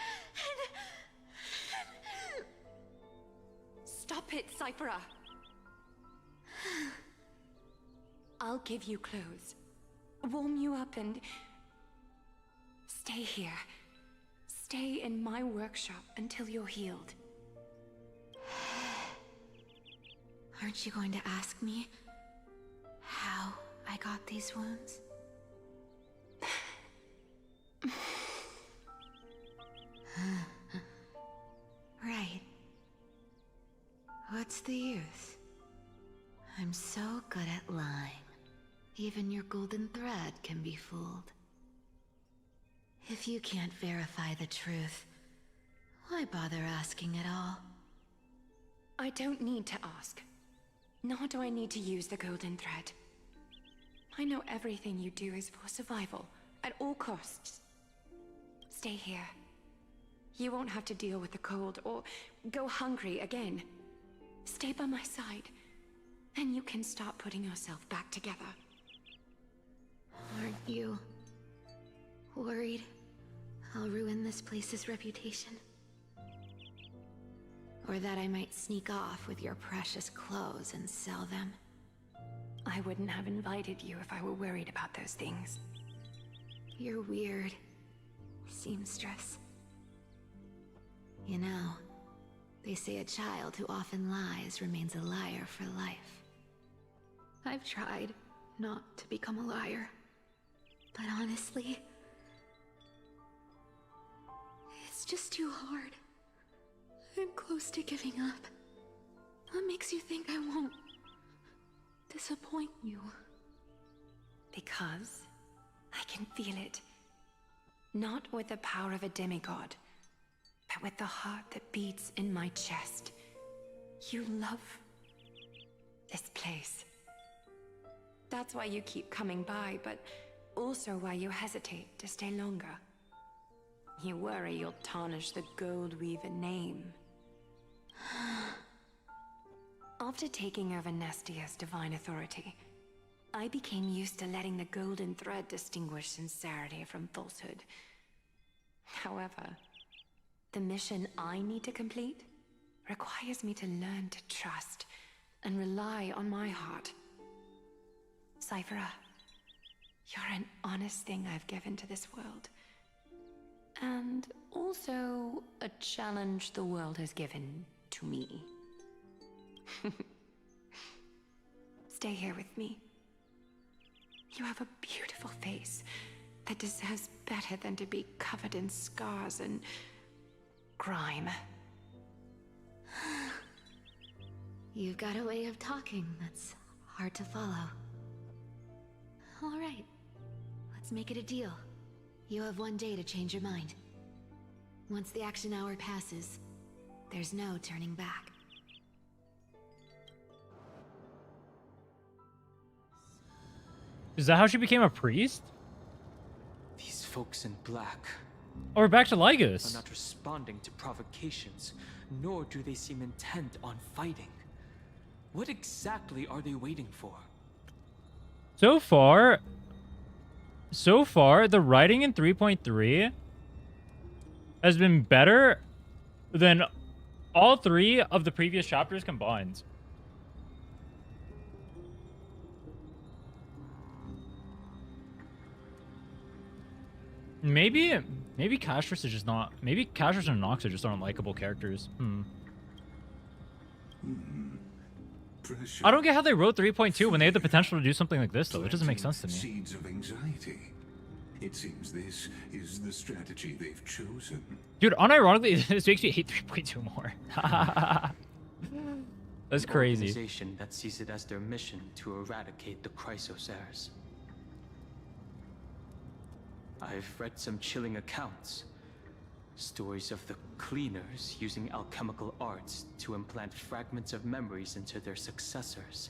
and... Stop it, Cyphera. I'll give you clothes, warm you up, and stay here. Stay in my workshop until you're healed. Aren't you going to ask me how I got these wounds? Right. What's the use? I'm so good at lying. Even your golden thread can be fooled. If you can't verify the truth, why bother asking at all? I don't need to ask. Nor do I need to use the golden thread. I know everything you do is for survival, at all costs. Stay here. You won't have to deal with the cold or go hungry again. Stay by my side. Then you can start putting yourself back together. Aren't you worried I'll ruin this place's reputation? Or that I might sneak off with your precious clothes and sell them? I wouldn't have invited you if I were worried about those things. You're weird, seamstress. You know, they say a child who often lies remains a liar for life. I've tried not to become a liar, but honestly, it's just too hard. I'm close to giving up. What makes you think I won't? disappoint you. Because I can feel it. Not with the power of a demigod, but with the heart that beats in my chest. You love this place. That's why you keep coming by, but also why you hesitate to stay longer. You worry you'll tarnish the Gold Weaver name. After taking over Nestia's divine authority, I became used to letting the golden thread distinguish sincerity from falsehood. However, the mission I need to complete requires me to learn to trust and rely on my heart. Cyphera, you're an honest thing I've given to this world. And also a challenge the world has given to me. Stay here with me. You have a beautiful face that deserves better than to be covered in scars and grime. You've got a way of talking that's hard to follow. All right, let's make it a deal. You have 1 day to change your mind. Once the action hour passes, there's no turning back. Is that how she became a priest? These folks in black Or back to are Lygus? not responding to provocations, nor do they seem intent on fighting. What exactly are they waiting for? So far, the writing in 3.3 has been better than all 3 of the previous chapters combined. Maybe Castris is just not. Maybe Castris and Nox are just unlikable characters. I don't get how they wrote 3.2 when they had the potential to do something like this, though. It doesn't make sense to me. Seeds of anxiety. It seems this is the strategy they've chosen. Dude, unironically, this makes me hate 3.2 more. That's crazy. An organization that sees it as their mission to eradicate the Chrysos heirs. I've read some chilling accounts. Stories of the cleaners using alchemical arts to implant fragments of memories into their successors,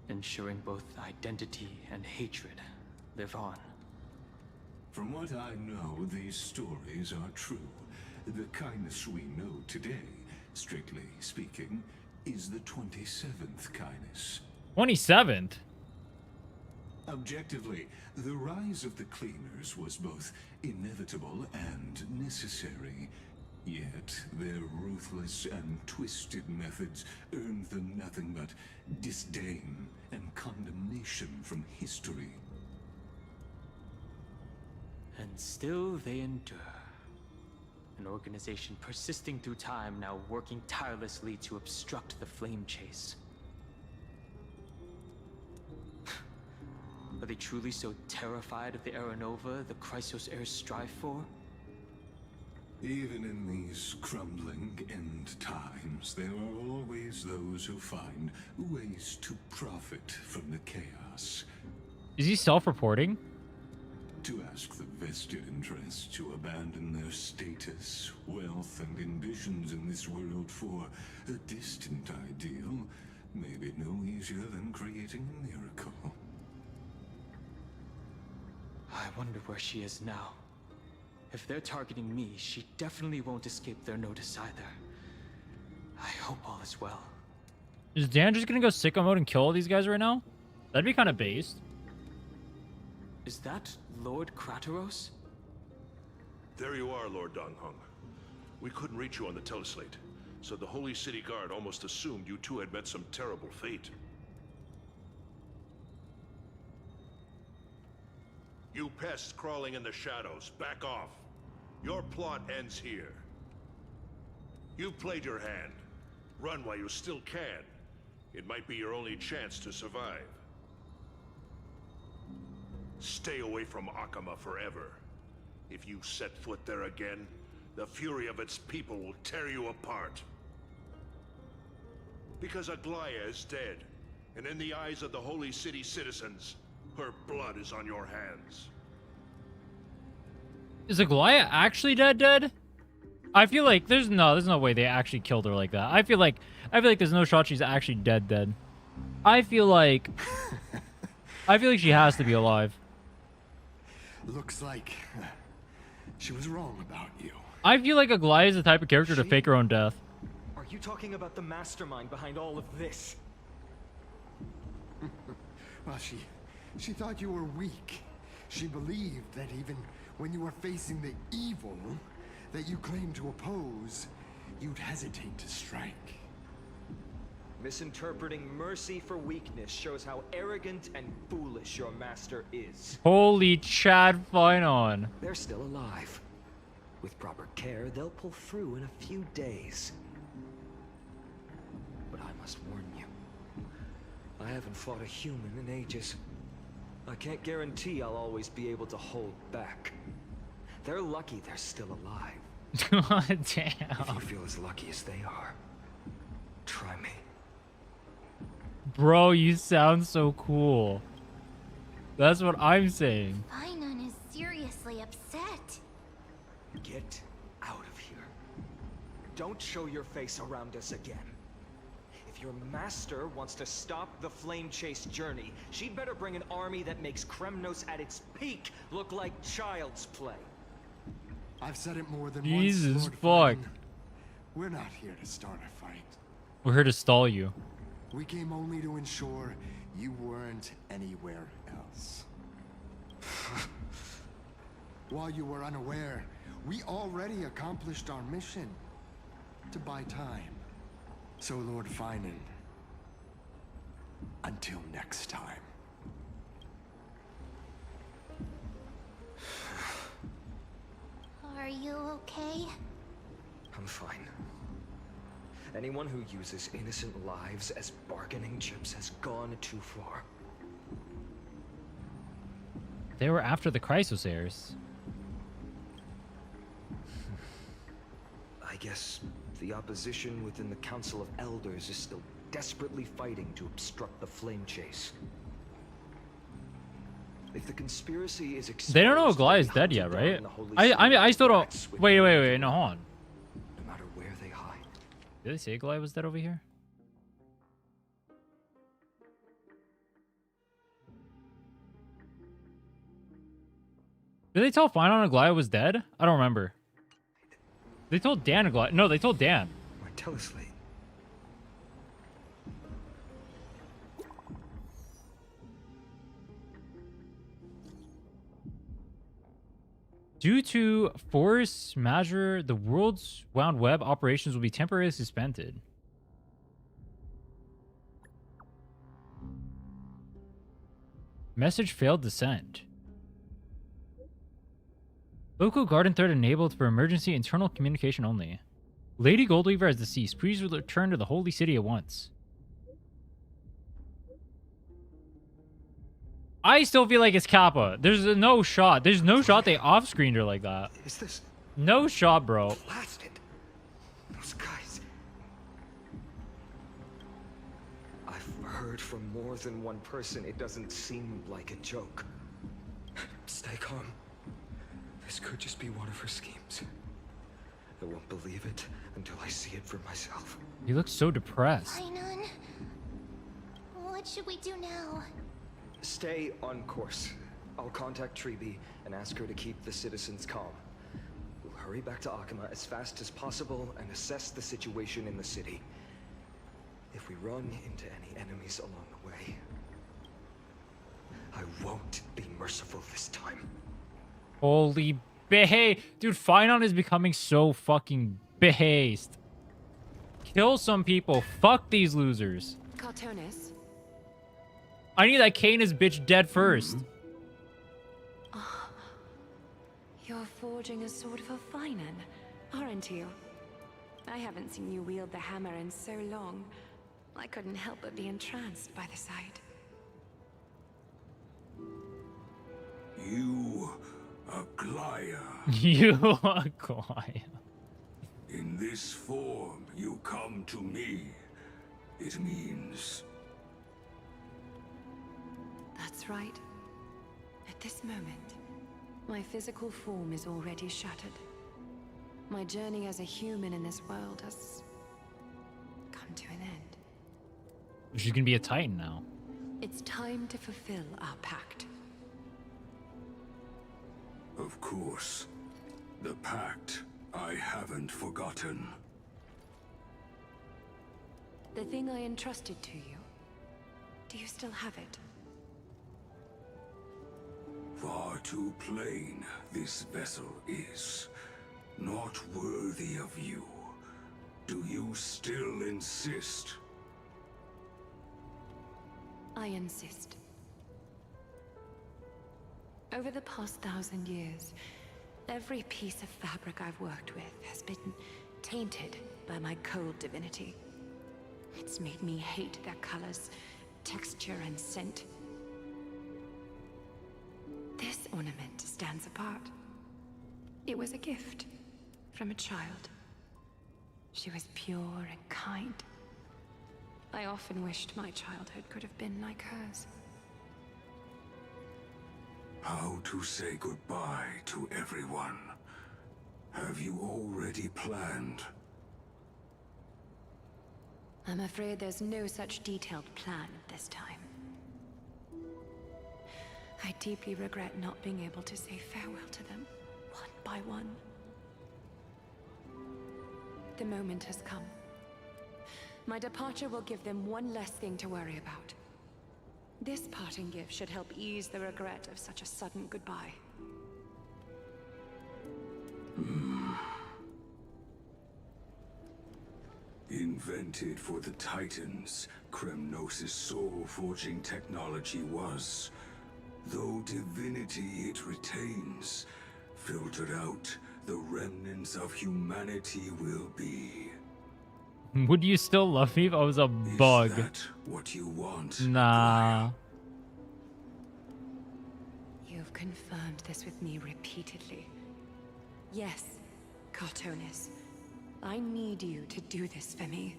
ensuring both identity and hatred live on. From what I know, these stories are true. The kindness we know today, strictly speaking, is the 27th kindness. 27th? Objectively, the rise of the cleaners was both inevitable and necessary. Yet, their ruthless and twisted methods earned them nothing but disdain and condemnation from history. And still they endure. An organization persisting through time, now working tirelessly to obstruct the flame chase. Are they truly so terrified of the Aranova the Chrysos heirs strive for? Even in these crumbling end times, there are always those who find ways to profit from the chaos. Is he self-reporting? To ask the vested interests to abandon their status, wealth, and ambitions in this world for a distant ideal may be no easier than creating a miracle. I wonder where she is now. If they're targeting me, she definitely won't escape their notice either. I hope all is well. Is Dan just gonna go sicko mode and kill all these guys right now? That'd be kind of based. Is that Lord Krateros? There you are, Lord Donghung. We couldn't reach you on the teleslate, so the Holy City Guard almost assumed you two had met some terrible fate. You pests crawling in the shadows, back off. Your plot ends here. You've played your hand. Run while you still can. It might be your only chance to survive. Stay away from Akama forever. If you set foot there again, the fury of its people will tear you apart. Because Aglaya is dead, And in the eyes of the Holy City citizens, her blood is on your hands. Is Aglaia actually dead? I feel like there's no way they actually killed her like that. I feel like there's no shot she's actually dead. I feel like she has to be alive. Looks like she was wrong about you. I feel like Aglaia is the type of character to fake her own death. Are you talking about the mastermind behind all of this? Well, she thought you were weak. She believed that even when you were facing the evil that you claimed to oppose, you'd hesitate to strike. Misinterpreting mercy for weakness shows how arrogant and foolish your master is. Holy Chad Finon. They're still alive. With proper care, they'll pull through in a few days. But I must warn you, I haven't fought a human in ages. I can't guarantee I'll always be able to hold back. They're lucky they're still alive. God damn. If you feel as lucky as they are, try me. Bro, you sound so cool. That's what I'm saying. Finon is seriously upset. Get out of here. Don't show your face around us again. If your master wants to stop the flame chase journey, she'd better bring an army that makes Kremnos at its peak look like child's play. I've said it more than Jesus once, fuck. Lord Finon. We're not here to start a fight. We're here to stall you. We came only to ensure you weren't anywhere else. While you were unaware, we already accomplished our mission to buy time. So, Lord Finon, until next time. Are you okay? I'm fine. Anyone who uses innocent lives as bargaining chips has gone too far. They were after the Chrysosairs. I guess the opposition within the Council of Elders is still desperately fighting to obstruct the flame chase. If the conspiracy is exposed, They don't know Aglaia is dead yet, right? I still don't. Wait, no, hold on. No matter where they hide. Did they say Aglaia was dead over here? Did they tell Finon Aglaia was dead? I don't remember. They told Dan Aglaia. No, they told Dan. Martellously. Due to force majeure, the world's wound web operations will be temporarily suspended. Message failed to send. Local garden thread enabled for emergency internal communication only. Lady Goldweaver is deceased. Please return to the Holy City at once. I still feel like it's Kappa. There's no shot. There's no shot they off-screened her like that. Is this no shot, bro? blasted? Those guys. I've heard from more than one person it doesn't seem like a joke. Stay calm. This could just be one of her schemes. I won't believe it until I see it for myself. You look so depressed. Finon, what should we do now? Stay on course. I'll contact Treeby and ask her to keep the citizens calm. We'll hurry back to Akima as fast as possible and assess the situation in the city. If we run into any enemies along the way, I won't be merciful this time. Holy behave. Dude, Finon is becoming so fucking behazed. Kill some people. Fuck these losers. Cartonis. I need that Canis bitch dead first. Oh, you're forging a sword for Finon, aren't you? I haven't seen you wield the hammer in so long. I couldn't help but be entranced by the sight. You, Aglaia. You, Aglaia. In this form, you come to me. It means That's right. At this moment, my physical form is already shattered. My journey as a human in this world has come to an end. She's gonna be a Titan now. It's time to fulfill our pact. Of course. The pact I haven't forgotten. The thing I entrusted to you, do you still have it? Far too plain this vessel is. Not worthy of you. Do you still insist? I insist. Over the past 1,000 years, every piece of fabric I've worked with has been tainted by my cold divinity. It's made me hate their colors, texture, and scent. This ornament stands apart. It was a gift from a child. She was pure and kind. I often wished my childhood could have been like hers. How to say goodbye to everyone? Have you already planned? I'm afraid there's no such detailed plan at this time. I deeply regret not being able to say farewell to them, one by one. The moment has come. My departure will give them one less thing to worry about. This parting gift should help ease the regret of such a sudden goodbye. Invented for the Titans, Kremnos' soul-forging technology was. Though divinity it retains, filtered out, the remnants of humanity will be. Would you still love me if I was a bug? Is that what you want? Nah. You've confirmed this with me repeatedly. Yes, Cartonis. I need you to do this for me.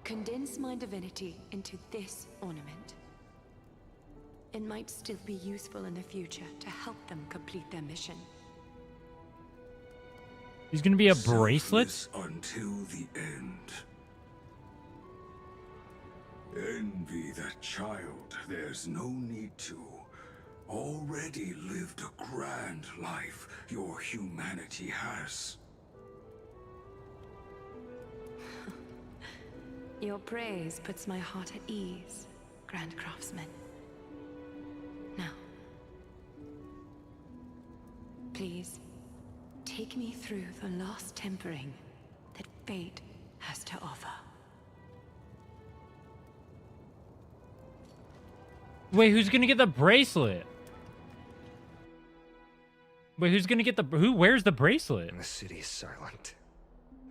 Condense my divinity into this ornament. It might still be useful in the future to help them complete their mission. He's gonna be a bracelet? Selfless until the end. Envy that child, there's no need to. Already lived a grand life your humanity has. Your praise puts my heart at ease, Grand Craftsman. Now, please, take me through the last tempering that fate has to offer. Wait, who's gonna get the bracelet? Wait, who's gonna get the... Who wears the bracelet? The city is silent,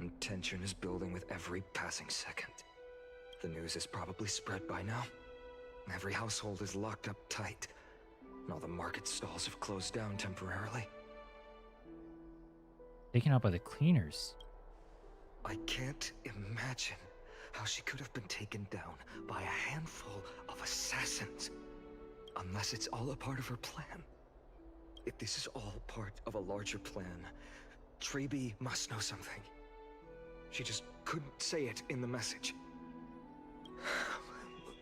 and tension is building with every passing second. The news is probably spread by now. Every household is locked up tight, and all the market stalls have closed down temporarily. Taken out by the cleaners. I can't imagine how she could have been taken down by a handful of assassins. Unless it's all a part of her plan. If this is all part of a larger plan, Treeby must know something. She just couldn't say it in the message.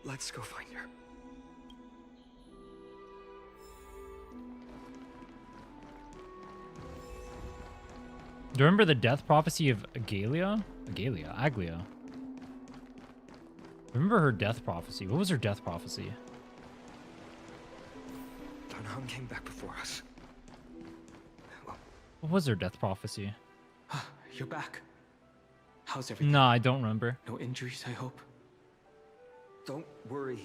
Let's go find her. Do you remember the death prophecy of Aglia? Aglia. Remember her death prophecy. What was her death prophecy? Dunham came back before us. What was her death prophecy? You're back. How's everything? Nah, I don't remember. No injuries, I hope? Don't worry.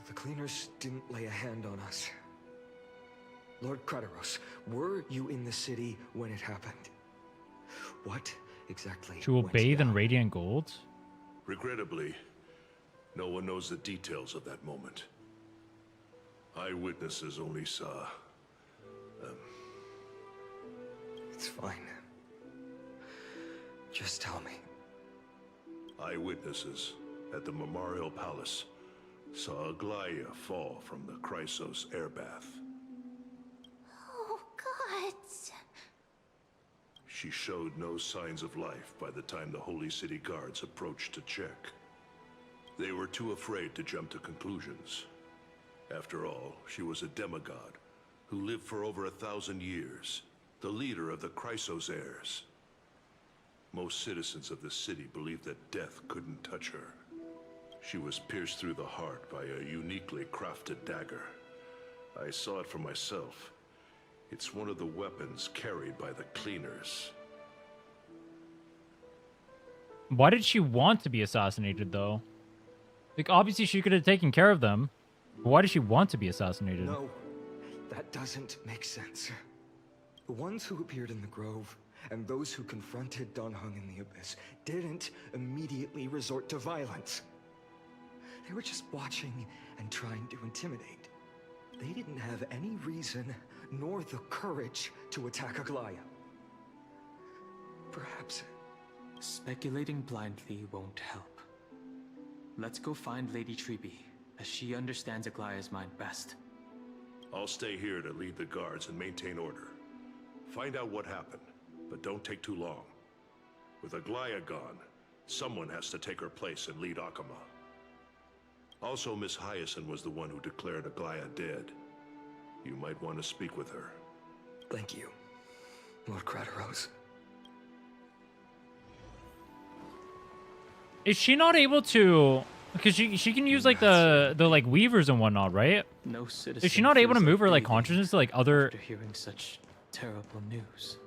The cleaners didn't lay a hand on us. Lord Krateros, were you in the city when it happened? What exactly? She will bathe in radiant gold? Regrettably, no one knows the details of that moment. Eyewitnesses only saw... It's fine. Just tell me. Eyewitnesses at the Memorial Palace saw Aglaya fall from the Chrysos airbath. Oh, gods. She showed no signs of life by the time the Holy City guards approached to check. They were too afraid to jump to conclusions. After all, she was a demigod who lived for over 1,000 years, the leader of the Chrysos heirs. Most citizens of the city believed that death couldn't touch her. She was pierced through the heart by a uniquely crafted dagger. I saw it for myself. It's one of the weapons carried by the cleaners. Why did she want to be assassinated, though? Like, obviously she could have taken care of them. But why did she want to be assassinated? No, that doesn't make sense. The ones who appeared in the Grove and those who confronted Don Hung in the Abyss didn't immediately resort to violence. They were just watching and trying to intimidate. They didn't have any reason nor the courage to attack Aglaya. Perhaps... Speculating blindly won't help. Let's go find Lady Treby, as she understands Aglaya's mind best. I'll stay here to lead the guards and maintain order. Find out what happened, but don't take too long. With Aglaya gone, someone has to take her place and lead Akama. Also, Miss Hyacinth was the one who declared Aglaya dead. You might want to speak with her. Thank you, Lord Crateros. Is she not able to... Because she can use, like, the like, weavers and whatnot, right? No citizen. Is she not able to feels move her, like, breathing consciousness to, like, other... After hearing such terrible news.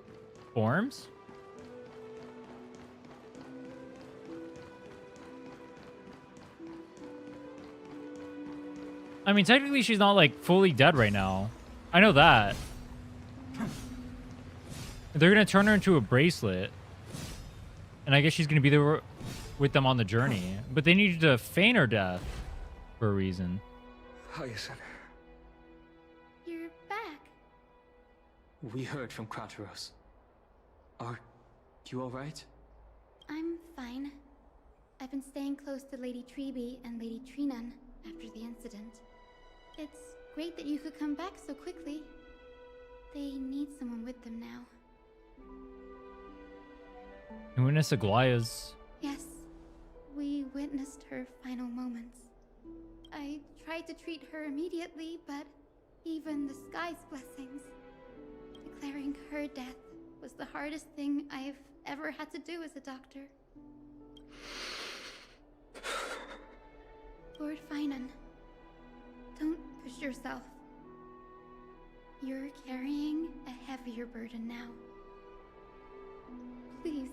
forms? I mean, technically she's not, like, fully dead right now. I know that. They're gonna turn her into a bracelet. And I guess she's gonna be there with them on the journey. But they needed to feign her death for a reason. Hyacinth. You're back. We heard from Crateros. Are you alright? I'm fine. I've been staying close to Lady Treby and Lady Trinan after the incident. It's great that you could come back so quickly. They need someone with them now. You witnessed Aglaya's... Yes, we witnessed her final moments. I tried to treat her immediately, but even the sky's blessings. Declaring her death was the hardest thing I've ever had to do as a doctor. Lord Finan, don't push yourself. You're carrying a heavier burden now. Please,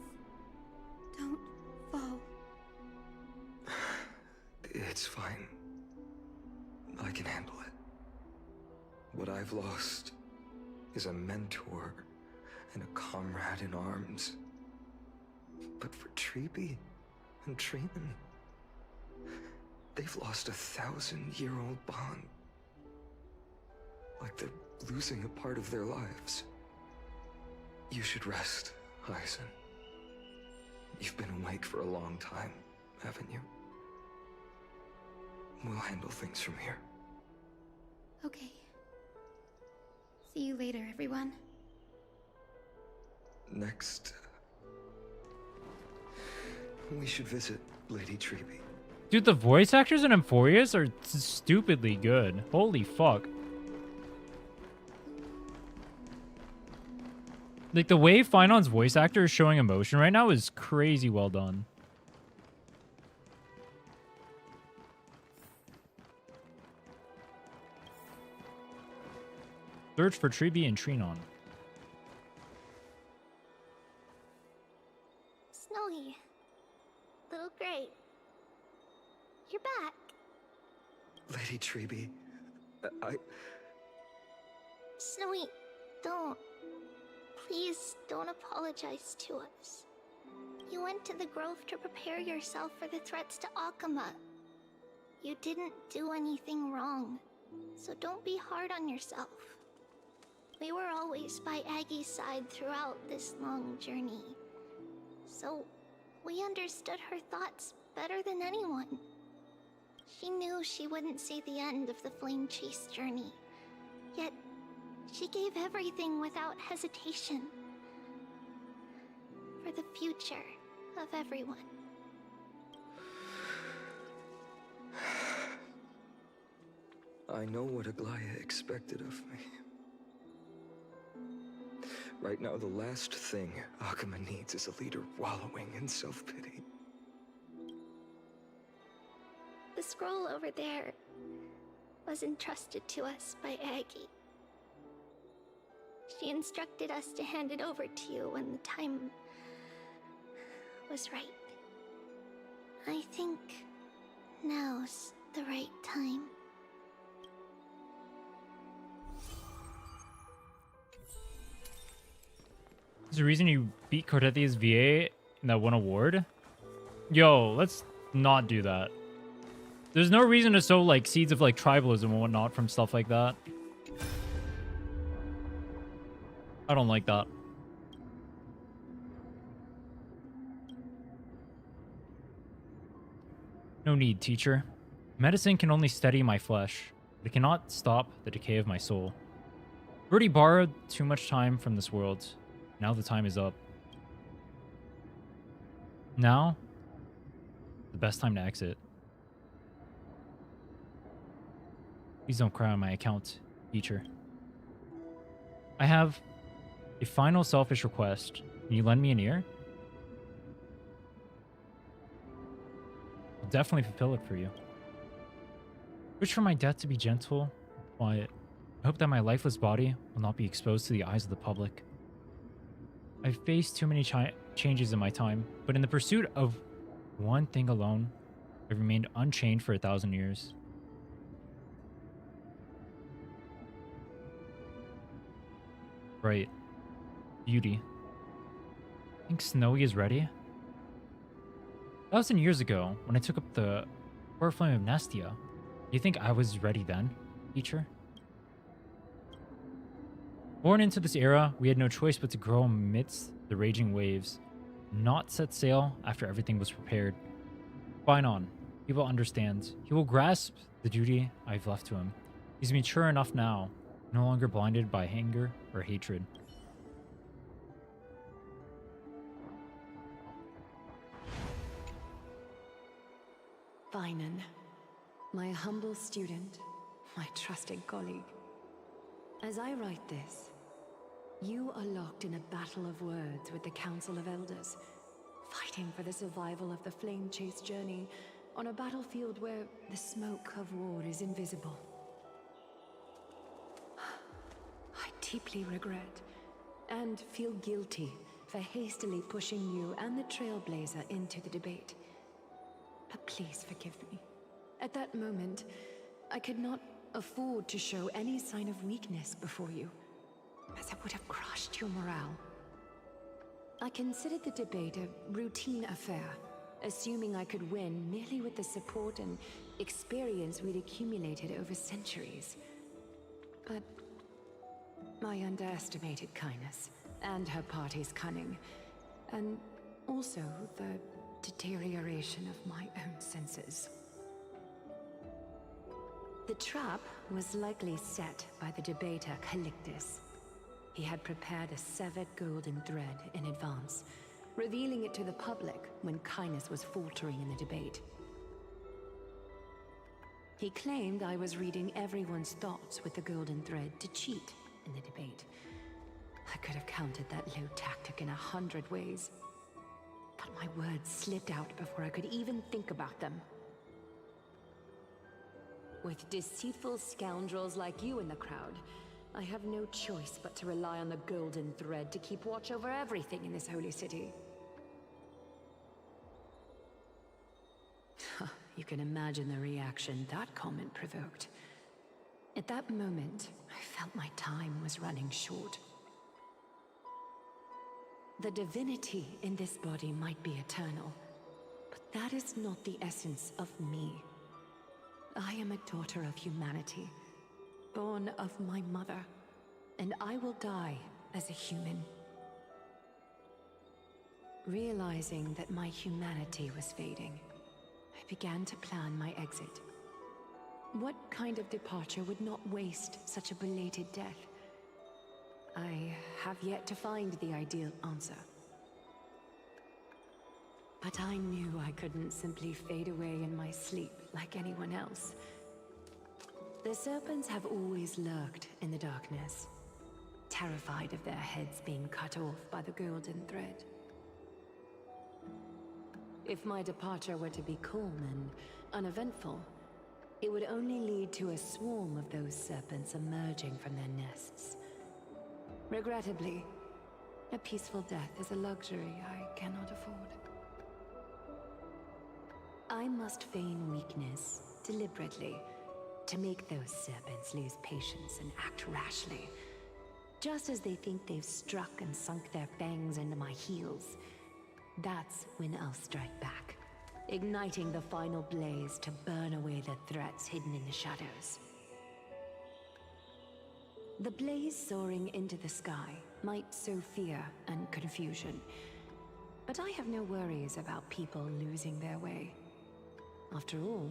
don't fall. It's fine. I can handle it. What I've lost is a mentor and a comrade in arms. But for Treby and Trinan, they've lost a 1,000-year-old bond. Like they're losing a part of their lives. You should rest, Hyacinth. You've been awake for a long time, haven't you? We'll handle things from here. Okay. See you later, everyone. Next, we should visit Lady Treby. Dude, the voice actors in Amphoreus are stupidly good. Holy fuck. Like, the way Finon's voice actor is showing emotion right now is crazy well done. Search for Treby and Trinan. Snowy. Little Gray. You're back. Lady Treby, Snowy, don't. Please don't apologize to us. You went to the Grove to prepare yourself for the threats to Akama. You didn't do anything wrong, so don't be hard on yourself. We were always by Aggie's side throughout this long journey, so we understood her thoughts better than anyone. She knew she wouldn't see the end of the flame chase journey. Yet, she gave everything without hesitation. For the future of everyone. I know what Aglaya expected of me. Right now, the last thing Akuma needs is a leader wallowing in self-pity. The scroll over there was entrusted to us by Aggie. She instructed us to hand it over to you when the time was right. I think now's the right time. Is the reason you beat Cortethia's VA in that one award? Yo, let's not do that. There's no reason to sow like seeds of like tribalism and whatnot from stuff like that. I don't like that. No need, teacher. Medicine can only steady my flesh, but it cannot stop the decay of my soul. I've already borrowed too much time from this world. Now the time is up. Now, the best time to exit. Please don't cry on my account, teacher. I have a final selfish request. Can you lend me an ear? I'll definitely fulfill it for you. Wish for my death to be gentle and quiet. I hope that my lifeless body will not be exposed to the eyes of the public. I've faced too many changes in my time, but in the pursuit of one thing alone, I've remained unchanged for 1,000 years. Right. Beauty. Think Snowy is ready? 1,000 years ago, when I took up the core flame of Nestia, do you think I was ready then, teacher? Born into this era, we had no choice but to grow amidst the raging waves, not set sail after everything was prepared. Fine on. He will understand. He will grasp the duty I've left to him. He's mature enough now, no longer blinded by anger or hatred. Finan, my humble student, my trusted colleague. As I write this, you are locked in a battle of words with the Council of Elders, fighting for the survival of the Flame Chase journey on a battlefield where the smoke of war is invisible. I deeply regret and feel guilty for hastily pushing you and the Trailblazer into the debate. But please forgive me. At that moment, I could not afford to show any sign of weakness before you, as it would have crushed your morale. I considered the debate a routine affair, assuming I could win merely with the support and experience we'd accumulated over centuries. But I underestimated Kindness and her party's cunning, and also the deterioration of my own senses. The trap was likely set by the debater Calictus. He had prepared a severed golden thread in advance, revealing it to the public when Kindness was faltering in the debate. He claimed I was reading everyone's thoughts with the golden thread to cheat in the debate. I could have countered that low tactic in 100 ways, but my words slipped out before I could even think about them. With deceitful scoundrels like you in the crowd, I have no choice but to rely on the golden thread to keep watch over everything in this holy city. You can imagine the reaction that comment provoked. At that moment, I felt my time was running short. The divinity in this body might be eternal, but that is not the essence of me. I am a daughter of humanity, born of my mother, and I will die as a human. Realizing that my humanity was fading, I began to plan my exit What kind of departure would not waste such a belated death? I have yet to find the ideal answer. But I knew I couldn't simply fade away in my sleep like anyone else. The serpents have always lurked in the darkness, terrified of their heads being cut off by the golden thread. If my departure were to be calm and uneventful, it would only lead to a swarm of those serpents emerging from their nests. Regrettably, a peaceful death is a luxury I cannot afford. I must feign weakness, deliberately, to make those serpents lose patience and act rashly. Just as they think they've struck and sunk their fangs into my heels, that's when I'll strike back, igniting the final blaze to burn away the threats hidden in the shadows. The blaze soaring into the sky might sow fear and confusion, but I have no worries about people losing their way. After all,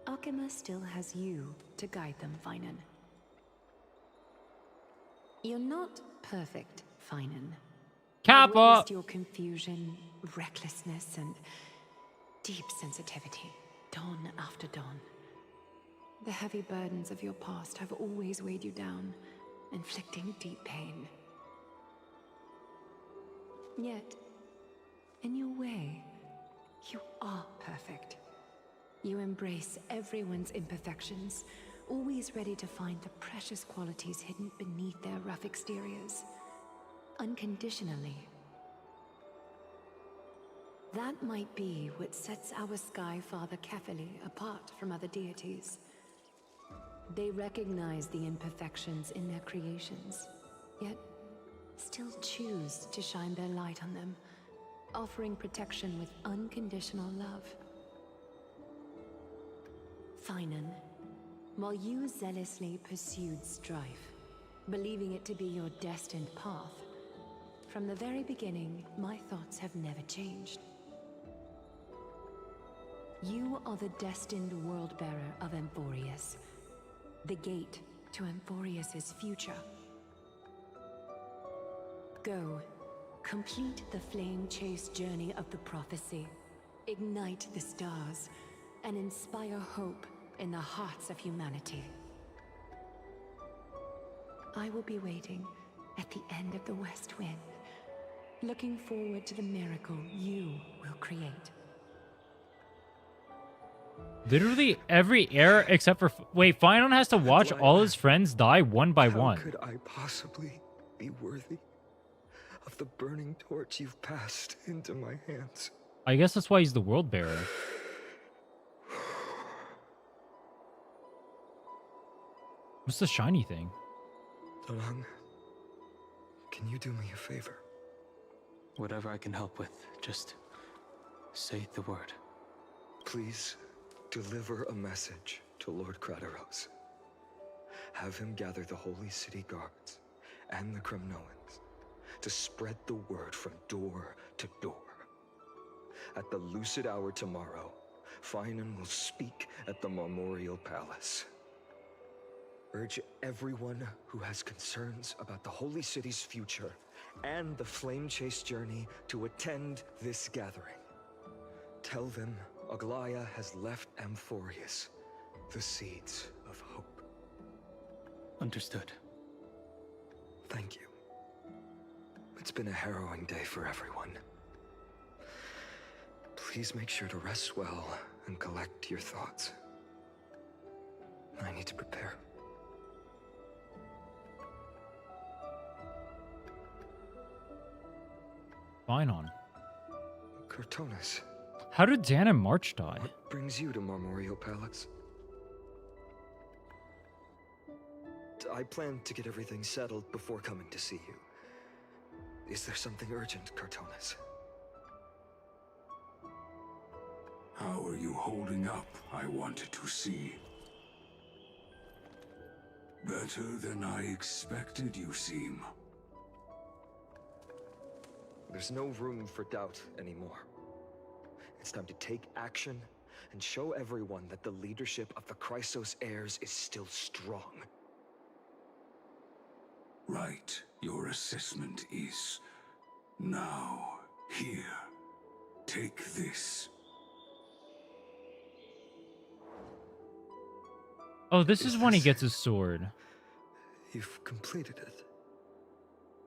Arkema still has you to guide them, Finan. You're not perfect, Finan. Kappa! I've witnessed your confusion, recklessness, and deep sensitivity, dawn after dawn. The heavy burdens of your past have always weighed you down, inflicting deep pain. Yet, in your way, you are perfect. You embrace everyone's imperfections, always ready to find the precious qualities hidden beneath their rough exteriors. Unconditionally. That might be what sets our Sky Father Kefili apart from other deities. They recognize the imperfections in their creations, yet still choose to shine their light on them, offering protection with unconditional love. Finan, while you zealously pursued strife, believing it to be your destined path, from the very beginning, my thoughts have never changed. You are the destined world-bearer of Amphoreus, the gate to Amphoreus' future. Go, complete the flame-chased journey of the prophecy, ignite the stars, and inspire hope in the hearts of humanity. I will be waiting at the end of the West Wind, looking forward to the miracle you will create. Literally every heir except for... Wait, Finan has to watch all his friends die one by one. How could I possibly be worthy of the burning torch you've passed into my hands? I guess that's why he's the world bearer. What's the shiny thing? Donang, can you do me a favor? Whatever I can help with, just say the word. Please deliver a message to Lord Krateros. Have him gather the Holy City guards and the Kremnoans to spread the word from door to door. At the lucid hour tomorrow, Finan will speak at the Memorial Palace. Urge everyone who has concerns about the Holy City's future and the Flame Chase journey to attend this gathering. Tell them Aglaya has left Amphoreus the seeds of hope. Understood. Thank you. It's been a harrowing day for everyone. Please make sure to rest well and collect your thoughts. I need to prepare. Finan. Cortonis. How did Dan and March die? What brings you to Memorial Palace? I plan to get everything settled before coming to see you. Is there something urgent, Cortonis? How are you holding up, I wanted to see. Better than I expected, you seem. There's no room for doubt anymore. It's time to take action and show everyone that the leadership of the Chrysos heirs is still strong. Right. Your assessment is... Now, here. Take this. Oh, this is when he gets his sword. You've completed it.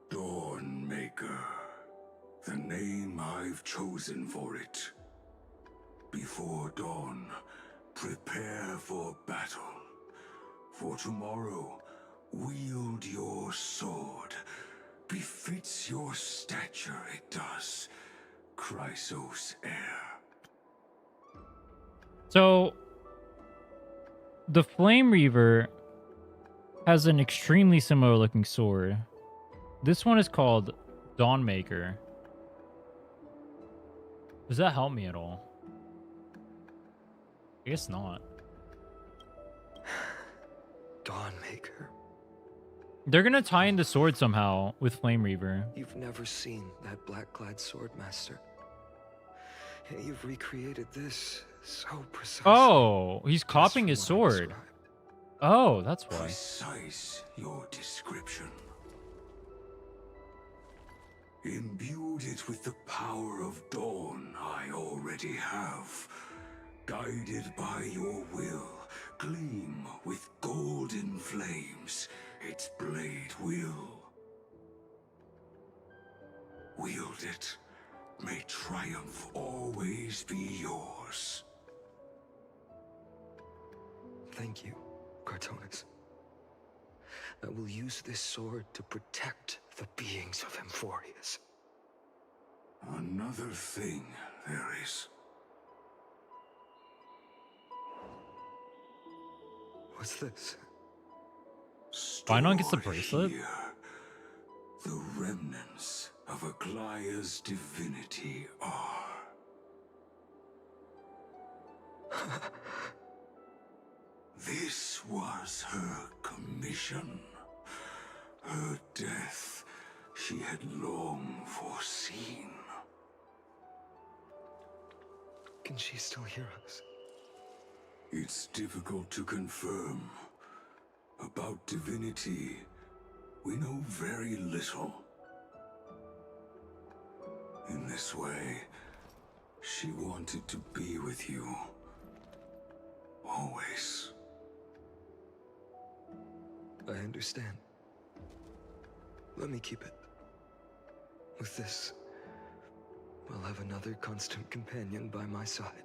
Dawnmaker. The name I've chosen for it. Before dawn, prepare for battle. For tomorrow, wield your sword. Befits your stature, it does. Chrysos heir. So, the Flame Reaver has an extremely similar looking sword. This one is called Dawnmaker. Does that help me at all? I guess not. Dawnmaker. They're gonna tie in the sword somehow with Flame Reaver. You've never seen that black-clad swordmaster. Yet you've recreated this so precisely. Oh, he's copying his sword. Oh, that's why. Precise your description. Imbued it with the power of dawn I already have. Guided by your will, gleam with golden flames, its blade will. Wield it, may triumph always be yours. Thank you, Cartonis. I will use this sword to protect the beings of Amphoreus. Another thing there is. What's this? Spinon gets the Stored bracelet? here, the remnants of Aglaya's divinity are. This was her commission. Her death she had long foreseen. Can she still hear us? It's difficult to confirm. About divinity, we know very little. In this way, she wanted to be with you. Always. I understand. Let me keep it. With this, we'll have another constant companion by my side.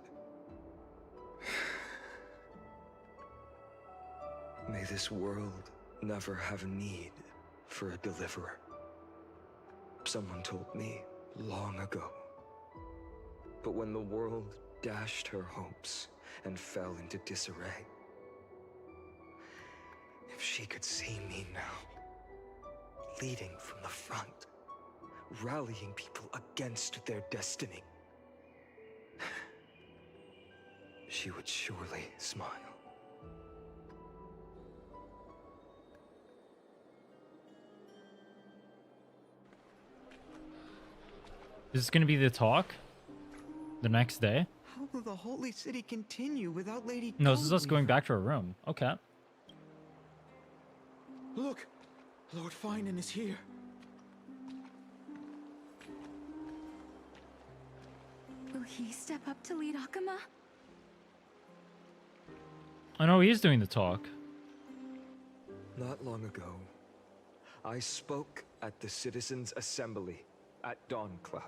May this world never have a need for a deliverer. Someone told me long ago. But when the world dashed her hopes and fell into disarray, if she could see me now, leading from the front, rallying people against their destiny, she would surely smile. Is this gonna be the talk? The next day? How will the Holy City continue without Lady No, this is us Dawnweaver? going back to our room. Okay. Look! Lord Finan is here. Will he step up to lead Akama? I know he is doing the talk. Not long ago, I spoke at the Citizens' Assembly at Dawncloud.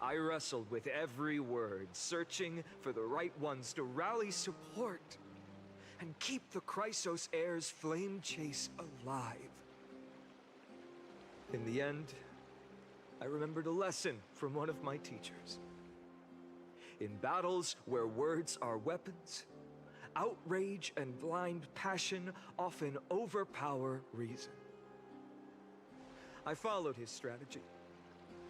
I wrestled with every word, searching for the right ones to rally support and keep the Chrysos heirs' flame chase alive. In the end, I remembered a lesson from one of my teachers. In battles where words are weapons, outrage and blind passion often overpower reason. I followed his strategy.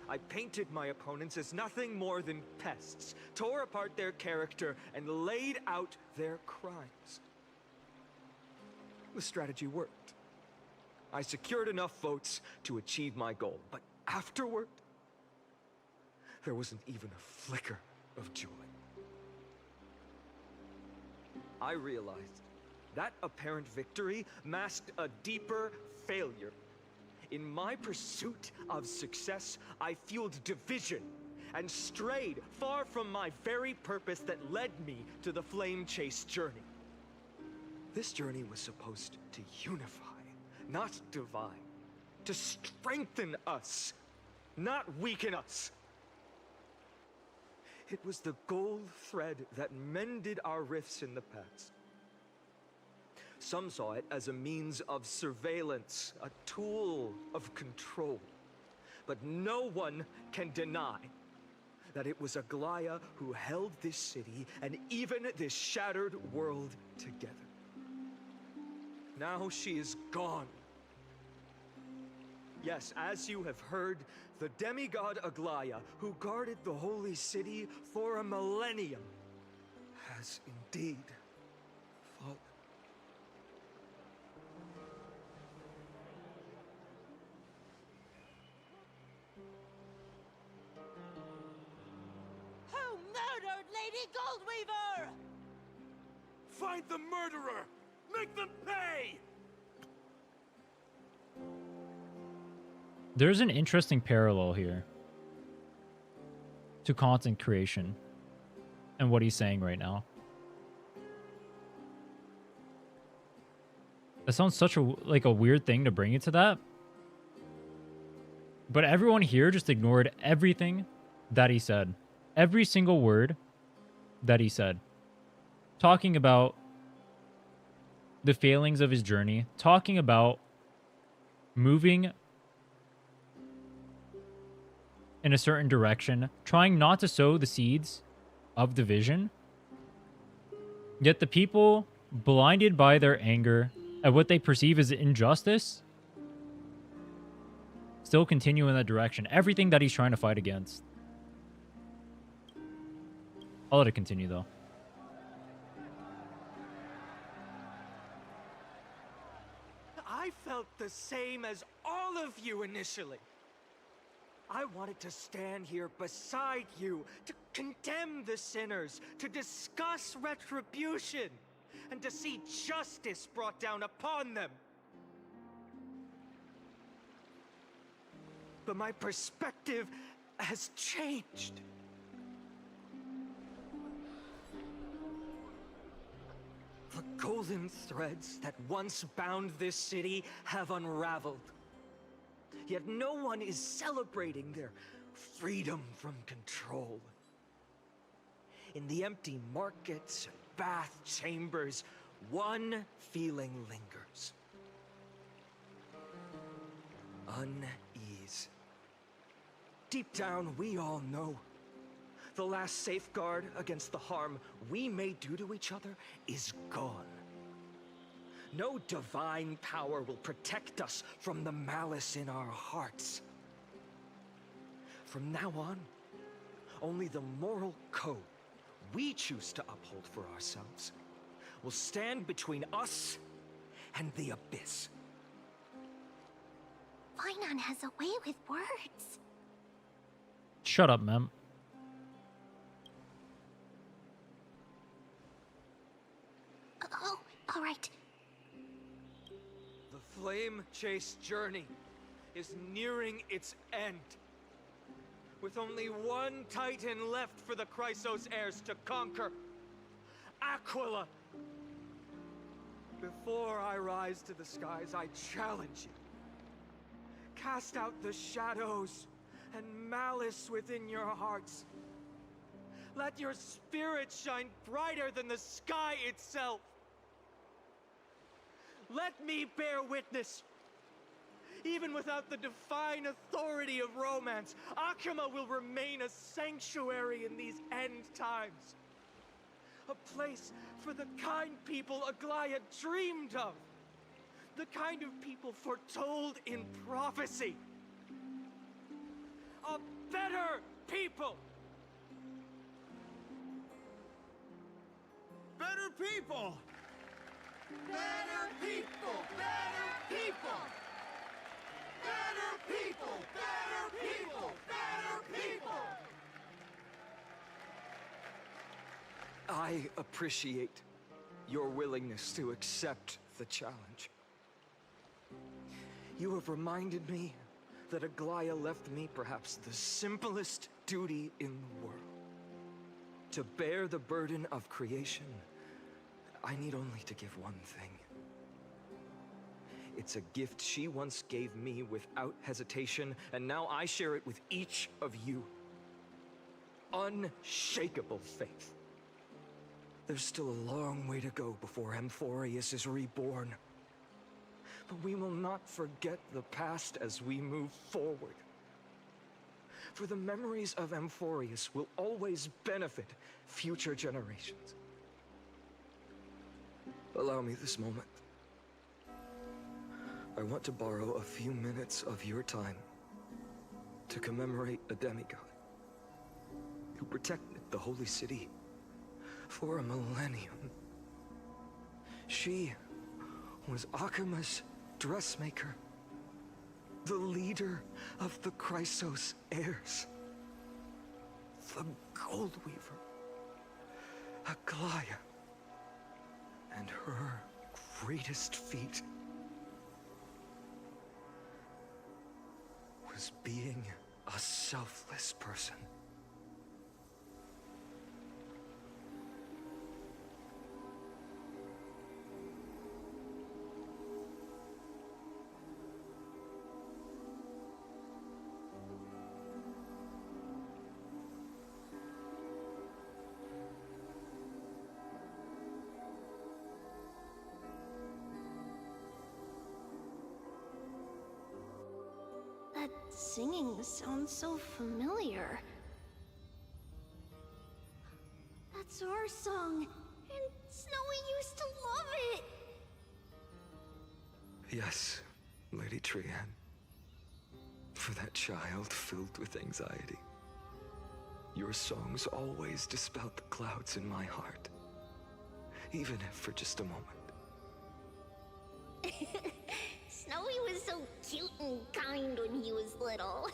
I painted my opponents as nothing more than pests, tore apart their character, and laid out their crimes. The strategy worked. I secured enough votes to achieve my goal, but afterward, there wasn't even a flicker of joy. I realized that apparent victory masked a deeper failure. In my pursuit of success, I fueled division and strayed far from my very purpose that led me to the flame chase journey. This journey was supposed to unify, not divide, to strengthen us, not weaken us. It was the gold thread that mended our rifts in the past. Some saw it as a means of surveillance, a tool of control. But no one can deny that it was Aglaya who held this city and even this shattered world together. Now she is gone. Yes, as you have heard, the demigod Aglaya, who guarded the holy city for a millennium, has indeed fallen. Who murdered Lady Goldweaver? Find the murderer! Make them pay! There's an interesting parallel here to content creation and what he's saying right now. That sounds such a weird thing to bring into that. But everyone here just ignored everything that he said. Every single word that he said. Talking about the failings of his journey. Talking about moving in a certain direction. Trying not to sow the seeds of division. Yet the people, blinded by their anger at what they perceive as injustice, still continue in that direction. Everything that he's trying to fight against. I'll let it continue, though. I felt the same as all of you initially. I wanted to stand here beside you, to condemn the sinners, to discuss retribution, and to see justice brought down upon them. But my perspective has changed. The golden threads that once bound this city have unraveled. Yet no one is celebrating their freedom from control. In the empty markets and bath chambers, one feeling lingers. Unease. Deep down, we all know the last safeguard against the harm we may do to each other is gone. No divine power will protect us from the malice in our hearts. From now on, only the moral code we choose to uphold for ourselves will stand between us and the abyss. Finon has a way with words. Shut up, ma'am. Oh, all right. The flame chase journey is nearing its end. With only one Titan left for the Chrysos heirs to conquer. Aquila! Before I rise to the skies, I challenge you. Cast out the shadows and malice within your hearts. Let your spirit shine brighter than the sky itself. Let me bear witness. Even without the divine authority of romance, Akuma will remain a sanctuary in these end times. A place for the kind people Aglaya dreamed of. The kind of people foretold in prophecy. A better people! Better people! Better people! Better people! Better people! Better people! Better people! I appreciate your willingness to accept the challenge. You have reminded me that Aglaya left me perhaps the simplest duty in the world. To bear the burden of creation, I need only to give one thing. It's a gift she once gave me without hesitation, and now I share it with each of you. Unshakable faith. There's still a long way to go before Amphoreus is reborn. But we will not forget the past as we move forward. For the memories of Amphoreus will always benefit future generations. Allow me this moment. I want to borrow a few minutes of your time to commemorate a demigod who protected the Holy City for a millennium. She was Akima's dressmaker, the leader of the Chrysos heirs, the Gold Weaver, Aglaya, and her greatest feat was being a selfless person. That singing sounds so familiar. That's our song, and Snowy used to love it! Yes, Lady Trian. For that child filled with anxiety. Your songs always dispelled the clouds in my heart. Even if for just a moment. Snowy was so cute and kind when he was little.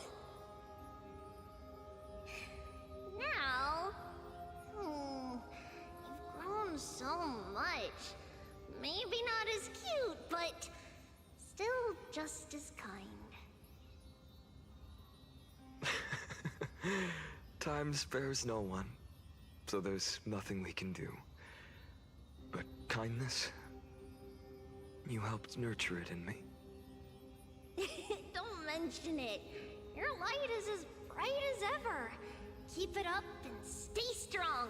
Now, you've grown so much. Maybe not as cute, but still just as kind. Time spares no one, so there's nothing we can do. But kindness, you helped nurture it in me. Don't mention it. Your light is as bright as ever. Keep it up and stay strong.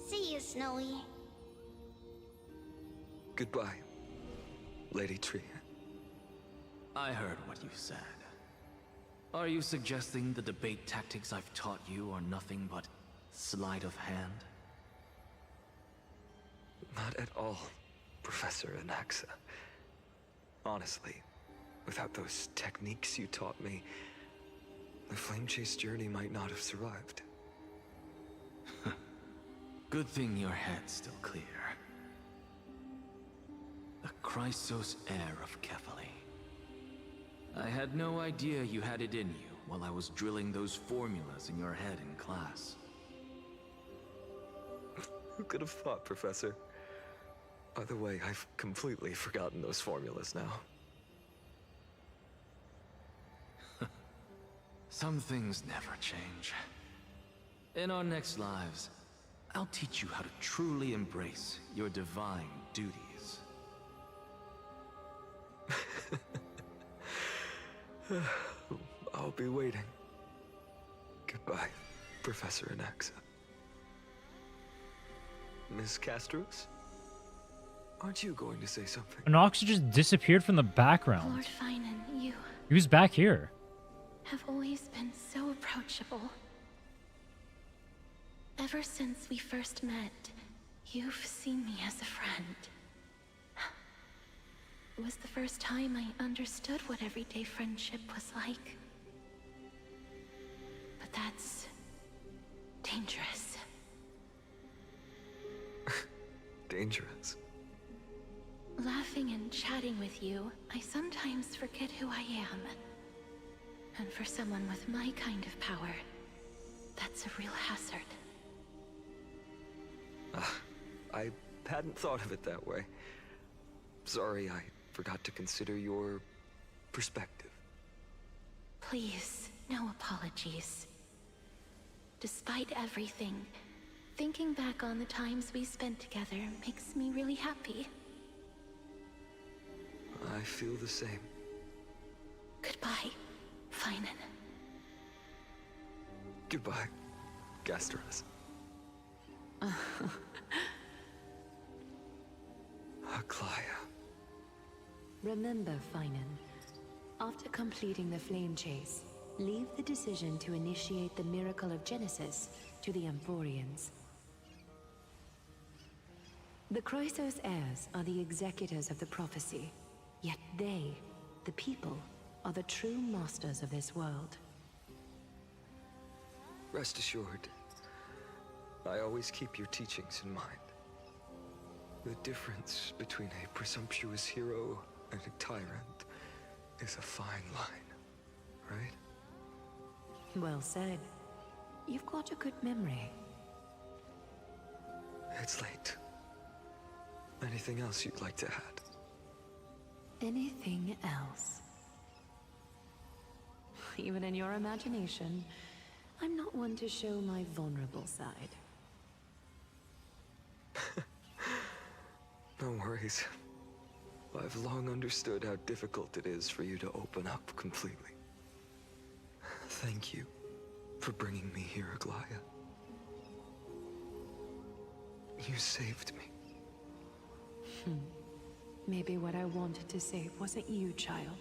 See you, Snowy. Goodbye, Lady Trian. I heard what you said. Are you suggesting the debate tactics I've taught you are nothing but sleight of hand? Not at all, Professor Anaxa. Honestly, without those techniques you taught me, the Flame Chase journey might not have survived. Good thing your head's still clear. The Chrysos heir of Kefali. I had no idea you had it in you while I was drilling those formulas in your head in class. Who could have thought, Professor? By the way, I've completely forgotten those formulas now. Some things never change. In our next lives, I'll teach you how to truly embrace your divine duties. I'll be waiting. Goodbye, Professor Anaxa. Miss Castros? Aren't you going to say something? Anox just disappeared from the background. Lord Finan, you He was back here. have always been so approachable. Ever since we first met, you've seen me as a friend. It was the first time I understood what everyday friendship was like. But that's dangerous. Dangerous. Laughing and chatting with you, I sometimes forget who I am. And for someone with my kind of power, that's a real hazard. I hadn't thought of it that way. Sorry, I forgot to consider your perspective. Please, no apologies. Despite everything, thinking back on the times we spent together makes me really happy. I feel the same. Goodbye, Finan. Goodbye, Gasteros. Aglaya. Remember, Finan, after completing the flame chase, leave the decision to initiate the miracle of Genesis to the Amphoreans. The Chrysos heirs are the executors of the prophecy, yet they, the people, are the true masters of this world. Rest assured, I always keep your teachings in mind. The difference between a presumptuous hero and a tyrant is a fine line, right? Well said. You've got a good memory. It's late. Anything else you'd like to add? Anything else? Even in your imagination, I'm not one to show my vulnerable side. No worries. I've long understood how difficult it is for you to open up completely. Thank you for bringing me here, Aglaya. You saved me. Maybe what I wanted to save wasn't you, child,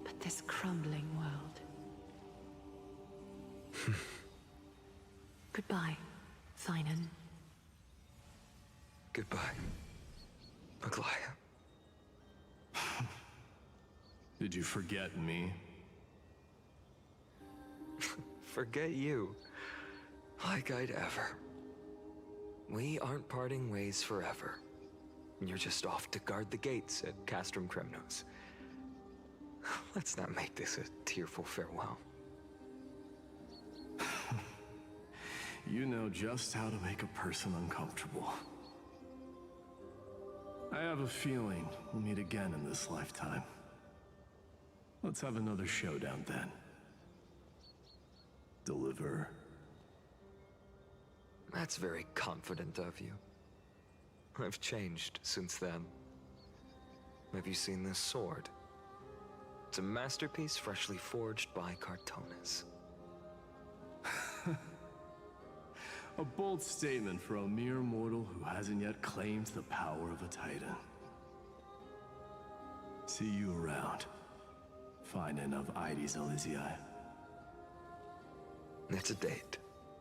but this crumbling world. Goodbye, Finan. Goodbye, Aglaya. Did you forget me? Forget you. Like I'd ever. We aren't parting ways forever. You're just off to guard the gates at Castrum Kremnos. Let's not make this a tearful farewell. You know just how to make a person uncomfortable. I have a feeling we'll meet again in this lifetime. Let's have another showdown then. Deliver. That's very confident of you. I've changed since then. Have you seen this sword? It's a masterpiece freshly forged by Cartonis. A bold statement for a mere mortal who hasn't yet claimed the power of a titan. See you around. Finan of Ides Elysiae. It's a date,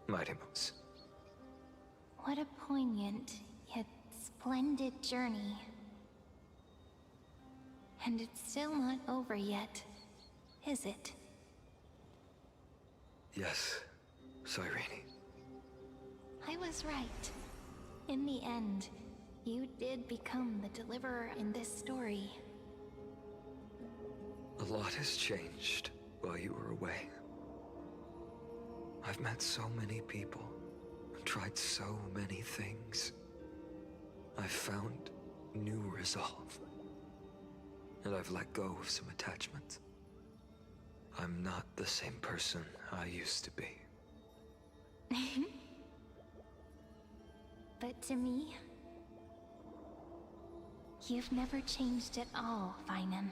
Mightymoose. What a poignant, yet splendid journey. And it's still not over yet, is it? Yes, Cyrene. I was right. In the end, you did become the deliverer in this story. A lot has changed while you were away. I've met so many people, tried so many things. I've found new resolve. And I've let go of some attachments. I'm not the same person I used to be. But to me, you've never changed at all, Finan.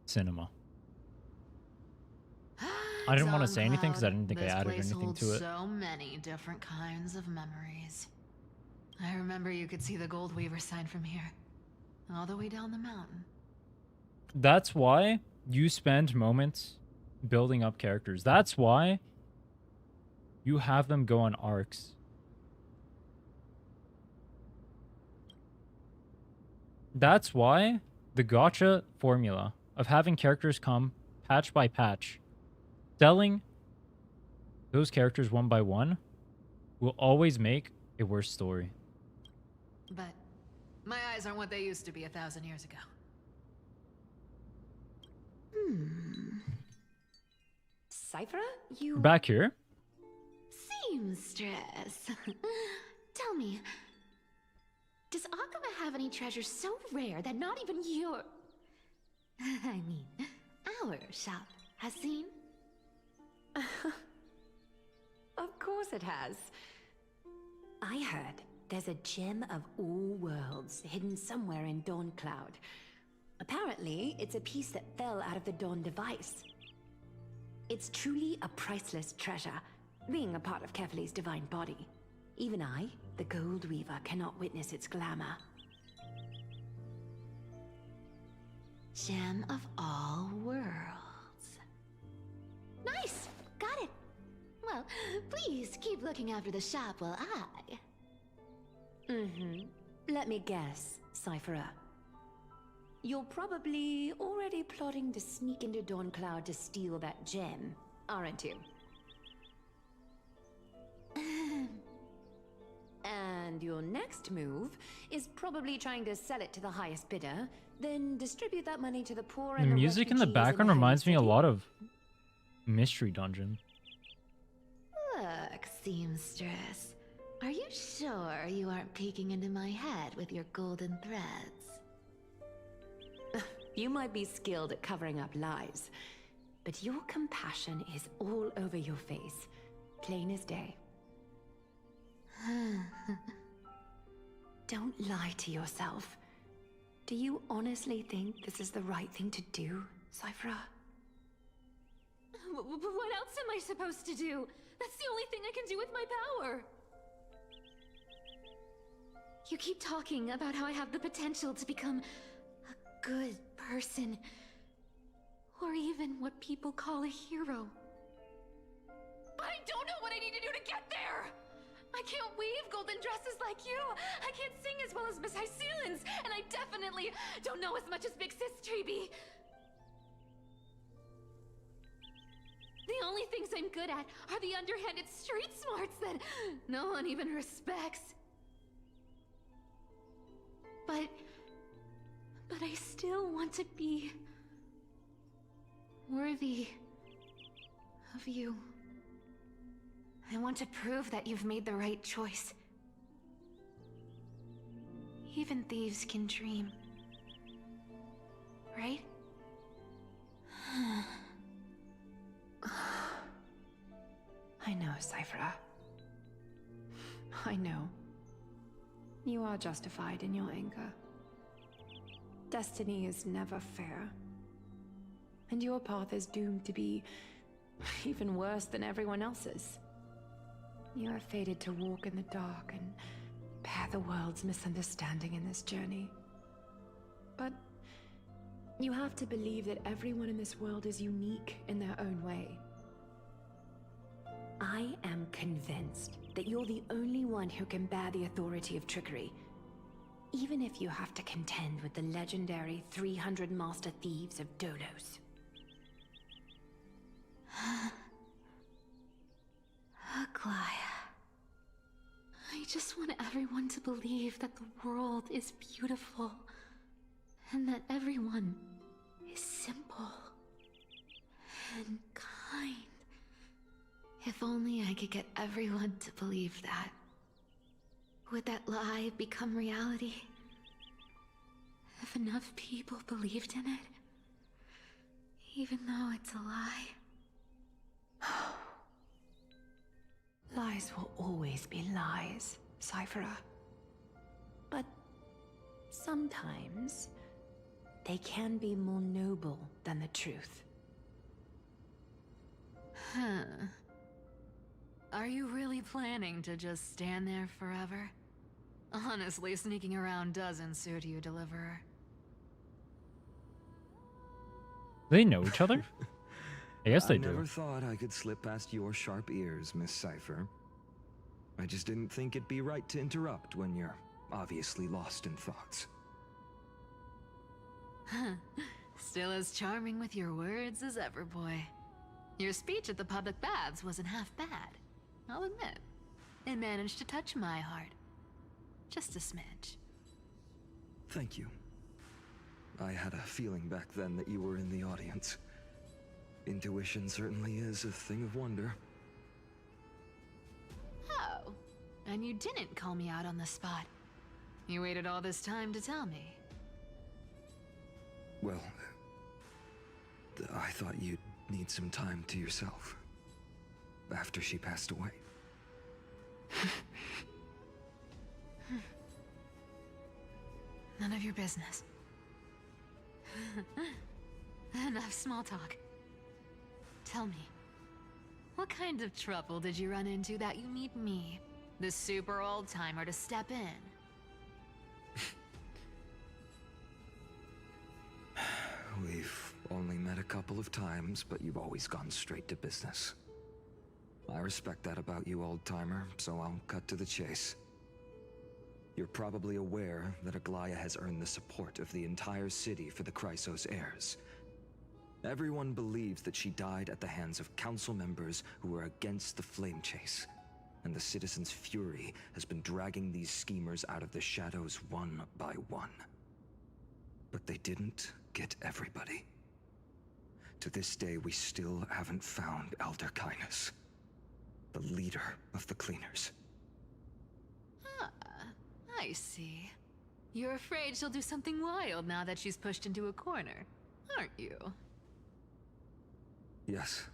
Cinema. I didn't want to say anything because I didn't think I added anything to it. So many different kinds of memories. I remember you could see the Gold Weaver sign from here, all the way down the mountain. That's why you spend moments building up characters. That's why you have them go on arcs. That's why the gacha formula of having characters come patch by patch, selling those characters one by one, will always make a worse story. But My eyes aren't what they used to be 1,000 years ago. Cypher, you... Back here? Seamstress. Tell me, does Akama have any treasures so rare that not even your... I mean, our shop has seen? Of course it has. I heard there's a gem of all worlds hidden somewhere in Dawn Cloud. Apparently, it's a piece that fell out of the Dawn device. It's truly a priceless treasure, being a part of Kefali's divine body. Even I, the Gold Weaver, cannot witness its glamour. Gem of all worlds. Nice! Got it! Well, please keep looking after the shop while I... Let me guess, Cypherer. You're probably already plotting to sneak into Dawn Cloud to steal that gem, aren't you? And your next move is probably trying to sell it to the highest bidder, then distribute that money to the poor The and music in the background reminds me a lot of Mystery Dungeon. Look, seamstress. Are you sure you aren't peeking into my head with your golden threads? You might be skilled at covering up lies, but your compassion is all over your face, plain as day. Don't lie to yourself. Do you honestly think this is the right thing to do, Cypher? What else am I supposed to do? That's the only thing I can do with my power. You keep talking about how I have the potential to become a good person, or even what people call a hero. But I don't know what I need to do to get there! I can't weave golden dresses like you! I can't sing as well as Miss Hyceelins! And I definitely don't know as much as Big Sis Treeby! The only things I'm good at are the underhanded street smarts that no one even respects. But I still want to be worthy of you. I want to prove that you've made the right choice. Even thieves can dream. Right? I know, Cypher. I know. You are justified in your anger. Destiny is never fair. And your path is doomed to be even worse than everyone else's. You are fated to walk in the dark and bear the world's misunderstanding in this journey. But you have to believe that everyone in this world is unique in their own way. I am convinced that you're the only one who can bear the authority of trickery, even if you have to contend with the legendary 300 master thieves of Dolos. Aglaya. I just want everyone to believe that the world is beautiful, and that everyone is simple and kind. If only I could get everyone to believe that. Would that lie become reality? If enough people believed in it, even though it's a lie. Lies will always be lies, Cypher. But sometimes they can be more noble than the truth. Huh. Are you really planning to just stand there forever? Honestly, sneaking around doesn't suit you, Deliverer. They know each other? I guess they do. I never thought I could slip past your sharp ears, Miss Cypher. I just didn't think it'd be right to interrupt when you're obviously lost in thoughts. Still as charming with your words as ever, boy. Your speech at the public baths wasn't half bad. I'll admit. It managed to touch my heart. Just a smidge. Thank you. I had a feeling back then that you were in the audience. Intuition certainly is a thing of wonder. Oh, and you didn't call me out on the spot. You waited all this time to tell me. Well, I thought you'd need some time to yourself. After she passed away. None of your business. Enough small talk. Tell me, what kind of trouble did you run into that you need me, the super old-timer, to step in? We've only met a couple of times, but you've always gone straight to business. I respect that about you, old-timer, so I'll cut to the chase. You're probably aware that Aglaya has earned the support of the entire city for the Chrysos heirs. Everyone believes that she died at the hands of council members who were against the flame chase, and the citizens' fury has been dragging these schemers out of the shadows one by one. But they didn't get everybody. To this day, we still haven't found Elder Kynus, the leader of the Cleaners. Ah, I see. You're afraid she'll do something wild now that she's pushed into a corner, aren't you? Yes.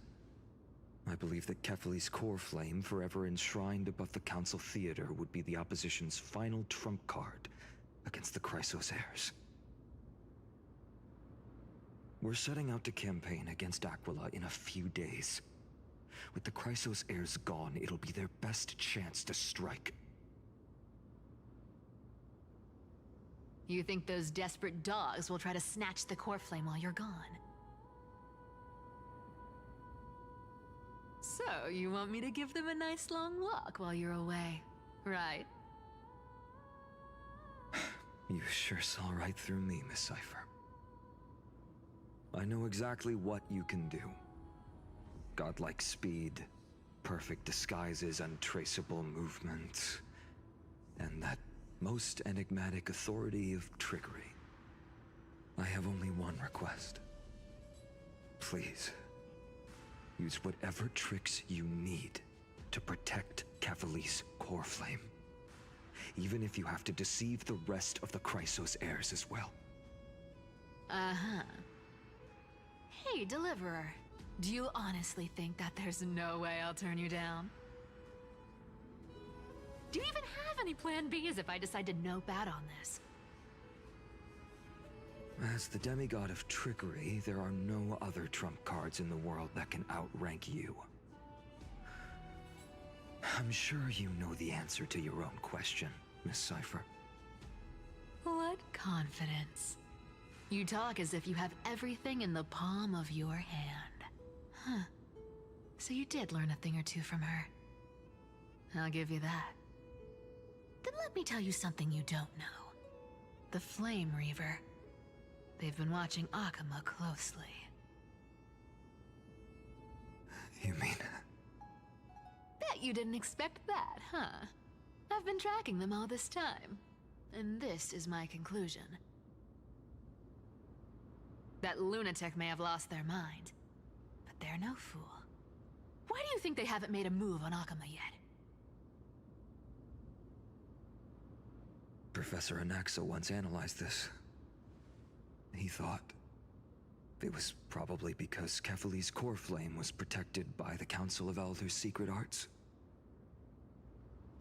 I believe that Kefali's core flame, forever enshrined above the Council Theater, would be the opposition's final trump card against the Chrysos heirs. We're setting out to campaign against Aquila in a few days. With the Chrysos heirs gone, it'll be their best chance to strike. You think those desperate dogs will try to snatch the core flame while you're gone? So, you want me to give them a nice long walk while you're away, right? You sure saw right through me, Miss Cypher. I know exactly what you can do. Godlike speed, perfect disguises, untraceable movement, and that most enigmatic authority of trickery. I have only one request. Please, use whatever tricks you need to protect Kefali's core flame. Even if you have to deceive the rest of the Chrysos heirs as well. Uh-huh. Hey, Deliverer. Do you honestly think that there's no way I'll turn you down? Do you even have any plan Bs if I decide to nope out on this? As the demigod of trickery, there are no other trump cards in the world that can outrank you. I'm sure you know the answer to your own question, Miss Cypher. What confidence. You talk as if you have everything in the palm of your hand. Huh. So you did learn a thing or two from her. I'll give you that. Then let me tell you something you don't know. The Flame Reaver. They've been watching Akama closely. You mean... Bet you didn't expect that, huh? I've been tracking them all this time. And this is my conclusion. That lunatic may have lost their mind, but they're no fool. Why do you think they haven't made a move on Akama yet? Professor Anaxa once analyzed this. He thought it was probably because Kefali's core flame was protected by the Council of Elders' secret arts.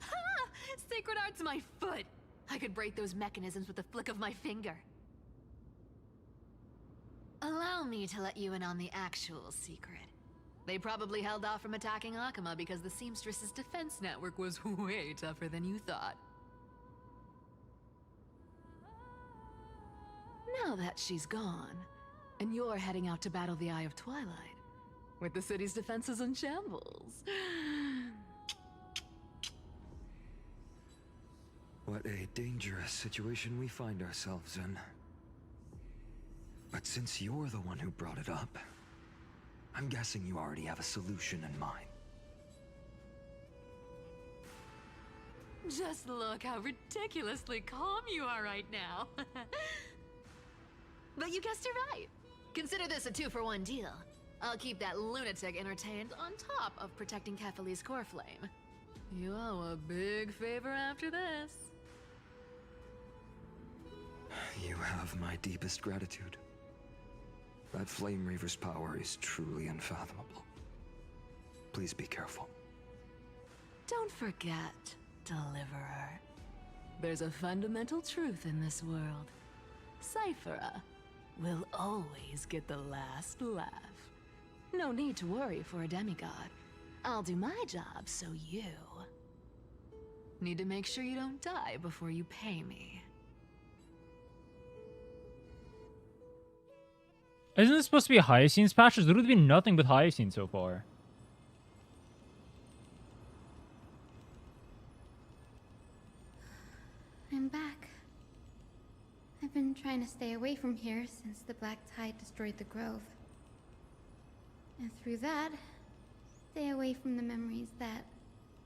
Ha! Sacred art's my foot! I could break those mechanisms with a flick of my finger. Allow me to let you in on the actual secret. They probably held off from attacking Akama because the Seamstress's defense network was way tougher than you thought. Now that she's gone, and you're heading out to battle the Eye of Twilight, with the city's defenses in shambles. What a dangerous situation we find ourselves in. But since you're the one who brought it up, I'm guessing you already have a solution in mind. Just look how ridiculously calm you are right now. But you guessed it right. Consider this a 2-for-1 deal. I'll keep that lunatic entertained on top of protecting Kefali's core flame. You owe a big favor after this. You have my deepest gratitude. That Flame Reaver's power is truly unfathomable. Please be careful. Don't forget, Deliverer. There's a fundamental truth in this world. Cyphera will always get the last laugh. No need to worry for a demigod. I'll do my job, so you need to make sure you don't die before you pay me. Isn't this supposed to be a Hyacinth's patch? There's literally been nothing but Hyacinth so far. I'm back. I've been trying to stay away from here since the Black Tide destroyed the grove. And through that, stay away from the memories that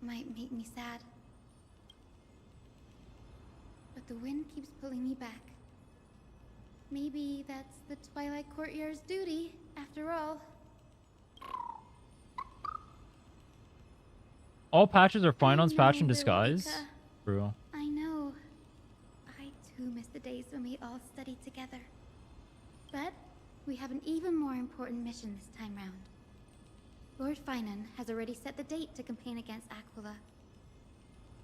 might make me sad. But the wind keeps pulling me back. Maybe that's the Twilight Courtyard's duty, after all. All patches are Finon's patch in disguise. True. I know. I too miss the days when we all studied together. But we have an even more important mission this time round. Lord Finon has already set the date to campaign against Aquila.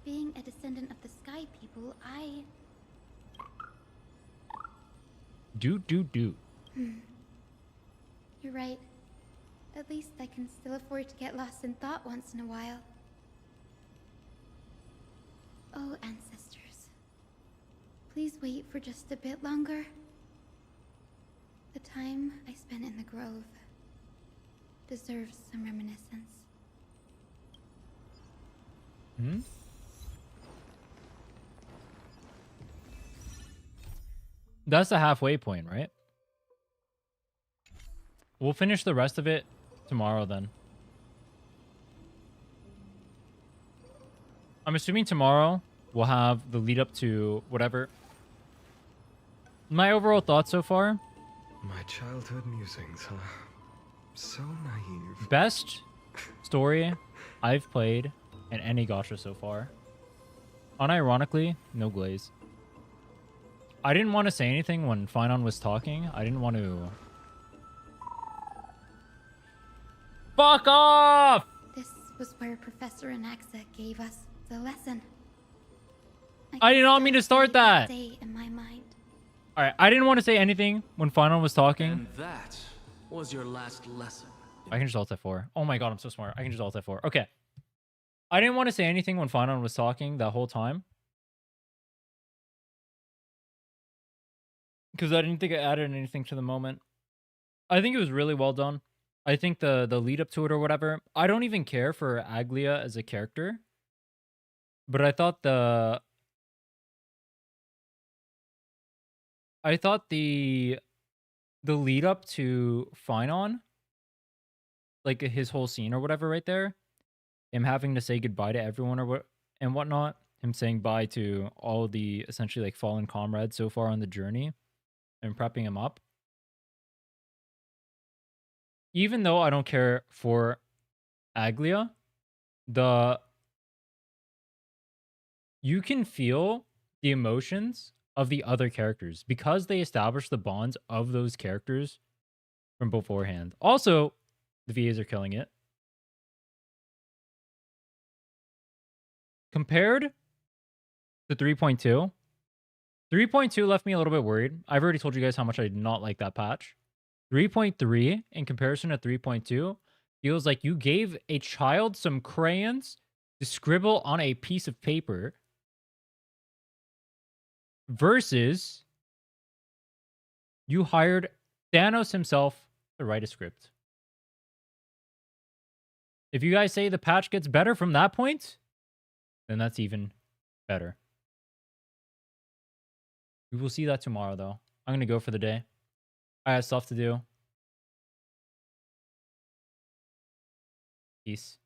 Being a descendant of the Sky People, I... Do. You're right. At least I can still afford to get lost in thought once in a while. Oh, ancestors. Please wait for just a bit longer. The time I spent in the grove deserves some reminiscence. Hmm? That's the halfway point, right? We'll finish the rest of it tomorrow then. I'm assuming tomorrow we'll have the lead up to whatever. My overall thoughts so far? My childhood musings, huh? So naive. Best story I've played in any gacha so far. Unironically, no glaze. I didn't want to say anything when Finon was talking. I didn't want to... Fuck off! This was where Professor Anaxa gave us the lesson. I did not mean to start that. Day in my mind. Alright, I didn't want to say anything when Finon was talking. And that was your last lesson. I can just alt F4. Oh my god, I'm so smart. I can just alt F4. Okay. I didn't want to say anything when Finon was talking that whole time. Because I didn't think it added anything to the moment. I think it was really well done. I think the lead up to it or whatever. I don't even care for Aglia as a character. But I thought the lead up to Finon, like his whole scene or whatever right there, him having to say goodbye to everyone or whatnot, him saying bye to all the essentially like fallen comrades so far on the journey and prepping him up. Even though I don't care for Aglia, you can feel the emotions of the other characters because they establish the bonds of those characters from beforehand. Also, the VAs are killing it. Compared to 3.2, 3.2 left me a little bit worried. I've already told you guys how much I did not like that patch. 3.3, in comparison to 3.2, feels like you gave a child some crayons to scribble on a piece of paper versus you hired Thanos himself to write a script. If you guys say the patch gets better from that point, then that's even better. We will see that tomorrow, though. I'm going to go for the day. I have stuff to do. Peace.